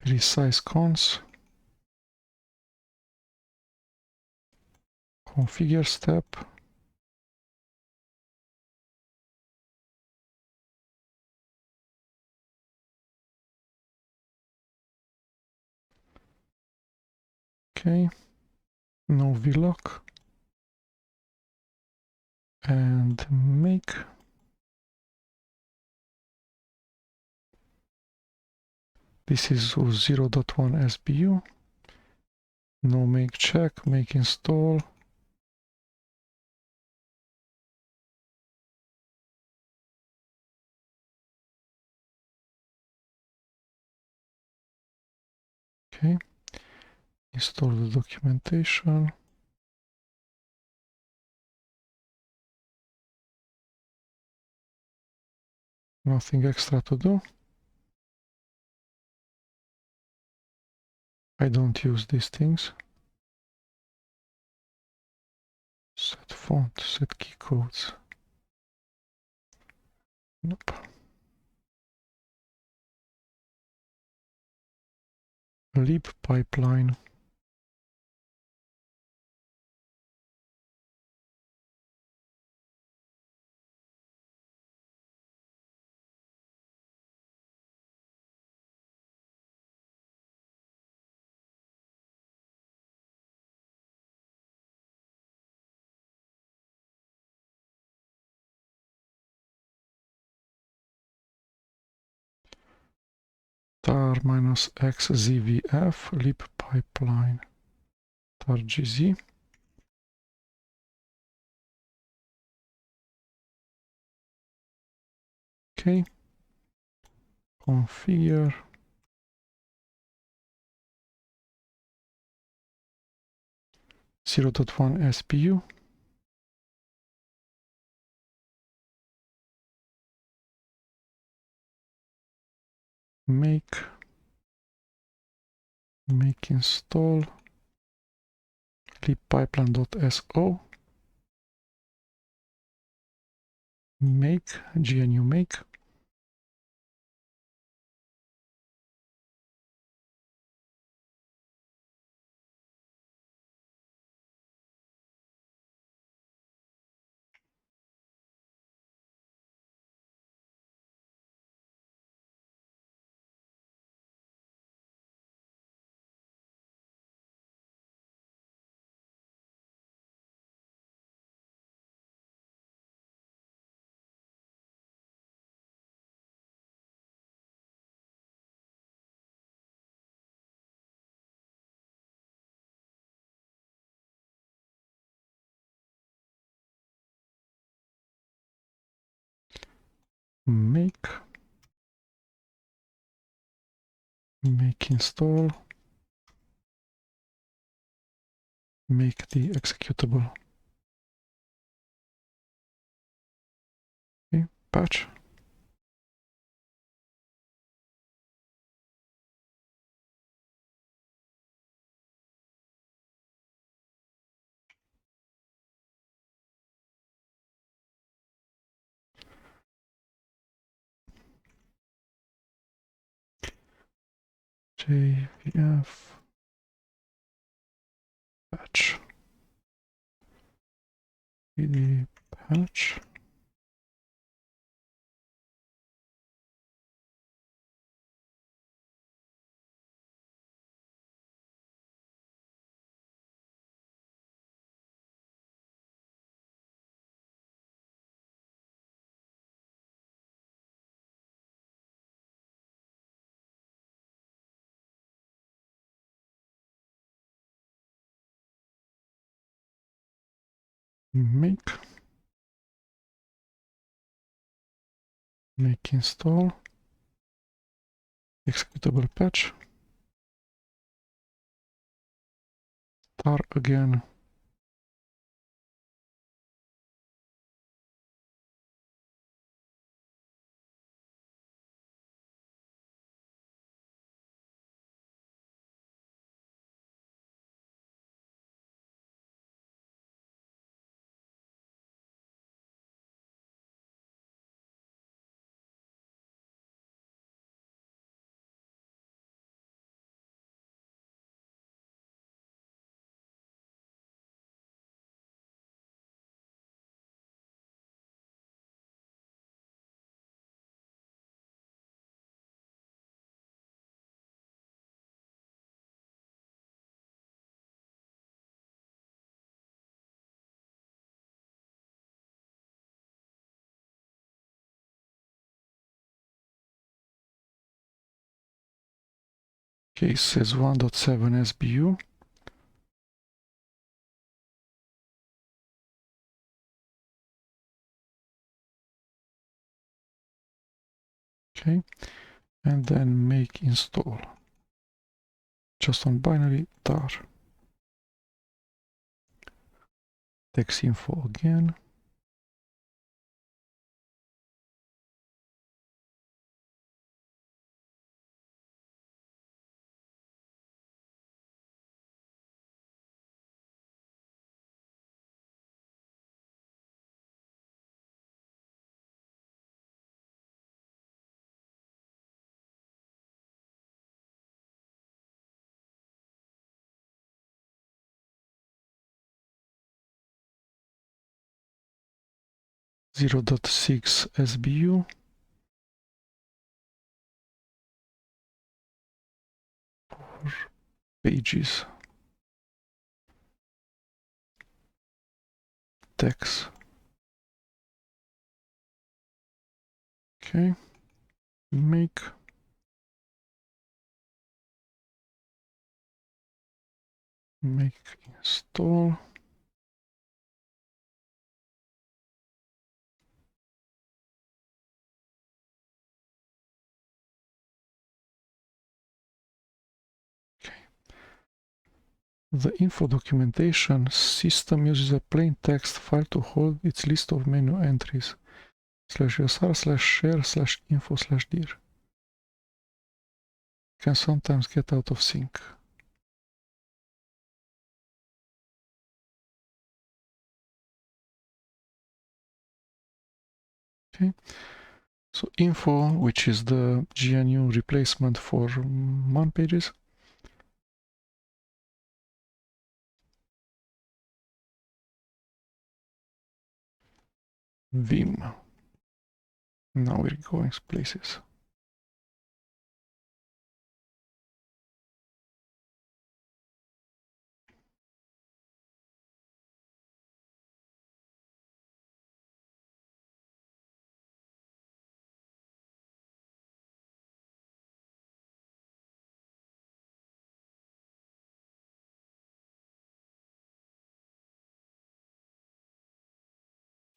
Resize cons. Configure step. Okay, no vlock. And make. This is 0.1 SBU. No make check, make install. Okay, install the documentation. Nothing extra to do. I don't use these things. Set font, set key codes. Nope. Lib pipeline. tar-xzvf lib pipeline tar-gz. Okay, configure. .1 SPU. Make install libpipeline.so. Make gnu make. Make install. Make the executable. Okay, patch. JVF patch. PD patch. Make install executable patch, tar again, okay, says 1.7 SBU. Okay, and then make install. Just on binary tar. Text info again. Zero point 0.6 SBU. Pages. Text. Okay. Make install. The info documentation system uses a plain text file to hold its list of menu entries. /usr/share/info/dir. Can sometimes get out of sync. Okay, so info, which is the GNU replacement for man pages. Vim. Now we're going places.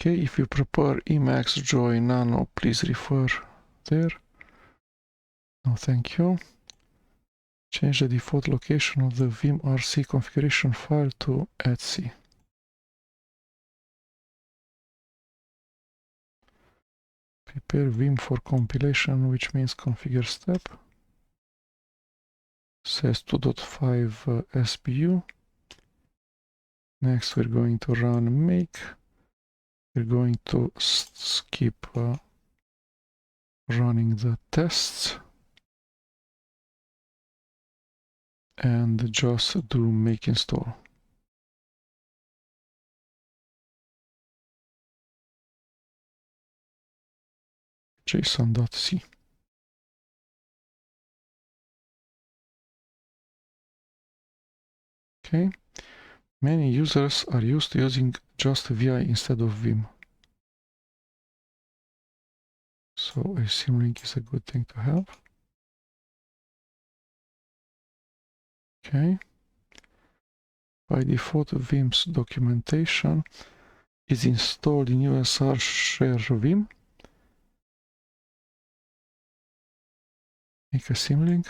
Okay, if you prepare Emacs, Joy, Nano, please refer there. No, thank you. Change the default location of the Vim RC configuration file to etc. Prepare Vim for compilation, which means configure step. Says 2.5 SBU. Next, we're going to run make. We're going to skip running the tests. and just do make install. json.c. Okay. Many users are used to using just VI instead of Vim. So a symlink is a good thing to have. Okay. By default, Vim's documentation is installed in USR share Vim. Make a symlink.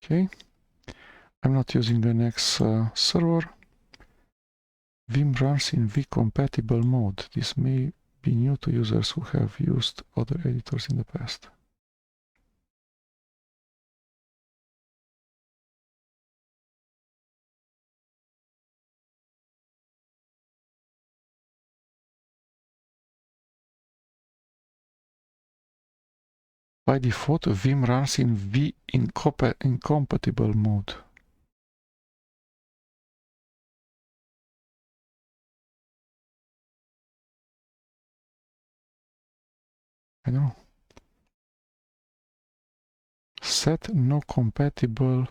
Okay. I'm not using the next server. Vim runs in V-compatible mode. This may be new to users who have used other editors in the past. By default, Vim runs in V-incompatible mode. I know. Set no compatible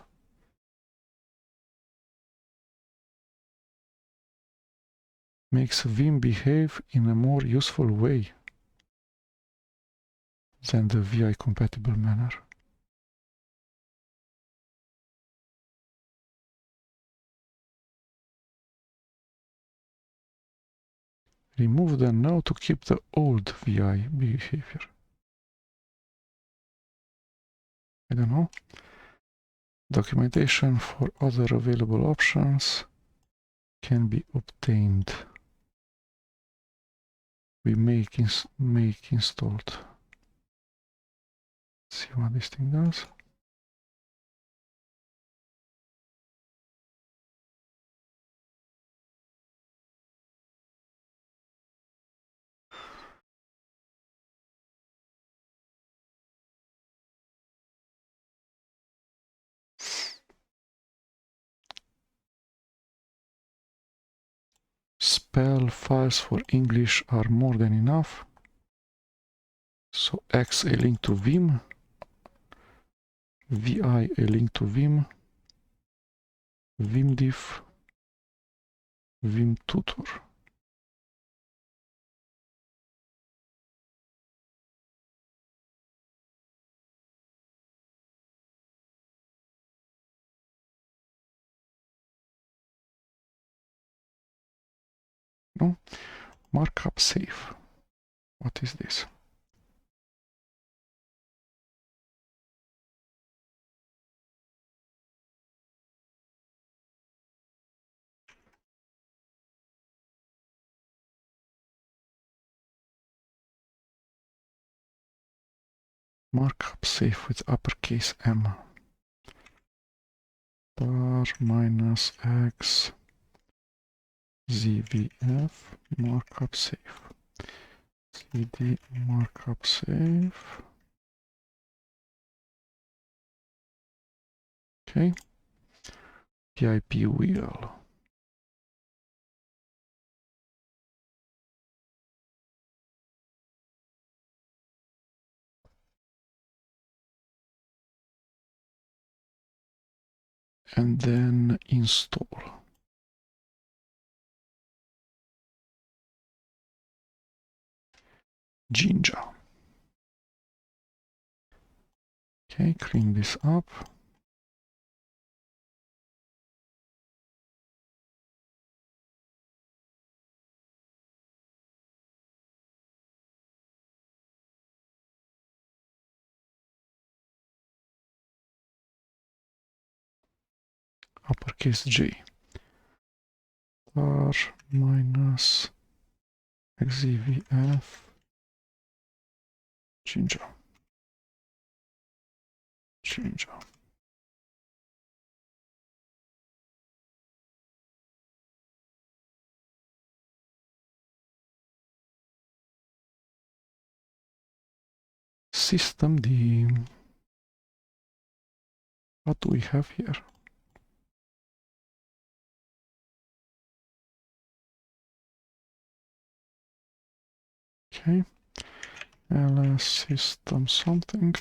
makes Vim behave in a more useful way than the VI compatible manner. Remove the no to keep the old VI behavior. I don't know. Documentation for other available options can be obtained. We make installed. See what this thing does. Spell files for English are more than enough. So X a link to Vim, VI a link to Vim, Vimdiff, Vim tutor. No, markup safe. What is this? Markup safe with uppercase M. Bar minus X ZVF markup safe. CD markup safe. Okay. PIP wheel. And then install. Jinja. Okay, clean this up. Uppercase J. R minus XZVF Jinja. Jinja. systemd. What do we have here? Okay, ls system something.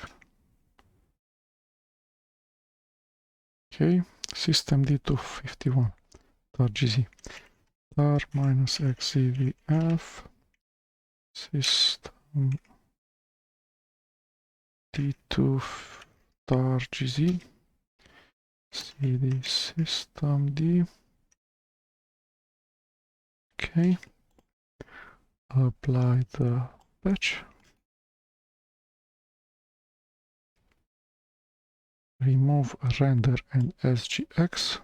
Okay, systemd251 .gz tar -xzvf system d2 .gz cd systemd. Okay, apply the patch, remove render and sgx.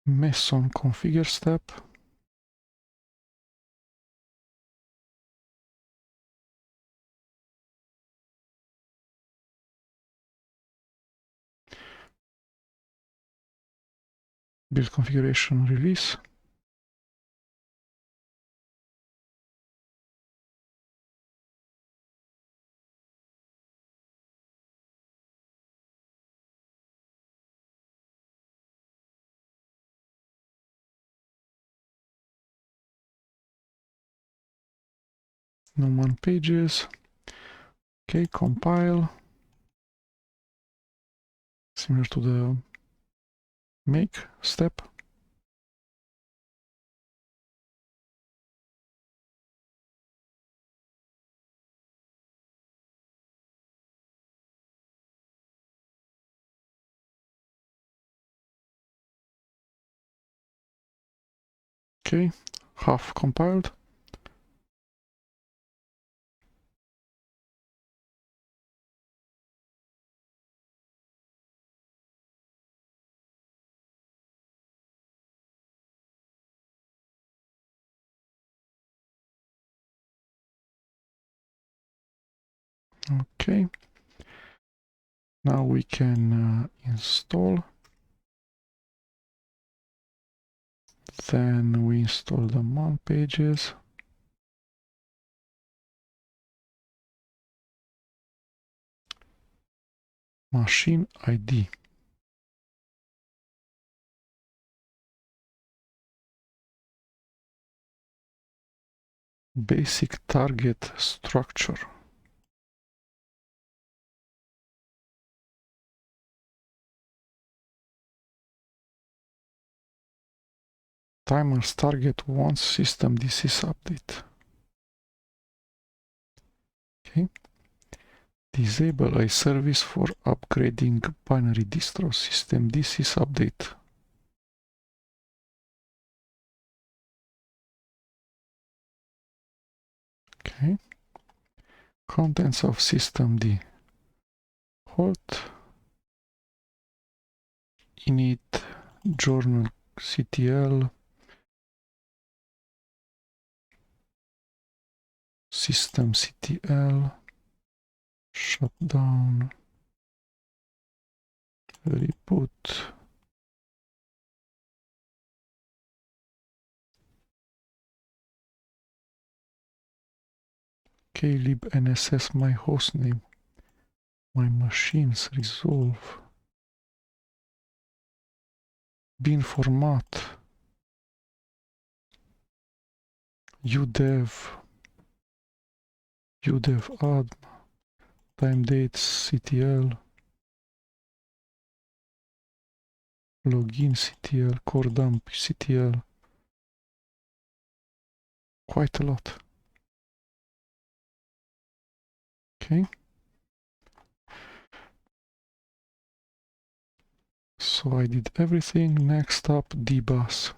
Meson configure step. Build configuration release. No man pages. Okay, compile. Similar to the make step. Okay, half compiled. Okay, now we can install. Then we install the man pages. Machine ID. Basic target structure. Timers target once systemd sys update. Okay. Disable a service for upgrading binary distro systemd sys update. Okay. Contents of systemd. Halt. Init journal ctl. systemctl. Shutdown. Reboot. klib_nss my hostname, my machines resolve, bin format, udev add, time dates ctl, login ctl, core dump ctl. Quite a lot. Okay. So I did everything. Next up, dbus.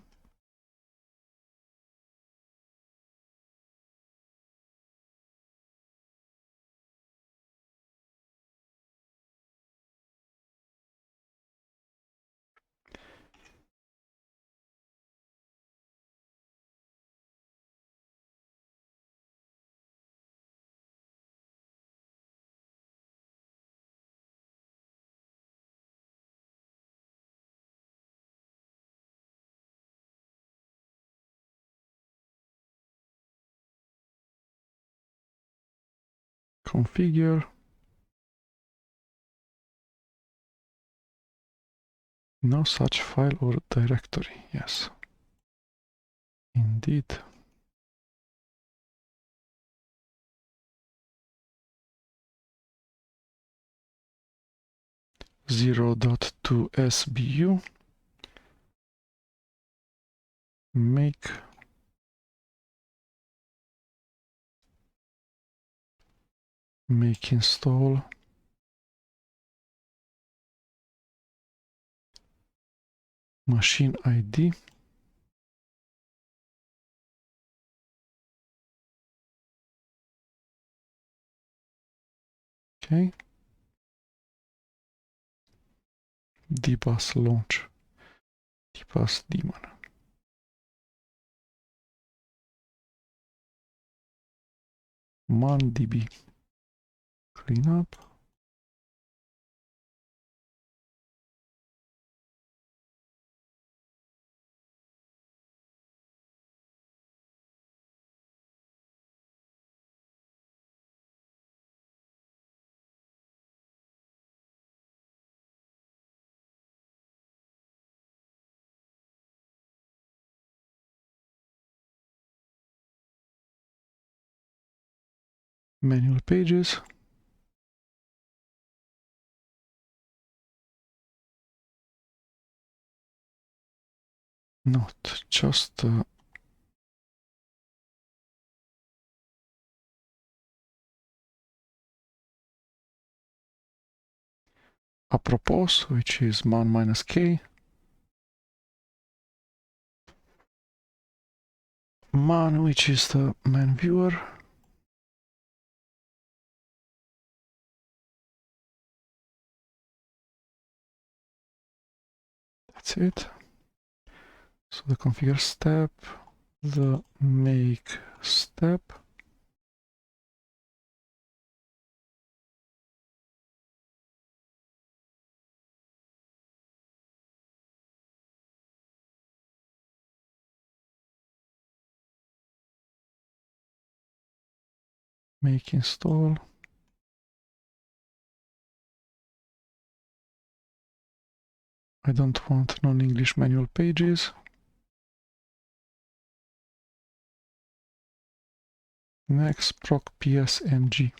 configure. No such file or directory. Yes, indeed. .2 sbu make install machine ID. Okay. dbus launch, dbus daemon. MonDB cleanup. Manual pages. Not just apropos, which is man-k, man, which is the man viewer, that's it. So the configure step, the make step, make install. I don't want non-English manual pages. Next, proc psng.